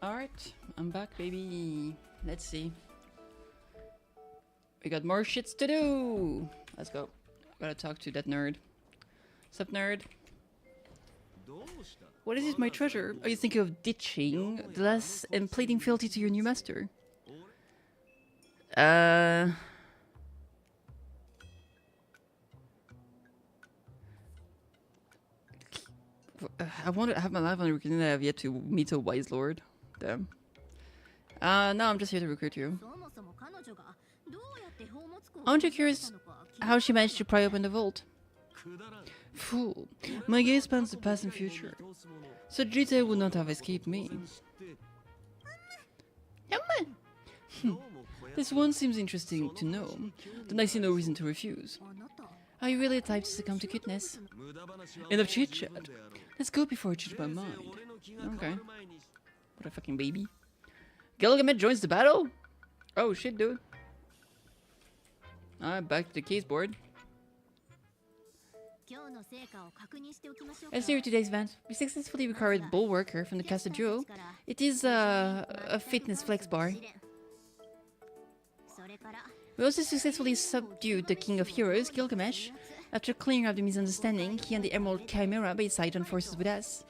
Alright, I'm back, baby. Let's see. We got more shits to do. Let's go. Gotta talk to that nerd. Sup, nerd? What is this, my treasure? Are you thinking of ditching the last and pleading fealty to your new master? I want to have my life on recruiting that I have yet to meet a wise lord. Damn. No, I'm just here to recruit you. Aren't you curious how she managed to pry open the vault? Fool. My gaze spans the past and future. Such detail would not have escaped me. This one seems interesting to know, then I see no reason to refuse. Are you really the type to succumb to cuteness? Enough chit-chat. Let's go before I change my mind. Okay. What a fucking baby. Gilgamesh joins the battle? Oh shit, dude. Alright, back to the case board. As for today's event, we successfully recovered Bull Worker from the Caster Duo. It is a fitness flex bar. We also successfully subdued the King of Heroes, Gilgamesh. After clearing up the misunderstanding, he and the Emerald Chimera by his side joined forces with us.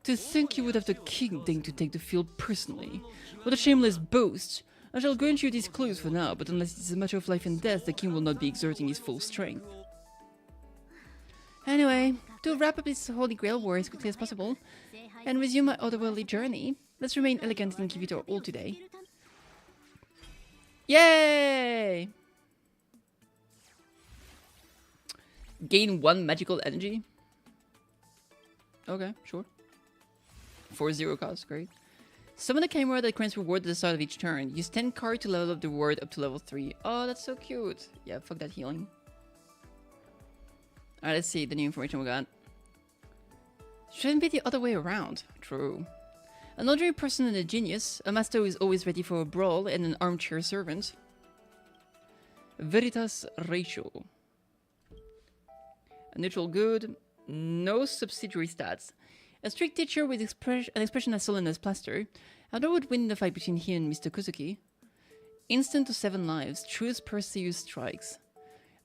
To think you would have the king deign to take the field personally. What a shameless boast! I shall grant you these clues for now, but unless it is a matter of life and death, the king will not be exerting his full strength. Anyway, to wrap up this Holy Grail war as quickly as possible, and resume my otherworldly journey, let's remain elegant and give it our all today. Yay! Gain 1 magical energy. Okay, sure. 4-0 cost, great. Summon a Chimera that grants reward at the start of each turn. Use 10 cards to level up the reward up to level 3. Oh, that's so cute. Yeah, fuck that healing. Alright, let's see the new information we got. Shouldn't be the other way around. True. An ordinary person and a genius, a master who is always ready for a brawl, and an armchair servant. Veritas ratio. A neutral good. No subsidiary stats. A strict teacher with an expression as sullen as plaster. Elder would win the fight between he and Mr. Kuzuki. Instant to 7 lives. Truest Perseus strikes.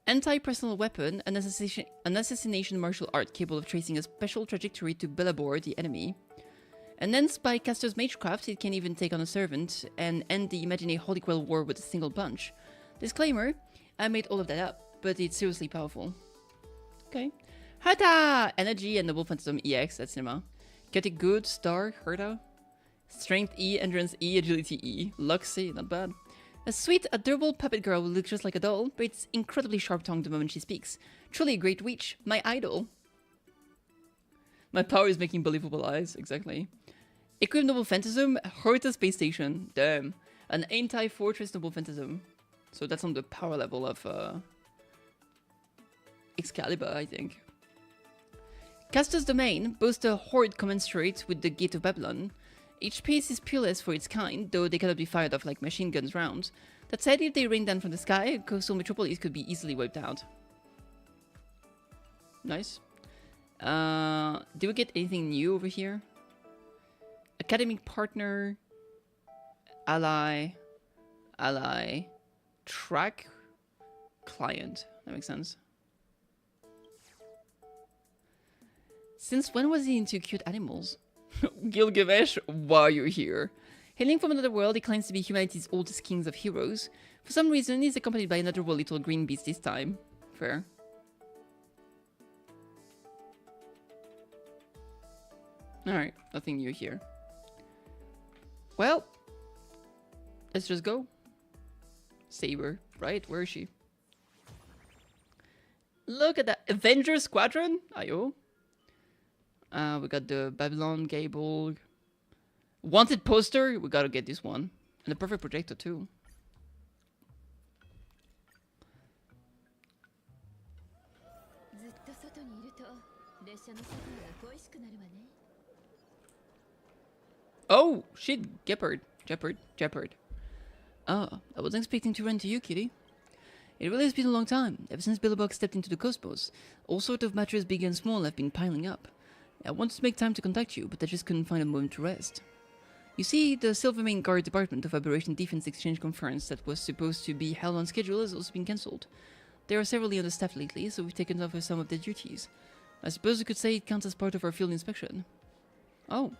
Anti-personal weapon. An assassination martial art capable of tracing a special trajectory to bellabore the enemy. And then by Caster's Magecraft, it can even take on a servant and end the imaginary Holy Grail war with a single punch. Disclaimer, I made all of that up, but it's seriously powerful. Okay. Herta! Energy and Noble Phantasm EX at cinema. Chaotic Good, Star, Herta. Strength E, Endurance E, Agility E. Luck C, not bad. A sweet, adorable puppet girl who looks just like a doll, but it's incredibly sharp-tongued the moment she speaks. Truly a great witch. My idol. My power is making believable eyes, exactly. Equip Noble Phantasm, Herta Space Station. Damn. An anti-fortress Noble Phantasm. So that's on the power level of Excalibur, I think. Caster's Domain boasts a horde commensurate with the Gate of Babylon. Each piece is peerless for its kind, though they cannot be fired off like machine guns rounds. That said, if they rain down from the sky, coastal metropolis could be easily wiped out. Nice. Did we get anything new over here? Academic partner, ally, track, client. That makes sense. Since when was he into cute animals? Gilgamesh, why are you here? Hailing from another world, he claims to be humanity's oldest kings of heroes. For some reason, he's accompanied by another little green beast this time. Fair. Alright, nothing new here. Well, let's just go. Saber, right? Where is she? Look at that. Avenger Squadron? Ayo. We got the Babylon Gable. Wanted poster? We gotta get this one. And the perfect projector too. Oh, shit. Jeopard. Oh, I wasn't expecting to run to you, kitty. It really has been a long time. Ever since Billabong stepped into the cosmos, all sorts of matters big and small have been piling up. I wanted to make time to contact you, but I just couldn't find a moment to rest. You see, the Silvermane Guard Department of Operation Defense Exchange Conference that was supposed to be held on schedule has also been cancelled. They are severely understaffed lately, so we've taken over some of their duties. I suppose you could say it counts as part of our field inspection. Oh.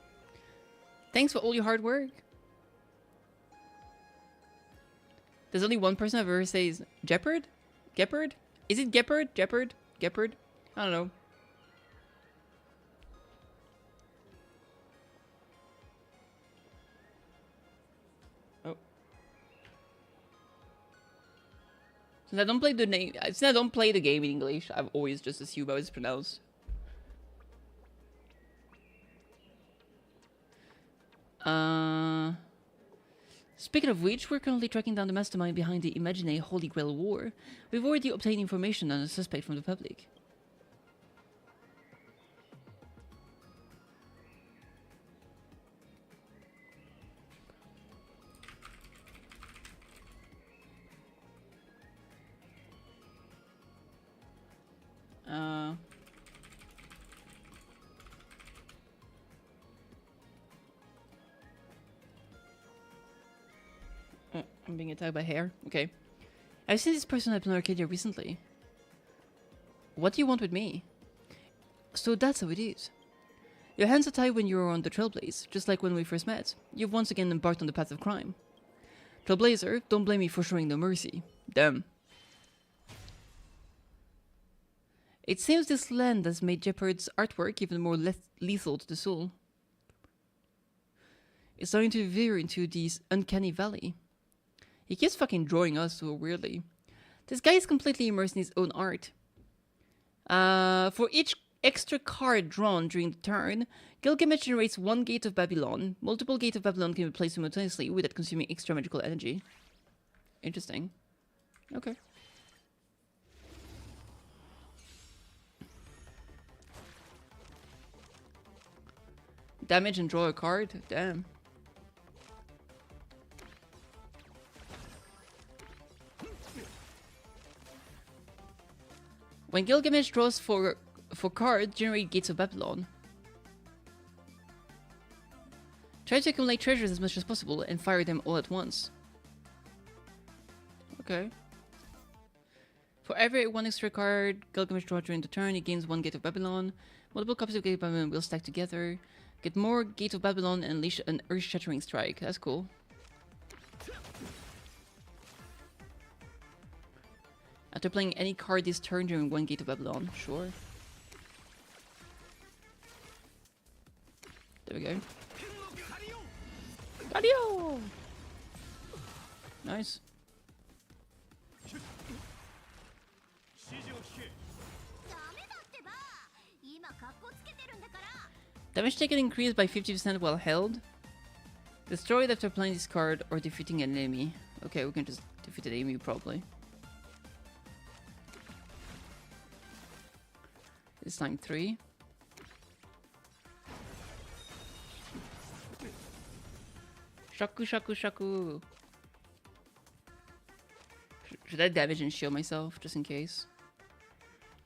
Thanks for all your hard work. There's only one person I've ever says Jeopard? Gepard? Is it Gepard? Jeopard? Gepard? I don't know. Oh. Since I don't play the name, since I don't play the game in English, I've always just assumed how it's pronounced. Speaking of which, we're currently tracking down the mastermind behind the Imagine Holy Grail War. We've already obtained information on a suspect from the public. I'm being attacked by hair. Okay. I've seen this person at an Arcadia recently. What do you want with me? So that's how it is. Your hands are tied when you're on the Trailblaze, just like when we first met. You've once again embarked on the path of crime. Trailblazer, don't blame me for showing no mercy. Damn. It seems this land has made Jeopard's artwork even more lethal to the soul. It's starting to veer into this uncanny valley. He keeps fucking drawing us so weirdly. This guy is completely immersed in his own art. For each extra card drawn during the turn, Gilgamesh generates one Gate of Babylon. Multiple Gate of Babylon can be placed simultaneously without consuming extra magical energy. Interesting. Okay. Damage and draw a card? Damn. When Gilgamesh draws for cards, generate Gates of Babylon. Try to accumulate treasures as much as possible and fire them all at once. Okay. For every one extra card Gilgamesh draws during the turn, he gains one Gate of Babylon. Multiple copies of Gate of Babylon will stack together. Get more Gate of Babylon and unleash an earth-shattering strike. That's cool. After playing any card this turn during one Gate of Babylon, sure. There we go. Gadio! Nice. Damage taken increased by 50% while held. Destroyed after playing this card or defeating an enemy. Okay, we can just defeat an enemy probably. This time 3. Shaku, shaku, shaku. Should I damage and shield myself just in case?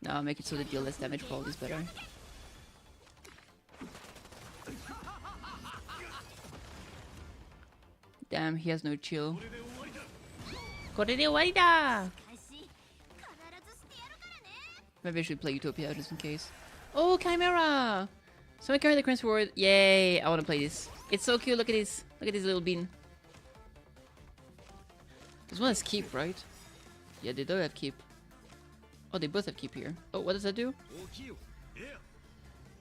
No, I'll make it so the deal less damage probably is better. Damn, he has no chill. Maybe I should play Utopia just in case. Oh, Chimera! So I carry the Crimson Sword. Yay! I want to play this. It's so cute. Look at this. Look at this little bean. This one has keep, right? Yeah, they do have keep. Oh, they both have keep here. Oh, what does that do?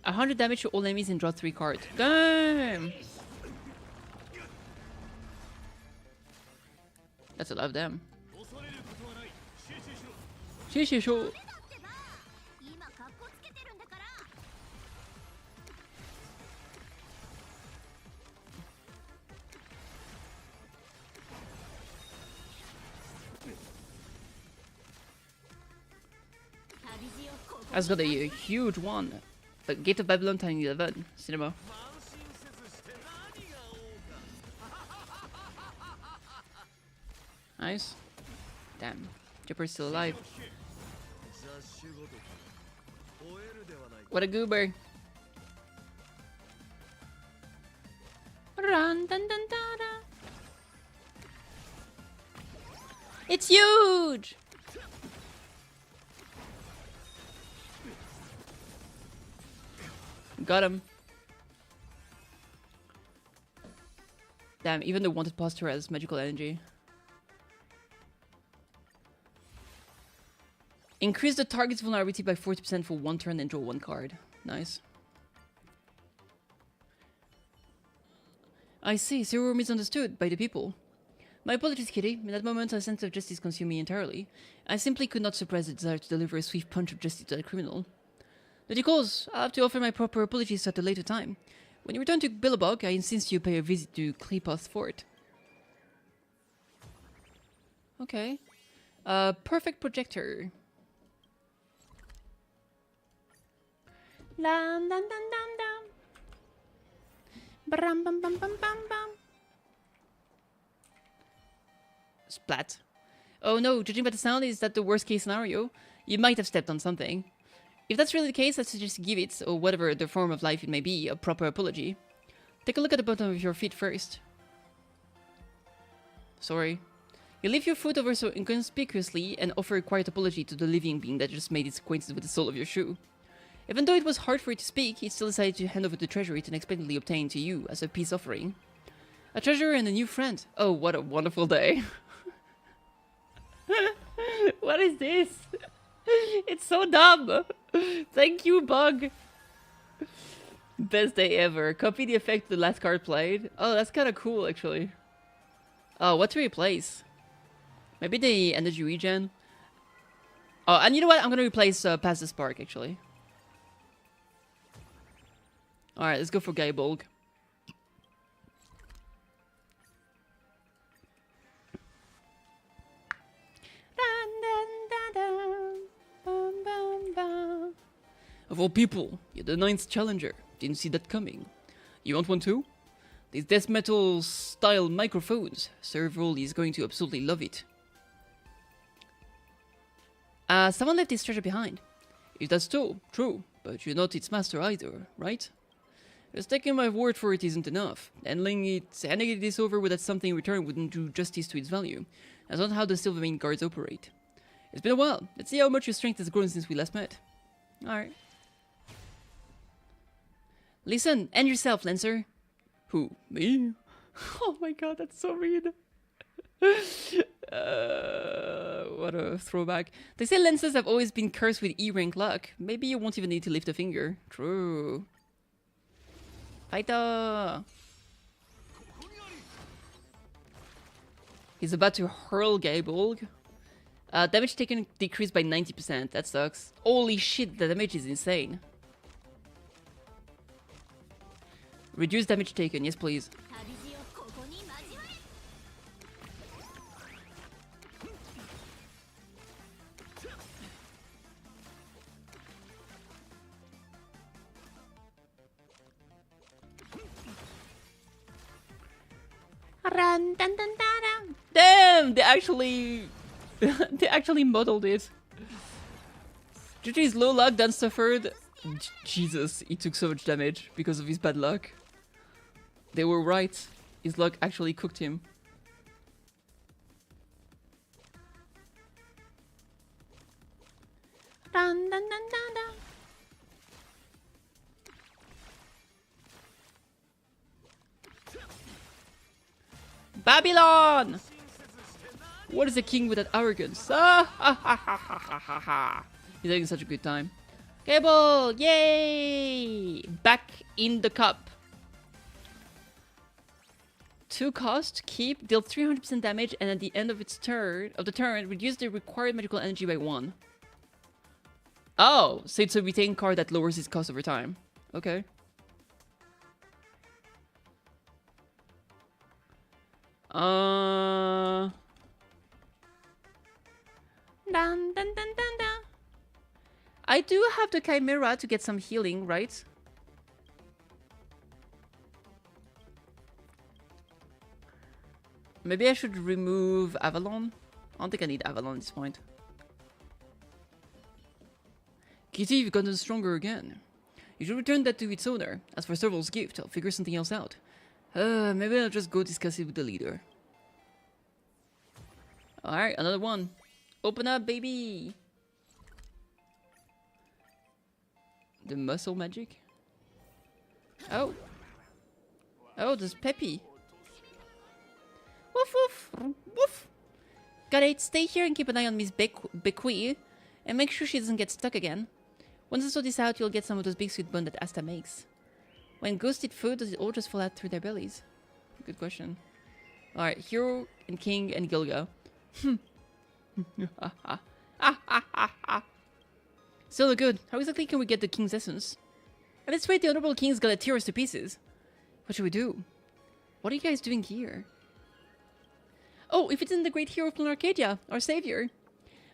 100 damage to all enemies and draw 3 cards. Damn! That's a lot of them. Shishisho. That's got a huge one. The Gate of Babylon Tiny 11. Cinema. Nice. Damn. Jipper's still alive. What a goober. Ra! Dun dun dun dun dun. It's huge! Got him. Damn, even the wanted posture has magical energy. Increase the target's vulnerability by 40% for 1 turn and draw 1 card. Nice. I see, so you were misunderstood by the people. My apologies, Kitty. In that moment, a sense of justice consumed me entirely. I simply could not suppress the desire to deliver a swift punch of justice to the criminal. But of course, I'll have to offer my proper apologies at a later time. When you return to Billabong, I insist you pay a visit to Kleepath's fort. Okay. Perfect projector. Dun dun dun dun dun. Bram bam bam bam bam bam. Splat. Oh no, judging by the sound, is that the worst case scenario? You might have stepped on something. If that's really the case, I suggest you give it, or whatever the form of life it may be, a proper apology. Take a look at the bottom of your feet first. Sorry. You leave your foot over so inconspicuously and offer a quiet apology to the living being that just made its acquaintance with the sole of your shoe. Even though it was hard for it to speak, it still decided to hand over the treasure it unexpectedly obtained to you as a peace offering. A treasure and a new friend. Oh, what a wonderful day. What is this? It's so dumb. Thank you, bug. Best day ever. Copy the effect of the last card played. Oh, that's kind of cool, actually. Oh, what to replace? Maybe the energy regen. Oh, and you know what? I'm gonna replace Pass the Spark, actually. Alright, let's go for Gaibolg. Of all people, you're the 9th challenger. Didn't see that coming. You want one too? These death metal style microphones. Serval is going to absolutely love it. Someone left this treasure behind. If that's so, true, but you're not its master either, right? Just taking my word for it isn't enough. Handing this over without something in return wouldn't do justice to its value. That's not how the Silvermane guards operate. It's been a while. Let's see how much your strength has grown since we last met. Alright. Listen, and yourself, Lancer. Who? Me? Oh my god, that's so mean. What a throwback. They say Lancers have always been cursed with E-rank luck. Maybe you won't even need to lift a finger. True. Fighter! He's about to hurl Gaibolg. Damage taken decreased by 90%. That sucks. Holy shit, the damage is insane. Reduce damage taken, yes please. Run, dun, dun, dun, dun. Damn! They actually... they actually modeled it. Due to his low luck, Dan suffered... Jesus, he took so much damage because of his bad luck. They were right. His luck actually cooked him. Dun, dun, dun, dun, dun. Babylon! What is a king without arrogance? Ah, ha, ha, ha, ha, ha, ha, ha. He's having such a good time. Cable! Yay! Back in the cup. 2 cost, keep, deal 300% damage, and at the end of its turn, reduce the required magical energy by 1. Oh, so it's a retained card that lowers its cost over time. Okay. Dun, dun, dun, dun, dun. I do have the Chimera to get some healing, right? Maybe I should remove Avalon? I don't think I need Avalon at this point. Kitty, you've gotten stronger again. You should return that to its owner. As for Serval's gift, I'll figure something else out. Maybe I'll just go discuss it with the leader. Alright, another one. Open up, baby! The muscle magic? Oh. Oh, there's Peppy. Woof woof! Woof! Got it. Stay here and keep an eye on Miss Bequee. And make sure she doesn't get stuck again. Once I sort this out, you'll get some of those big sweet buns that Asta makes. When ghosts eat food, does it all just fall out through their bellies? Good question. Alright, Hero and King and Gilga. Still good. How exactly can we get the King's essence? At this rate, the Honorable King's gonna tear us to pieces. What should we do? What are you guys doing here? Oh, if it isn't the great hero from Arcadia, our savior.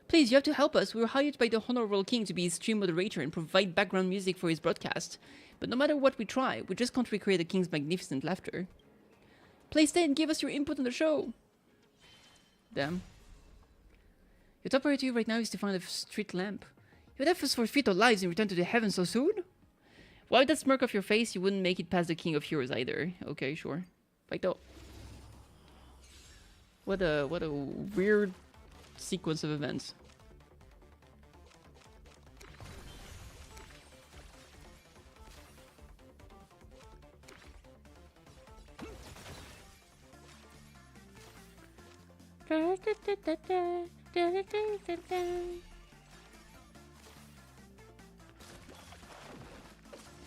Please, you have to help us. We were hired by the Honorable King to be his stream moderator and provide background music for his broadcast. But no matter what we try, we just can't recreate the King's magnificent laughter. Please stay and give us your input on the show. Damn. Your top priority right now is to find a street lamp. You would have us forfeit our lives and return to the heavens so soon? Why with that smirk off your face, you wouldn't make it past the King of Heroes either. Okay, sure. Fight though. What a weird sequence of events.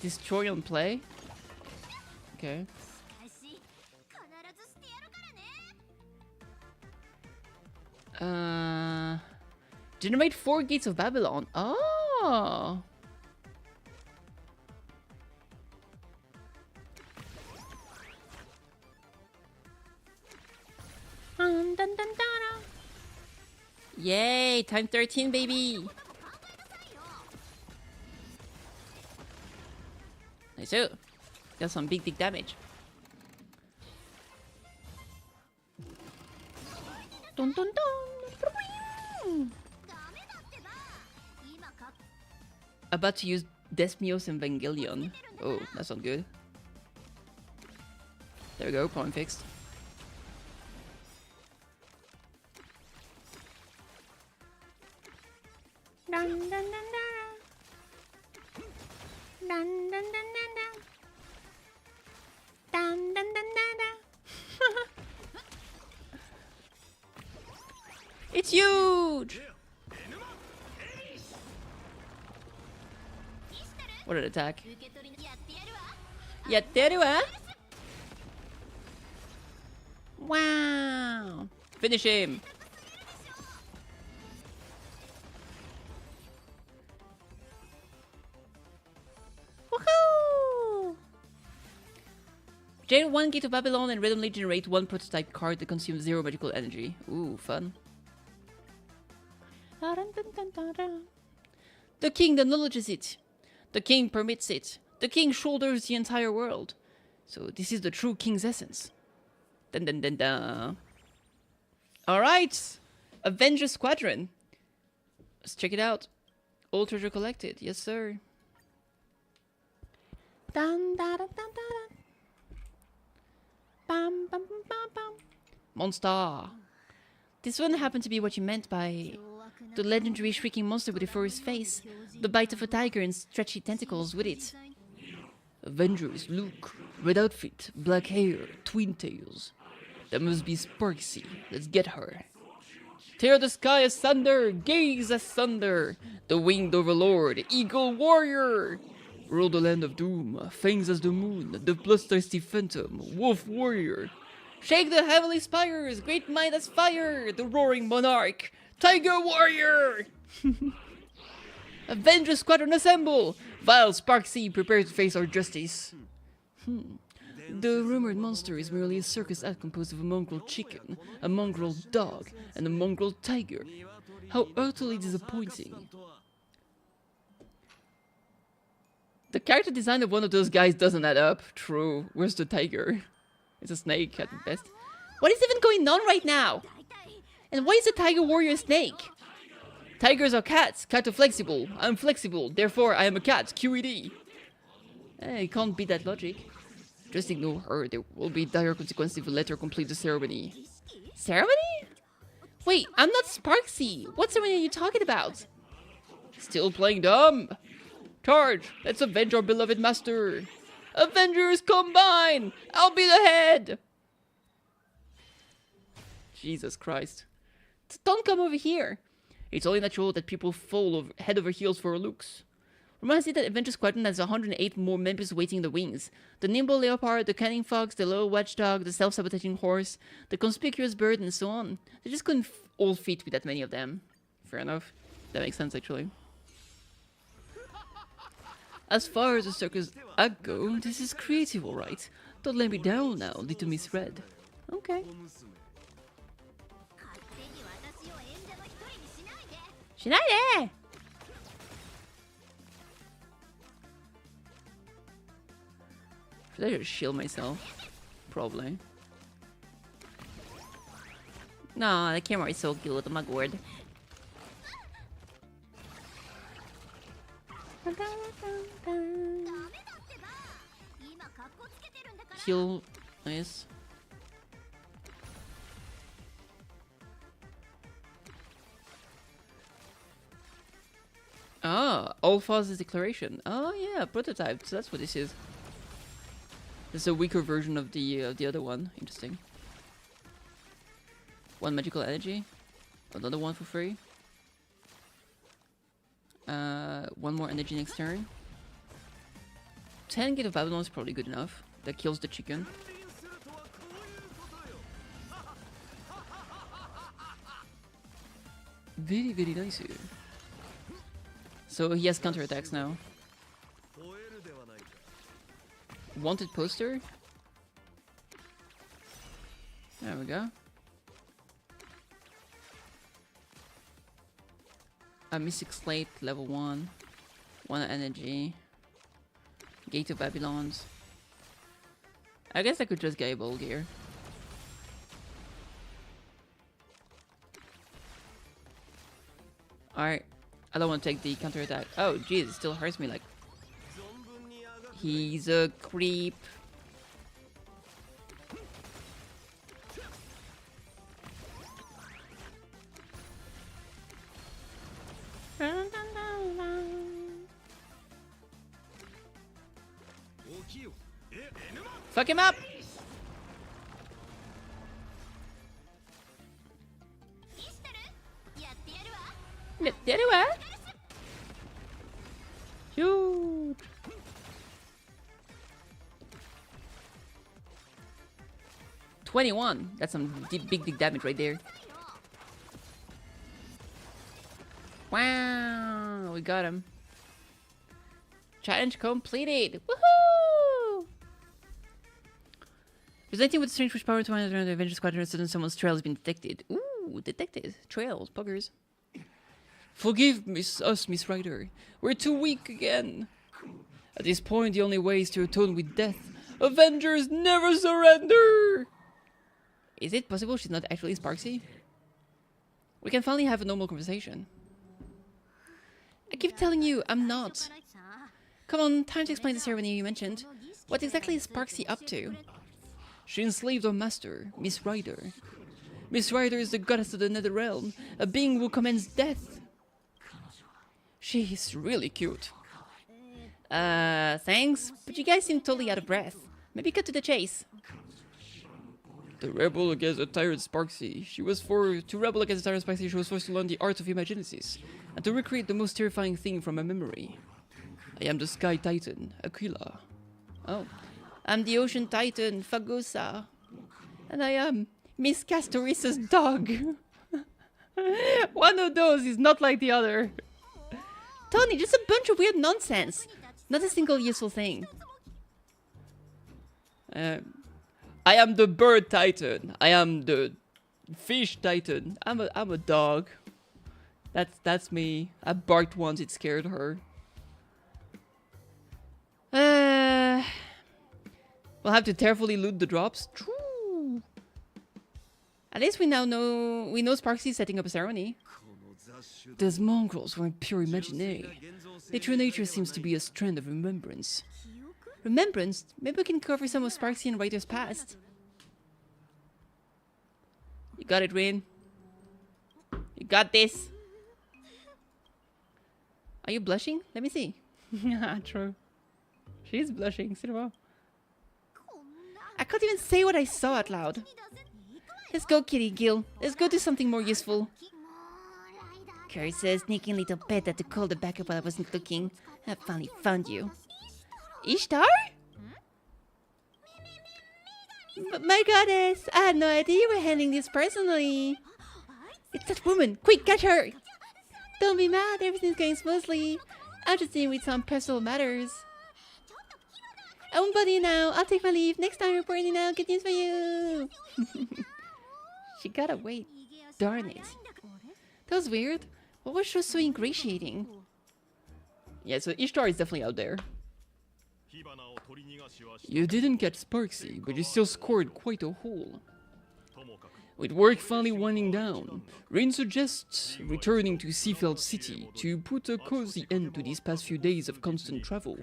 Destroy on play? Okay. Generate 4 gates of Babylon. Oh. Dun, dun, dun, dun. Yay, time 13, baby. Nice. Got some big damage. Dun, dun, dun. About to use Desmios and Evangelion. Oh, that's not good. There we go, problem fixed. Dun, dun, dun, dun. Dun, dun, dun, dun, dun. Dun, dun, dun, dun, dun. It's huge! What an attack. Yatteru, huh? Wow! Finish him! Woohoo! Generate 1 gate of Babylon and randomly generate 1 prototype card that consumes 0 magical energy. Ooh, fun. The king acknowledges it. The king permits it. The king shoulders the entire world. So this is the true king's essence. Dun dun dun dun. Alright! Avenger Squadron. Let's check it out. All treasure collected. Yes, sir. Dun dun dun dun dun. Bam bam bam bam. Monster. This wouldn't happen to be what you meant by the legendary shrieking monster with a furry face, the bite of a tiger and stretchy tentacles with it. Avengers, look. Red outfit, black hair, twin tails. That must be Sparksy. Let's get her. Tear the sky asunder, gaze asunder. The winged overlord, eagle warrior. Rule the land of doom, fangs as the moon, the bloodthirsty phantom, wolf warrior. Shake the heavenly spires, great might as fire, the roaring monarch, tiger warrior! Avenger Squadron assemble! Vile Sparksy, prepare to face our justice. The rumored monster is merely a circus act composed of a mongrel chicken, a mongrel dog, and a mongrel tiger. How utterly disappointing. The character design of one of those guys doesn't add up. True. Where's the tiger? It's a snake at best. What is even going on right now? And why is the tiger warrior a snake? Tigers are cats. Cats are flexible. I'm flexible. Therefore, I am a cat. QED. You can't beat that logic. Just ignore her. There will be dire consequences if you let her complete the ceremony. Ceremony? Wait, I'm not Sparksy. What ceremony are you talking about? Still playing dumb? Charge! Let's avenge our beloved master! Avengers combine! I'll be the head! Jesus Christ. Don't come over here. It's only natural that people fall head over heels for her looks. Reminds me that Adventure Squadron has 108 more members waiting in the wings. The nimble leopard, the cunning fox, the loyal watchdog, the self-sabotaging horse, the conspicuous bird, and so on. They just couldn't all fit with that many of them. Fair enough. That makes sense, actually. As far as the circus I go, this is creative, alright. Don't let me down now, little Miss Red. Okay. Shenanigans! Should I just shield myself? Probably. No, the camera is so cute, oh my god. Heal. Nice. Ah, all phases declaration. Oh yeah, prototype. So that's what this is. This is a weaker version of the other one. Interesting. One magical energy. Another one for free. One more energy next turn. 10 Gate of Babylon is probably good enough. That kills the chicken. Very, very nice. So he has counterattacks now. Wanted poster? There we go. A Mystic Slate, level 1. 1 energy. Gate of Babylons. I guess I could just get a bold here. Alright. I don't want to take the counterattack. Oh, jeez, it still hurts me like... He's a creep. Fuck him up! Huge! 21. That's some big damage right there. Wow, we got him. Challenge completed. Woohoo! Presenting with strange push power to find around the Avenger Squadron, suddenly someone's trail has been detected. Ooh, detected. Trails, buggers. Forgive us, Miss Ryder. We're too weak again. At this point, the only way is to atone with death. Avengers never surrender! Is it possible she's not actually Sparksy? We can finally have a normal conversation. I keep telling you, I'm not. Come on, time to explain the ceremony you mentioned. What exactly is Sparksy up to? She enslaved our master, Miss Ryder. Miss Ryder is the goddess of the Nether Realm, a being who commands death. She's really cute. Thanks, but you guys seem totally out of breath. Maybe cut to the chase. The rebel against the tired Sparksy. To rebel against the tired Sparksy, she was forced to learn the art of imagenesis, and to recreate the most terrifying thing from her memory. I am the Sky Titan, Aquila. Oh. I'm the Ocean Titan, Fagosa. And I am Miss Castorissa's dog. One of those is not like the other. Tony, just a bunch of weird nonsense. Not a single useful thing. I am the bird titan. I am the fish titan. I'm a dog. That's me. I barked once, it scared her. We'll have to carefully loot the drops. True. At least we know Sparksy's setting up a ceremony. Those mongrels weren't pure imaginary. Their true nature seems to be a strand of remembrance. Remembrance? Maybe we can cover some of Sparksy and Writer's past. You got it, Rin. You got this. Are you blushing? Let me see. Yeah, true. She's blushing. Cinema. I can't even say what I saw out loud. Let's go, Kitty Gil. Let's go do something more useful. Curse says, sneaky little pet that to call the backup while I wasn't looking. I finally found you. Ishtar? My goddess, I had no idea you were handling this personally. It's that woman. Quick, catch her. Don't be mad, everything's going smoothly. I'm just dealing with some personal matters. I won't bother you now. I'll take my leave. Next time reporting now. Good news for you. She gotta wait. Darn it. That was weird. What was she so ingratiating? Yeah, so Ishtar is definitely out there. You didn't catch Sparksy, but you still scored quite a haul. With work finally winding down, Rain suggests returning to Seafeld City to put a cozy end to these past few days of constant travel.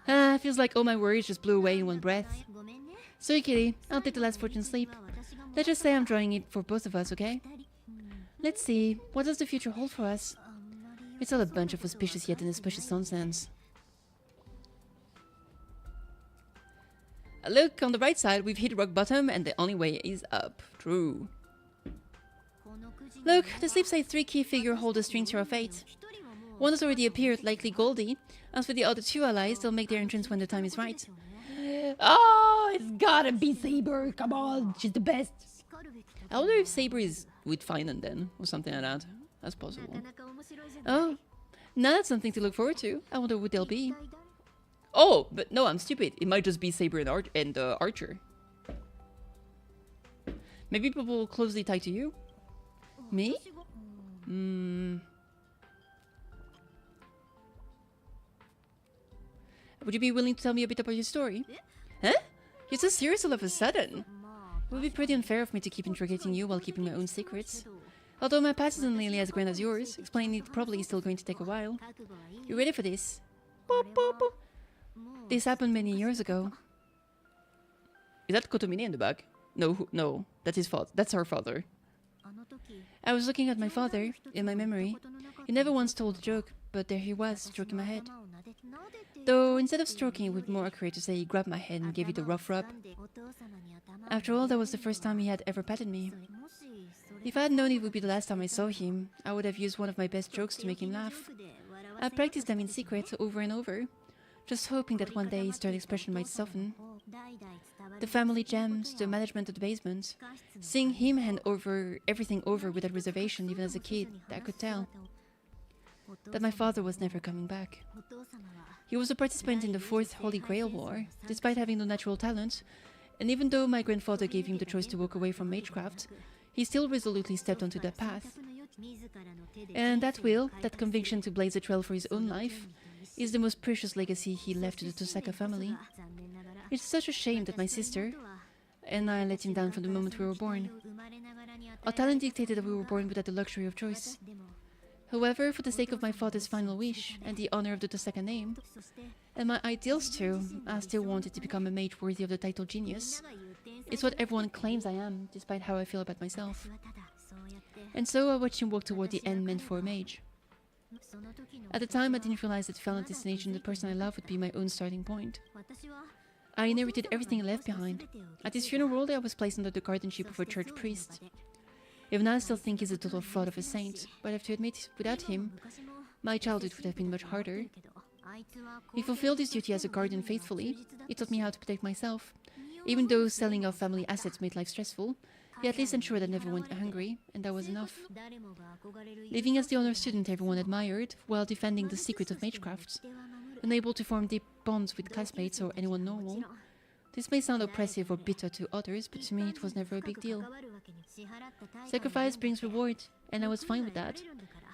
Feels like all my worries just blew away in one breath. Sorry, Kitty. I'll take the last fortune sleep. Let's just say I'm drawing it for both of us, okay? Let's see. What does the future hold for us? It's all a bunch of auspicious yet inauspicious nonsense. Look, on the right side, we've hit rock bottom and the only way is up. True. Look, the sleepside 3 key figure hold the strings to our fate. One has already appeared, likely Goldie. As for the other 2 allies, they'll make their entrance when the time is right. Oh, it's gotta be Saber. Come on, she's the best. I wonder if Saber is with Finan then, or something like that. That's possible. Oh, now that's something to look forward to. I wonder who they'll be. Oh, but no, I'm stupid. It might just be Saber and Archer. Maybe people closely tied to you? Me? Would you be willing to tell me a bit about your story? Huh? You're so serious all of a sudden. It would be pretty unfair of me to keep interrogating you while keeping my own secrets. Although my past isn't nearly as grand as yours, explaining it probably is still going to take a while. You ready for this? Boop, boop, boop. This happened many years ago. Is that Kotomine in the back? No, no, that's his father. That's her father. I was looking at my father, in my memory. He never once told a joke, but there he was, stroking my head. Though instead of stroking, it would be more accurate to say he grabbed my head and gave it a rough rub. After all, that was the first time he had ever patted me. If I had known it would be the last time I saw him, I would have used one of my best jokes to make him laugh. I practiced them in secret over and over, just hoping that one day his stern expression might soften. The family gems, the management of the basement. Seeing him hand over everything over without reservation, even as a kid, I could tell that my father was never coming back. He was a participant in the 4th Holy Grail War, despite having no natural talent, and even though my grandfather gave him the choice to walk away from magecraft, he still resolutely stepped onto that path. And that will, that conviction to blaze a trail for his own life, is the most precious legacy he left to the Tosaka family. It's such a shame that my sister and I let him down from the moment we were born. Our talent dictated that we were born without the luxury of choice. However, for the sake of my father's final wish and the honor of the Tosaka name, and my ideals too, I still wanted to become a mage worthy of the title genius. It's what everyone claims I am, despite how I feel about myself. And so I watched him walk toward the end meant for a mage. At the time, I didn't realize that final destination, the person I love, would be my own starting point. I inherited everything I left behind. At his funeral, I was placed under the guardianship of a church priest. Even now, I still think he's a total fraud of a saint, but I have to admit, without him, my childhood would have been much harder. He fulfilled his duty as a guardian faithfully. He taught me how to protect myself. Even though selling off family assets made life stressful, he at least ensured I never went hungry, and that was enough. Living as the honor student everyone admired, while defending the secret of magecraft, unable to form deep bonds with classmates or anyone normal. This may sound oppressive or bitter to others, but to me it was never a big deal. Sacrifice brings reward, and I was fine with that.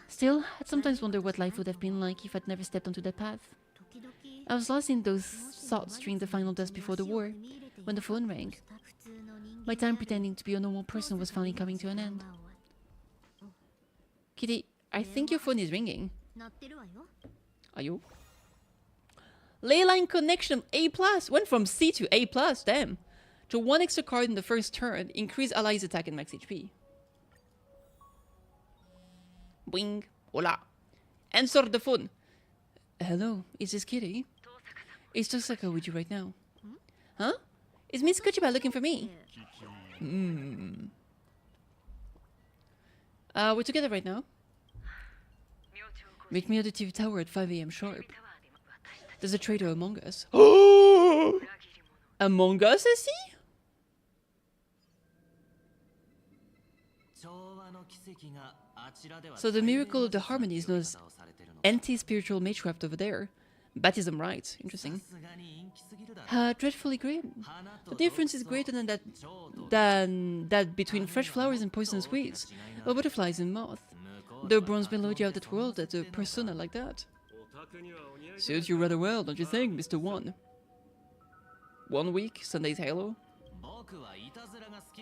Still, I'd sometimes wonder what life would have been like if I'd never stepped onto that path. I was lost in those thoughts during the final dust before the war, when the phone rang. My time pretending to be a normal person was finally coming to an end. Kitty, I think your phone is ringing. Are you? Leyline Connection A+. Went from C to A+, damn. Draw 1 extra card in the first turn. Increase allies' attack and max HP. Boing. Hola. Answer the phone. Hello, is this Kitty? It's Tosaka with you right now. Huh? Is Miss Kuchiba looking for me? We're together right now. Meet me at the TV tower at 5 a.m. sharp. There's a traitor among us. Among us, is he? So the miracle of the harmony is known as anti-spiritual magecraft over there. Baptism rites. Interesting. Dreadfully grim. The difference is greater than that between fresh flowers and poisonous weeds, or butterflies and moth. The bronze melody of that world at a persona like that. Suits you rather well, don't you think, Mr. One? 1 week, Sunday's Halo?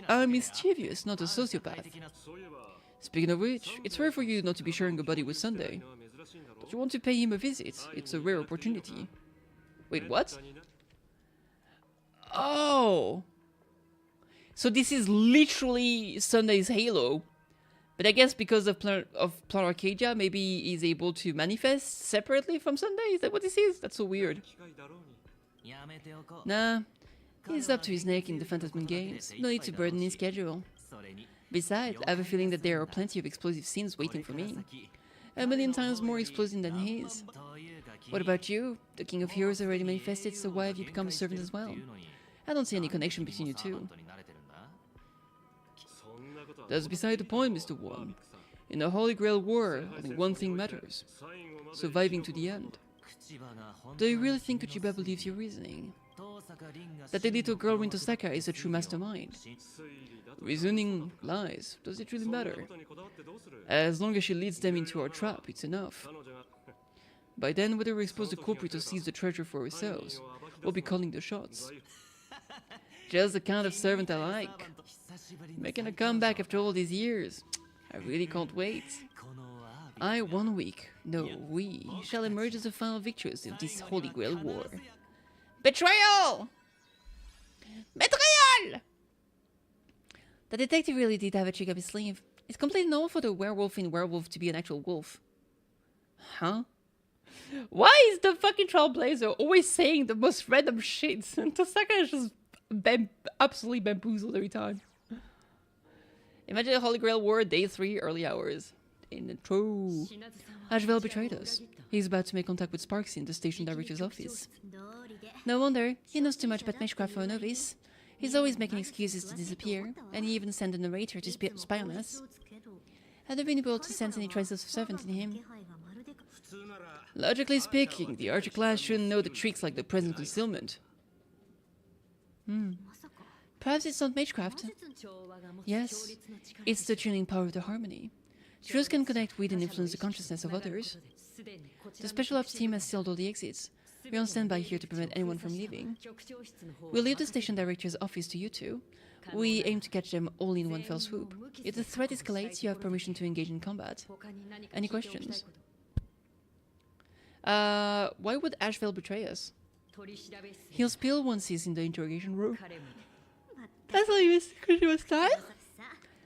I'm mischievous, not a sociopath. Speaking of which, it's rare for you not to be sharing a body with Sunday. Don't you want to pay him a visit? It's a rare opportunity. Wait, what? Oh! So this is literally Sunday's Halo. But I guess because of Plan Arcadia, maybe he's able to manifest separately from Sunday? Is that what this is? That's so weird. Nah, he's up to his neck in the Phantasm games. No need to burden his schedule. Besides, I have a feeling that there are plenty of explosive scenes waiting for me. 1,000,000 times more explosive than his. What about you? The King of Heroes already manifested, so why have you become a servant as well? I don't see any connection between you two. That's beside the point, Mr. One. In the Holy Grail War, only one thing matters. Surviving to the end. Do you really think Uchiba believes your reasoning? That the little girl in Tosaka is a true mastermind? Reasoning lies. Does it really matter? As long as she leads them into our trap, it's enough. By then, whether we expose the culprit or seize the treasure for ourselves, we'll be calling the shots. Just the kind of servant I like. Making a comeback after all these years. I really can't wait. 1 week, no, we shall emerge as the final victors of this Holy Grail War. Betrayal! Betrayal! The detective really did have a trick up his sleeve. It's completely normal for the werewolf in Werewolf to be an actual wolf. Huh? Why is the fucking Trailblazer always saying the most random shit? And Tosaka is just absolutely bamboozled every time. Imagine a Holy Grail War, Day 3, early hours. In the true. Ashvel betrayed us. He's about to make contact with Sparksy in the station director's office. No wonder, he knows too much about Meshcraft for a novice. He's always making excuses to disappear, and he even sent a narrator to spy on us. Had I been able to sense any traces of servant in him? Logically speaking, the Archer class shouldn't know the tricks like the present concealment. Perhaps it's not Magecraft. Yes, it's the tuning power of the harmony. Truth can connect with and influence the consciousness of others. The Special Ops team has sealed all the exits. We're on standby here to prevent anyone from leaving. We'll leave the station director's office to you two. We aim to catch them all in one fell swoop. If the threat escalates, you have permission to engage in combat. Any questions? Why would Ashvale betray us? He'll spill once he's in the interrogation room. That's all you missed because you was time?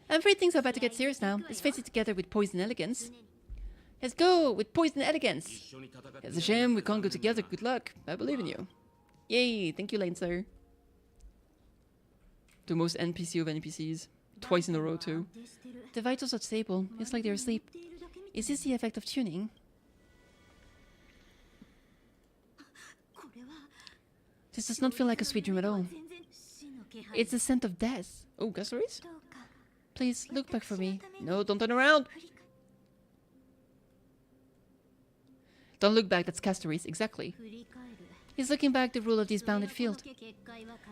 I'm afraid things are about to get serious now. Let's face it together with poise and elegance. Let's go with poise and elegance. It's a shame we can't go together. Good luck. I believe in you. Yay, thank you, Lane Sir. The most NPC of NPCs. Twice in a row, too. The vitals are stable. It's like they're asleep. Is this the effect of tuning? This does not feel like a sweet dream at all. It's the scent of death. Oh, Gusseries? Please, look back for me. No, don't turn around! Don't look back, that's Castories, exactly. He's looking back the rule of this bounded field.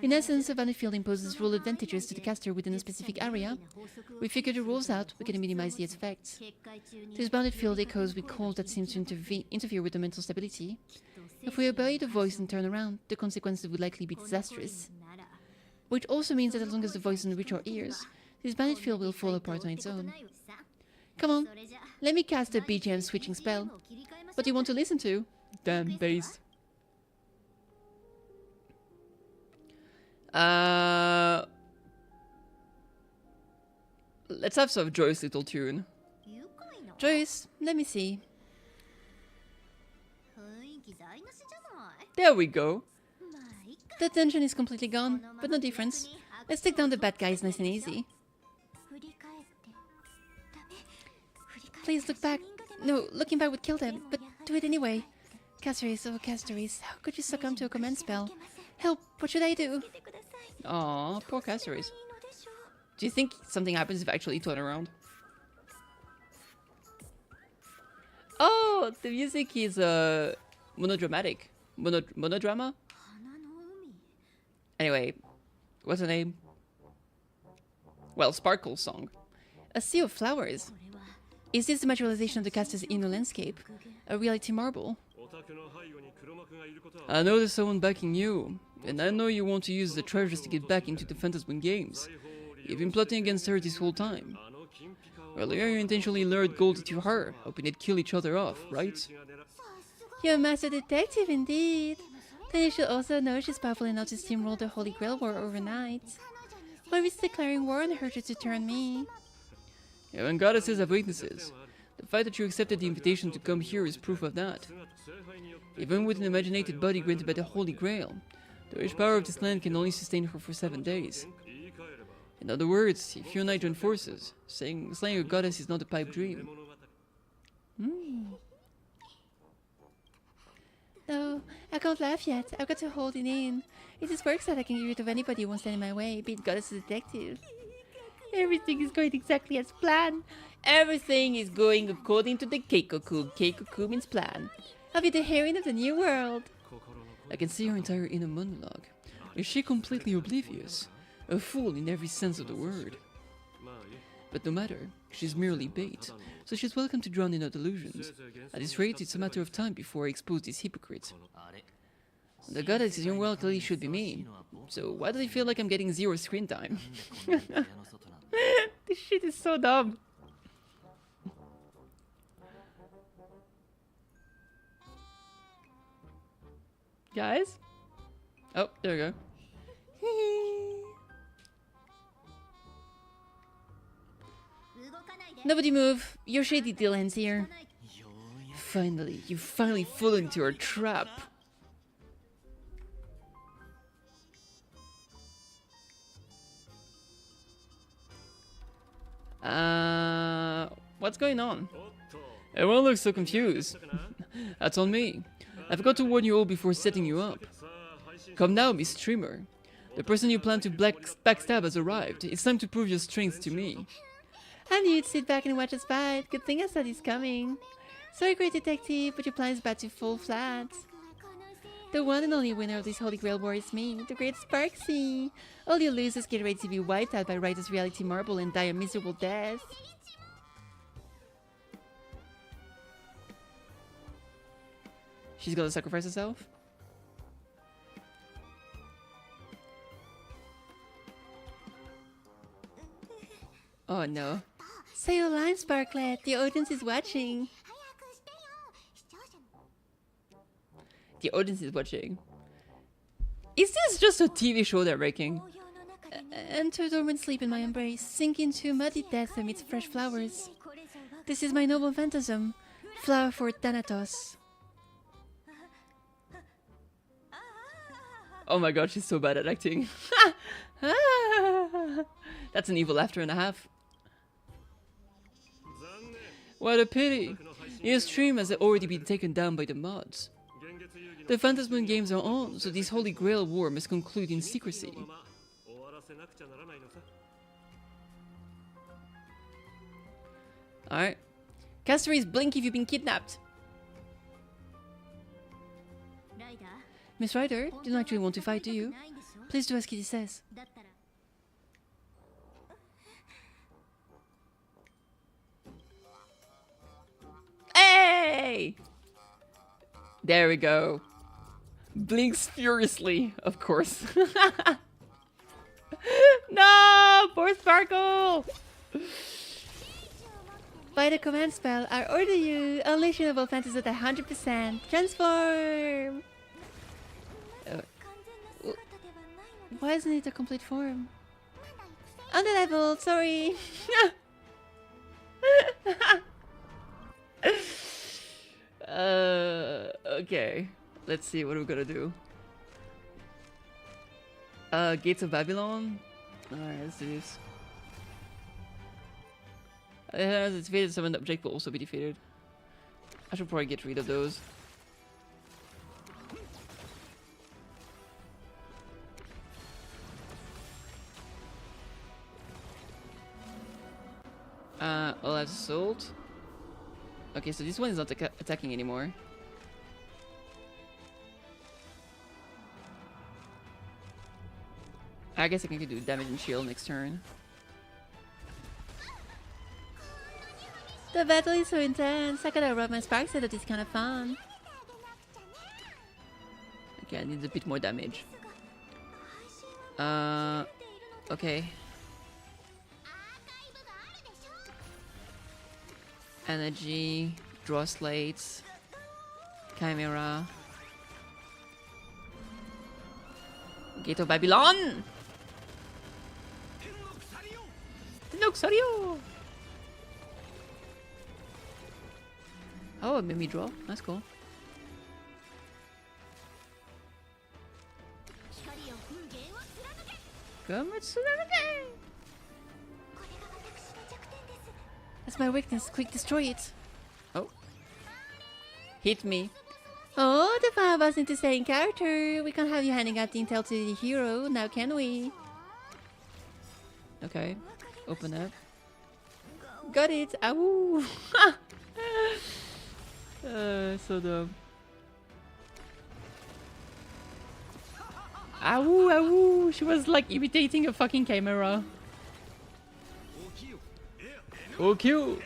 In essence, a bounded field imposes rule advantages to the caster within a specific area. We figure the rules out, we can minimize the effects. This bounded field echoes with calls that seem to interfere with the mental stability. If we obey the voice and turn around, the consequences would likely be disastrous. Which also means that as long as the voice doesn't reach our ears, this bounded field will fall apart on its own. Come on, let me cast a BGM switching spell. What do you want to listen to? Damn bass. Let's have some joyous little tune. Joyous, let me see. There we go. The tension is completely gone, but no difference. Let's take down the bad guys nice and easy. Please look back. No, looking back would kill them, but do it anyway. Caceres, oh Caceres, how could you succumb to a command spell? Help, what should I do? Aw, poor Caceres. Do you think something happens if I actually turn around? Oh, the music is monodramatic. Monodrama? Anyway, what's the name? Well, Sparkle's song. A sea of flowers. Is this the materialization of the caster's inner landscape? A reality marble? I know there's someone backing you, and I know you want to use the treasures to get back into the Phantasm games. You've been plotting against her this whole time. Earlier you intentionally lured Goldie to her, hoping they'd kill each other off, right? You're a master detective indeed. Then you should also know she's powerful enough to steamroll the Holy Grail War overnight. Why is declaring war on her just to turn me? Even goddesses have weaknesses. The fact that you accepted the invitation to come here is proof of that. Even with an imaginated body granted by the Holy Grail, the rich power of this land can only sustain her for 7 days. In other words, if you and I join forces, slaying a goddess is not a pipe dream. No, I can't laugh yet. I've got to hold it in. It just works that I can get rid of anybody who won't stand in my way, be it goddess or detective. Everything is going exactly as planned. Everything is going according to the Keikoku. Keikoku means plan. I'll be the heroine of the new world. I can see her entire inner monologue. Is she completely oblivious? A fool in every sense of the word. But no matter, she's merely bait, so she's welcome to drown in her delusions. At this rate, it's a matter of time before I expose this hypocrite. The goddess in well clearly should be me, so why do I feel like I'm getting 0 screen time? This shit is so dumb. Guys? Oh, there we go. Nobody move. Your shady deal ends here. Finally, you finally fall into our trap. What's going on? Everyone looks so confused. That's on me. I forgot to warn you all before setting you up. Come now, Miss Streamer. The person you plan to backstab has arrived. It's time to prove your strength to me. I knew you'd sit back and watch us fight. Good thing I saw this coming. Sorry, great detective, but your plan is about to fall flat. The one and only winner of this Holy Grail War is me, the great Sparksy. All you losers get ready to be wiped out by Ryder's reality marble and die a miserable death. She's gonna sacrifice herself? Oh no. Say your line, Sparklet. The audience is watching. The audience is watching. Is this just a TV show they're making? Enter dormant sleep in my embrace. Sink into muddy death amidst fresh flowers. This is my noble phantasm. Flower for Thanatos. Oh my god, she's so bad at acting. That's an evil laughter and a half. What a pity. Your stream has already been taken down by the mods. The Phantasm games are on, so this Holy Grail War must conclude in secrecy. Alright. Caceres, blink if you've been kidnapped. Miss Ryder, you don't actually want to fight, do you? Please do as Kitty says. Hey! There we go. Blinks furiously, of course. No! Poor Sparkle! By the command spell, I order you, unleash your noble fantasy at 100%. Transform! Why isn't it a complete form? Under level, sorry. Okay. Let's see what we're gonna do. Gates of Babylon. Alright, let's do this. As it's defeated, summoned object will also be defeated. I should probably get rid of those. I'll have Assault. Okay, so this one is not attacking anymore. I guess I can do damage and shield next turn. The battle is so intense. I gotta rub my sparks so that it's kind of fun. Okay, I need a bit more damage. Okay. Energy, draw slates, Chimera, Gate of Babylon! Noxario! Oh, it made me draw. That's cool. That's my weakness. Quick, destroy it. Oh. Hit me. Oh, the five of us need to stay in character. We can't have you handing out the intel to the hero, now can we? Okay. Open up. Got it. Ow. So dumb. Ow, ow. She was like imitating a fucking camera. Oh, cute.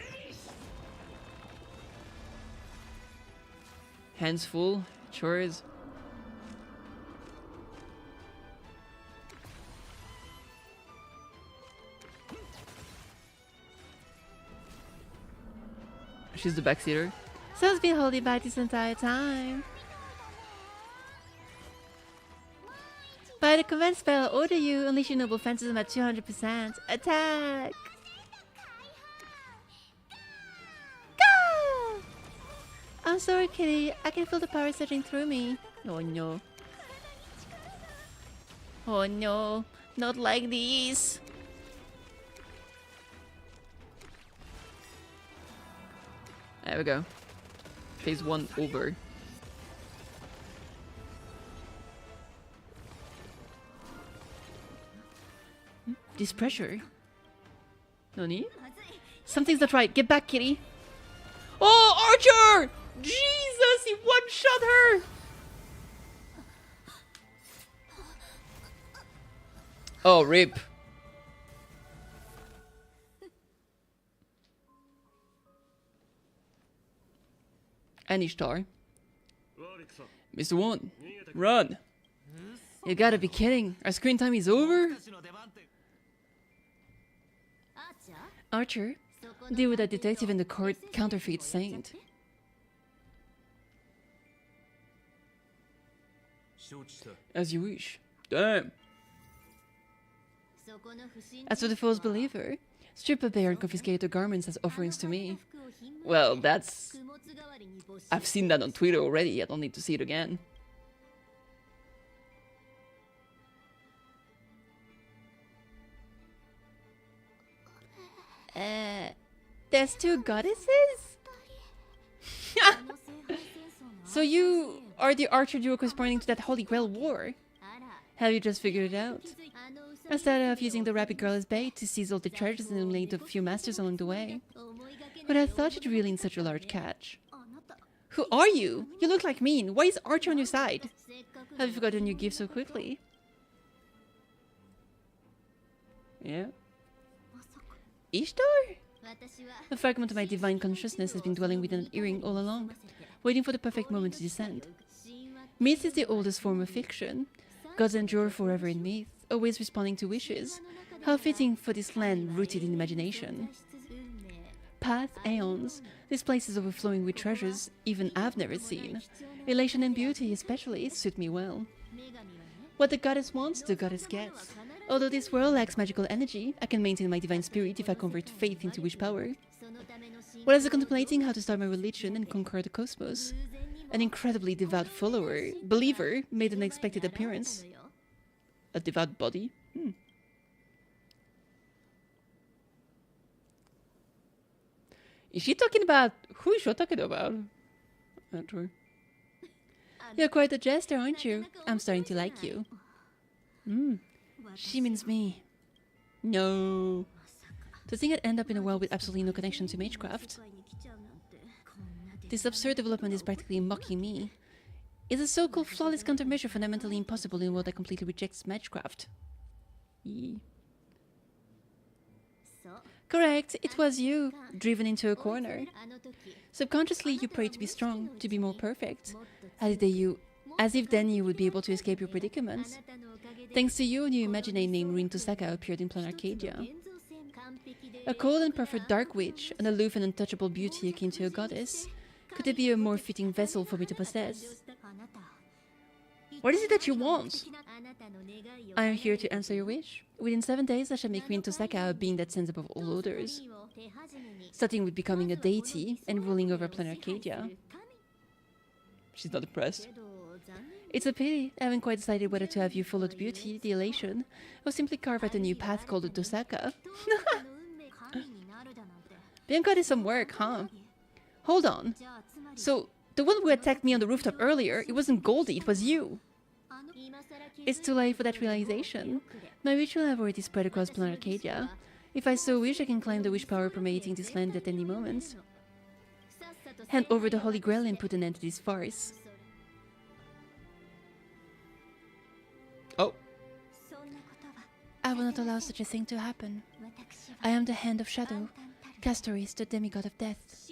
Hands full. Chores. She's the backseater. So's been holding back this entire time. By the command spell, order you unleash your noble phantasm at 200%. Attack! Go! I'm sorry, Kitty. I can feel the power surging through me. Oh no. Oh no, not like this. There we go. Phase 1 over. This pressure. Nani? Something's not right. Get back, Kitty. Oh, Archer! Jesus, he one-shot her! Oh, rip. And Ishtar. Mr. One, run! You gotta be kidding. Our screen time is over? Archer, deal with that detective in the court counterfeit saint. As you wish. Damn. As for the false believer, strip a bear and confiscate her garments as offerings to me. Well, that's... I've seen that on Twitter already. I don't need to see it again. There's two goddesses? So you are the archer duo corresponding to that Holy Grail war? Have you just figured it out? I started off using the rabbit girl as bait to seize all the treasures and eliminate a few masters along the way. But I thought you'd reel in such a large catch. Who are you? You look like me. Why is Archer on your side? Have you forgotten your gift so quickly? Yeah. Ishtar? A fragment of my divine consciousness has been dwelling within an earring all along, waiting for the perfect moment to descend. Myth is the oldest form of fiction. Gods endure forever in myth, always responding to wishes. How fitting for this land rooted in imagination. Path aeons, this place is overflowing with treasures even I've never seen. Elation and beauty especially suit me well. What the goddess wants, the goddess gets. Although this world lacks magical energy, I can maintain my divine spirit if I convert faith into wish power. While I was contemplating how to start my religion and conquer the cosmos, an incredibly devout believer, made an unexpected appearance. A devout body? Is she talking about... Who is she talking about? Not sure. You're quite a jester, aren't you? I'm starting to like you. She means me. No. To think I'd end up in a world with absolutely no connection to magecraft. This absurd development is practically mocking me. Is a so-called flawless countermeasure fundamentally impossible in a world that completely rejects magecraft? Correct, it was you, driven into a corner. Subconsciously, you prayed to be strong, to be more perfect, as if then you would be able to escape your predicament. Thanks to you, a new imaginary named Rin Tosaka appeared in Plan Arcadia. A cold and perfect dark witch, an aloof and untouchable beauty akin to a goddess. Could there be a more fitting vessel for me to possess? What is it that you want? I am here to answer your wish. Within 7 days, I shall make Rin Tosaka a being that stands above all others, starting with becoming a deity and ruling over Plan Arcadia. She's not impressed. It's a pity. I haven't quite decided whether to have you follow the beauty, the elation, or simply carve out a new path called the Tosaka. Bianca did some work, huh? Hold on. So, the one who attacked me on the rooftop earlier, it wasn't Goldie, it was you. It's too late for that realization. My wish will have already spread across Plan Arcadia. If I so wish, I can claim the wish power permeating this land at any moment. Hand over the Holy Grail and put an end to this farce. Oh. I will not allow such a thing to happen. I am the Hand of Shadow. Castoris, the demigod of death.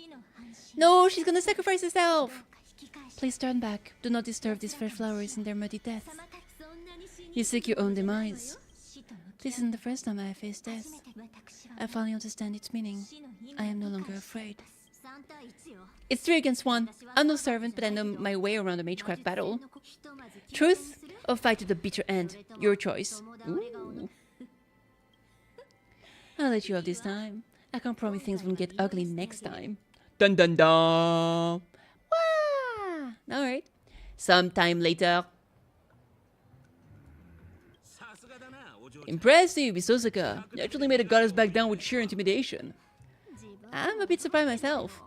No, she's gonna sacrifice herself! Please turn back. Do not disturb these fresh flowers in their muddy death. You seek your own demise. This isn't the first time I have faced death. I finally understand its meaning. I am no longer afraid. It's 3 against 1. I'm no servant, but I know my way around a magecraft battle. Truth or fight to the bitter end? Your choice. Ooh. I'll let you have this time. I can't promise things won't get ugly next time. Dun dun dun. Wah! Alright. Sometime later. Impressive, Isosaka. You actually made a goddess back down with sheer intimidation. I'm a bit surprised myself.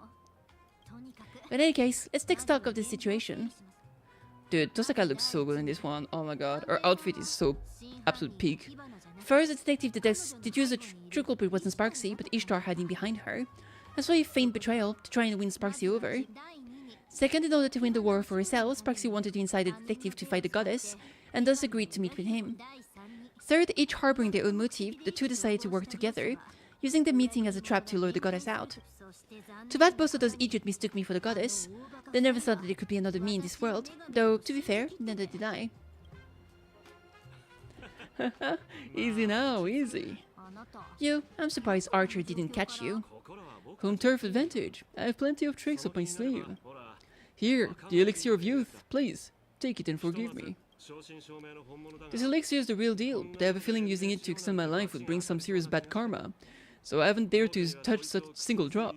But in any case, let's take stock of this situation. Dude, Tosaka looks so good in this one. Oh my god. Her outfit is so absolute peak. First, the detective deduces the true culprit wasn't Sparksy, but Ishtar hiding behind her. That's why he feigned betrayal to try and win Sparksy over. Second, in order to win the war for herself, Sparksy wanted to incite the detective to fight the goddess, and thus agreed to meet with him. Third, each harboring their own motive, the two decided to work together, using the meeting as a trap to lure the goddess out. Too bad both of those idiots mistook me for the goddess. They never thought that there could be another me in this world, though, to be fair, neither did I. Easy now, easy. I'm surprised Archer didn't catch you. Home turf advantage. I have plenty of tricks up my sleeve. Here, the elixir of youth. Please, take it and forgive me. This elixir is the real deal, but I have a feeling using it to extend my life would bring some serious bad karma, so I haven't dared to touch such a single drop.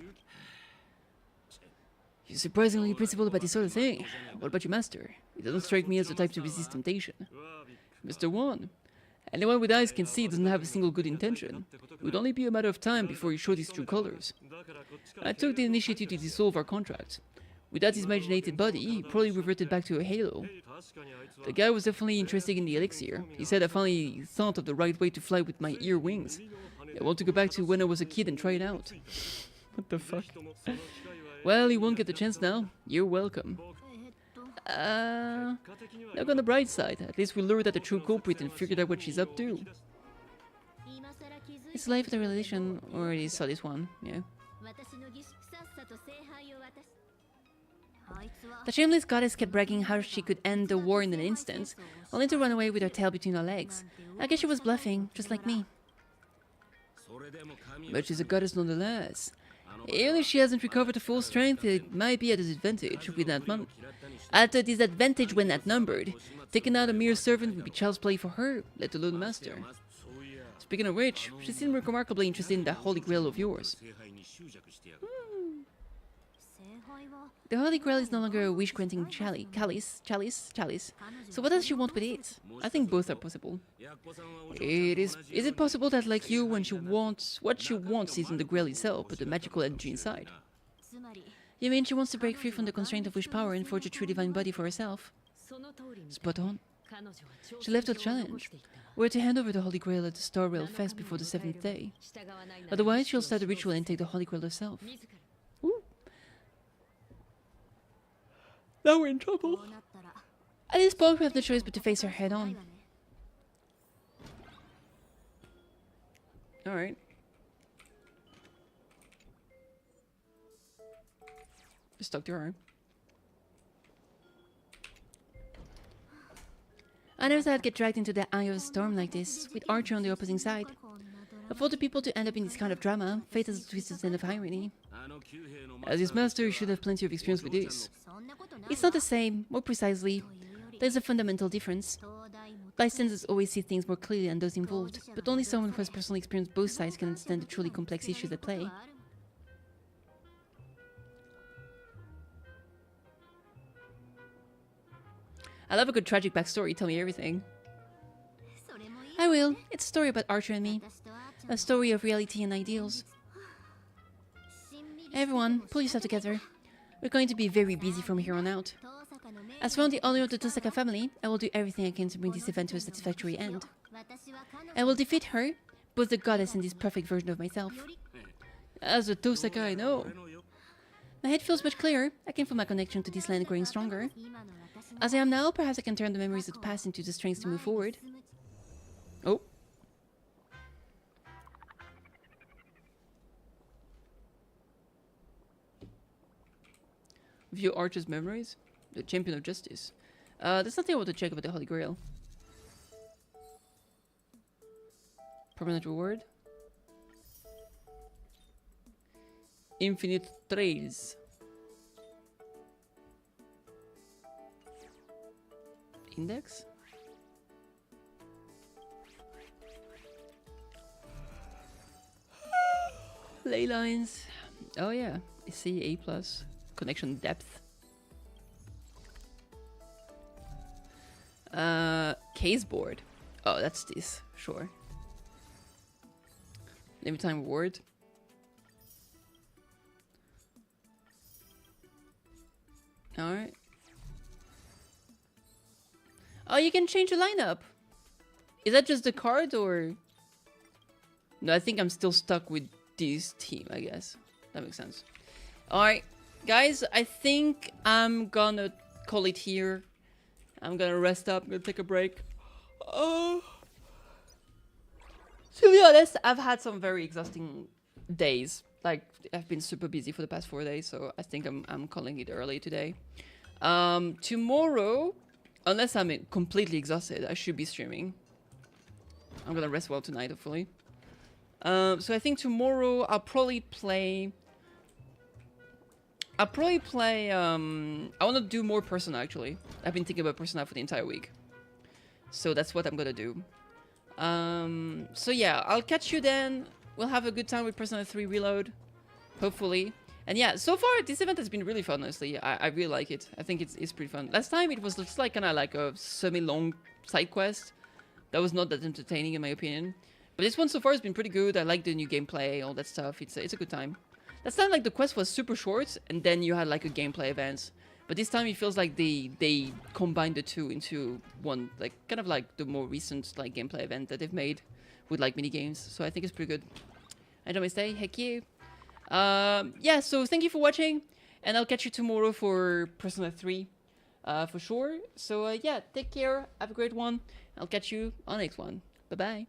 You're surprisingly principled about this sort of thing. What about your master? He doesn't strike me as the type to resist temptation. Mr. Wan, anyone with eyes can see he doesn't have a single good intention. It would only be a matter of time before he showed his true colors. I took the initiative to dissolve our contract. Without his imaginated body, he probably reverted back to a halo. The guy was definitely interested in the elixir. He said I finally thought of the right way to fly with my ear wings. I want to go back to when I was a kid and try it out. What the fuck? Well, you won't get the chance now. You're welcome. Look on the bright side. At least we lured out the true culprit and figured out what she's up to. It's life of the religion. Already saw this one, yeah. The shameless goddess kept bragging how she could end the war in an instant, only to run away with her tail between her legs. I guess she was bluffing, just like me. But she's a goddess nonetheless. Even if she hasn't recovered to full strength, it might be at a disadvantage with that at a disadvantage when outnumbered. Taking out a mere servant would be child's play for her, let alone master. Speaking of which, she seemed remarkably interested in that holy grail of yours. The Holy Grail is no longer a wish-granting chalice. So what does she want with it? I think both are possible. Is it possible that, like you, when she wants, what she wants isn't the Grail itself, but the magical energy inside? You mean she wants to break free from the constraint of wish power and forge a true divine body for herself? Spot on. She left a challenge. We're to hand over the Holy Grail at the Star Rail Fest before the 7th day. Otherwise, she'll start the ritual and take the Holy Grail herself. Now we're in trouble. At this point, we have no choice but to face her head on. Alright. Just talk to her. I never thought I'd get dragged into the eye of a storm like this, with Archer on the opposing side. Of all the people to end up in this kind of drama, fate has a twisted sense of irony. As his master, you should have plenty of experience with this. It's not the same. More precisely, there's a fundamental difference. Bystanders always see things more clearly than those involved, but only someone who has personally experienced both sides can understand the truly complex issues at play. I love a good tragic backstory, tell me everything. I will. It's a story about Archer and me. A story of reality and ideals. Everyone, pull yourself together. We're going to be very busy from here on out. As for the honor of the Tosaka family, I will do everything I can to bring this event to a satisfactory end. I will defeat her, both the goddess and this perfect version of myself. As a Tosaka, I know. My head feels much clearer. I can feel my connection to this land growing stronger. As I am now, perhaps I can turn the memories of the past into the strength to move forward. Oh. View Archer's memories? The champion of justice. There's nothing I want to check about the Holy Grail. Permanent reward. Infinite trails. Index? Ley lines. Oh yeah. C A+. Connection depth. Case board. Oh, that's this. Sure. Limit time reward. Alright. Oh, you can change the lineup. Is that just the card or... No, I think I'm still stuck with this team, I guess. That makes sense. Alright, guys, I think I'm gonna call it here. I'm gonna rest up, I'm gonna take a break. To be honest, I've had some very exhausting days. Like, I've been super busy for the past 4 days, so I think I'm calling it early today. Tomorrow, unless I'm completely exhausted, I should be streaming. I'm gonna rest well tonight, hopefully. So I think tomorrow I'll probably play... I want to do more Persona, actually. I've been thinking about Persona for the entire week. So that's what I'm gonna do. So yeah, I'll catch you then. We'll have a good time with Persona 3 Reload. Hopefully. And yeah, so far this event has been really fun, honestly. I really like it. I think it's pretty fun. Last time it was just like kind of like a semi-long side quest. That was not that entertaining in my opinion. But this one so far has been pretty good. I like the new gameplay, all that stuff. It's a good time. Last time, like, the quest was super short, and then you had, like, a gameplay event. But this time, it feels like they combined the two into one, like, kind of like the more recent, like, gameplay event that they've made with, like, mini-games. So I think it's pretty good. Enjoy my stay. Heck you. Yeah, so thank you for watching, and I'll catch you tomorrow for Persona 3, for sure. So, yeah, take care. Have a great one. I'll catch you on the next one. Bye-bye.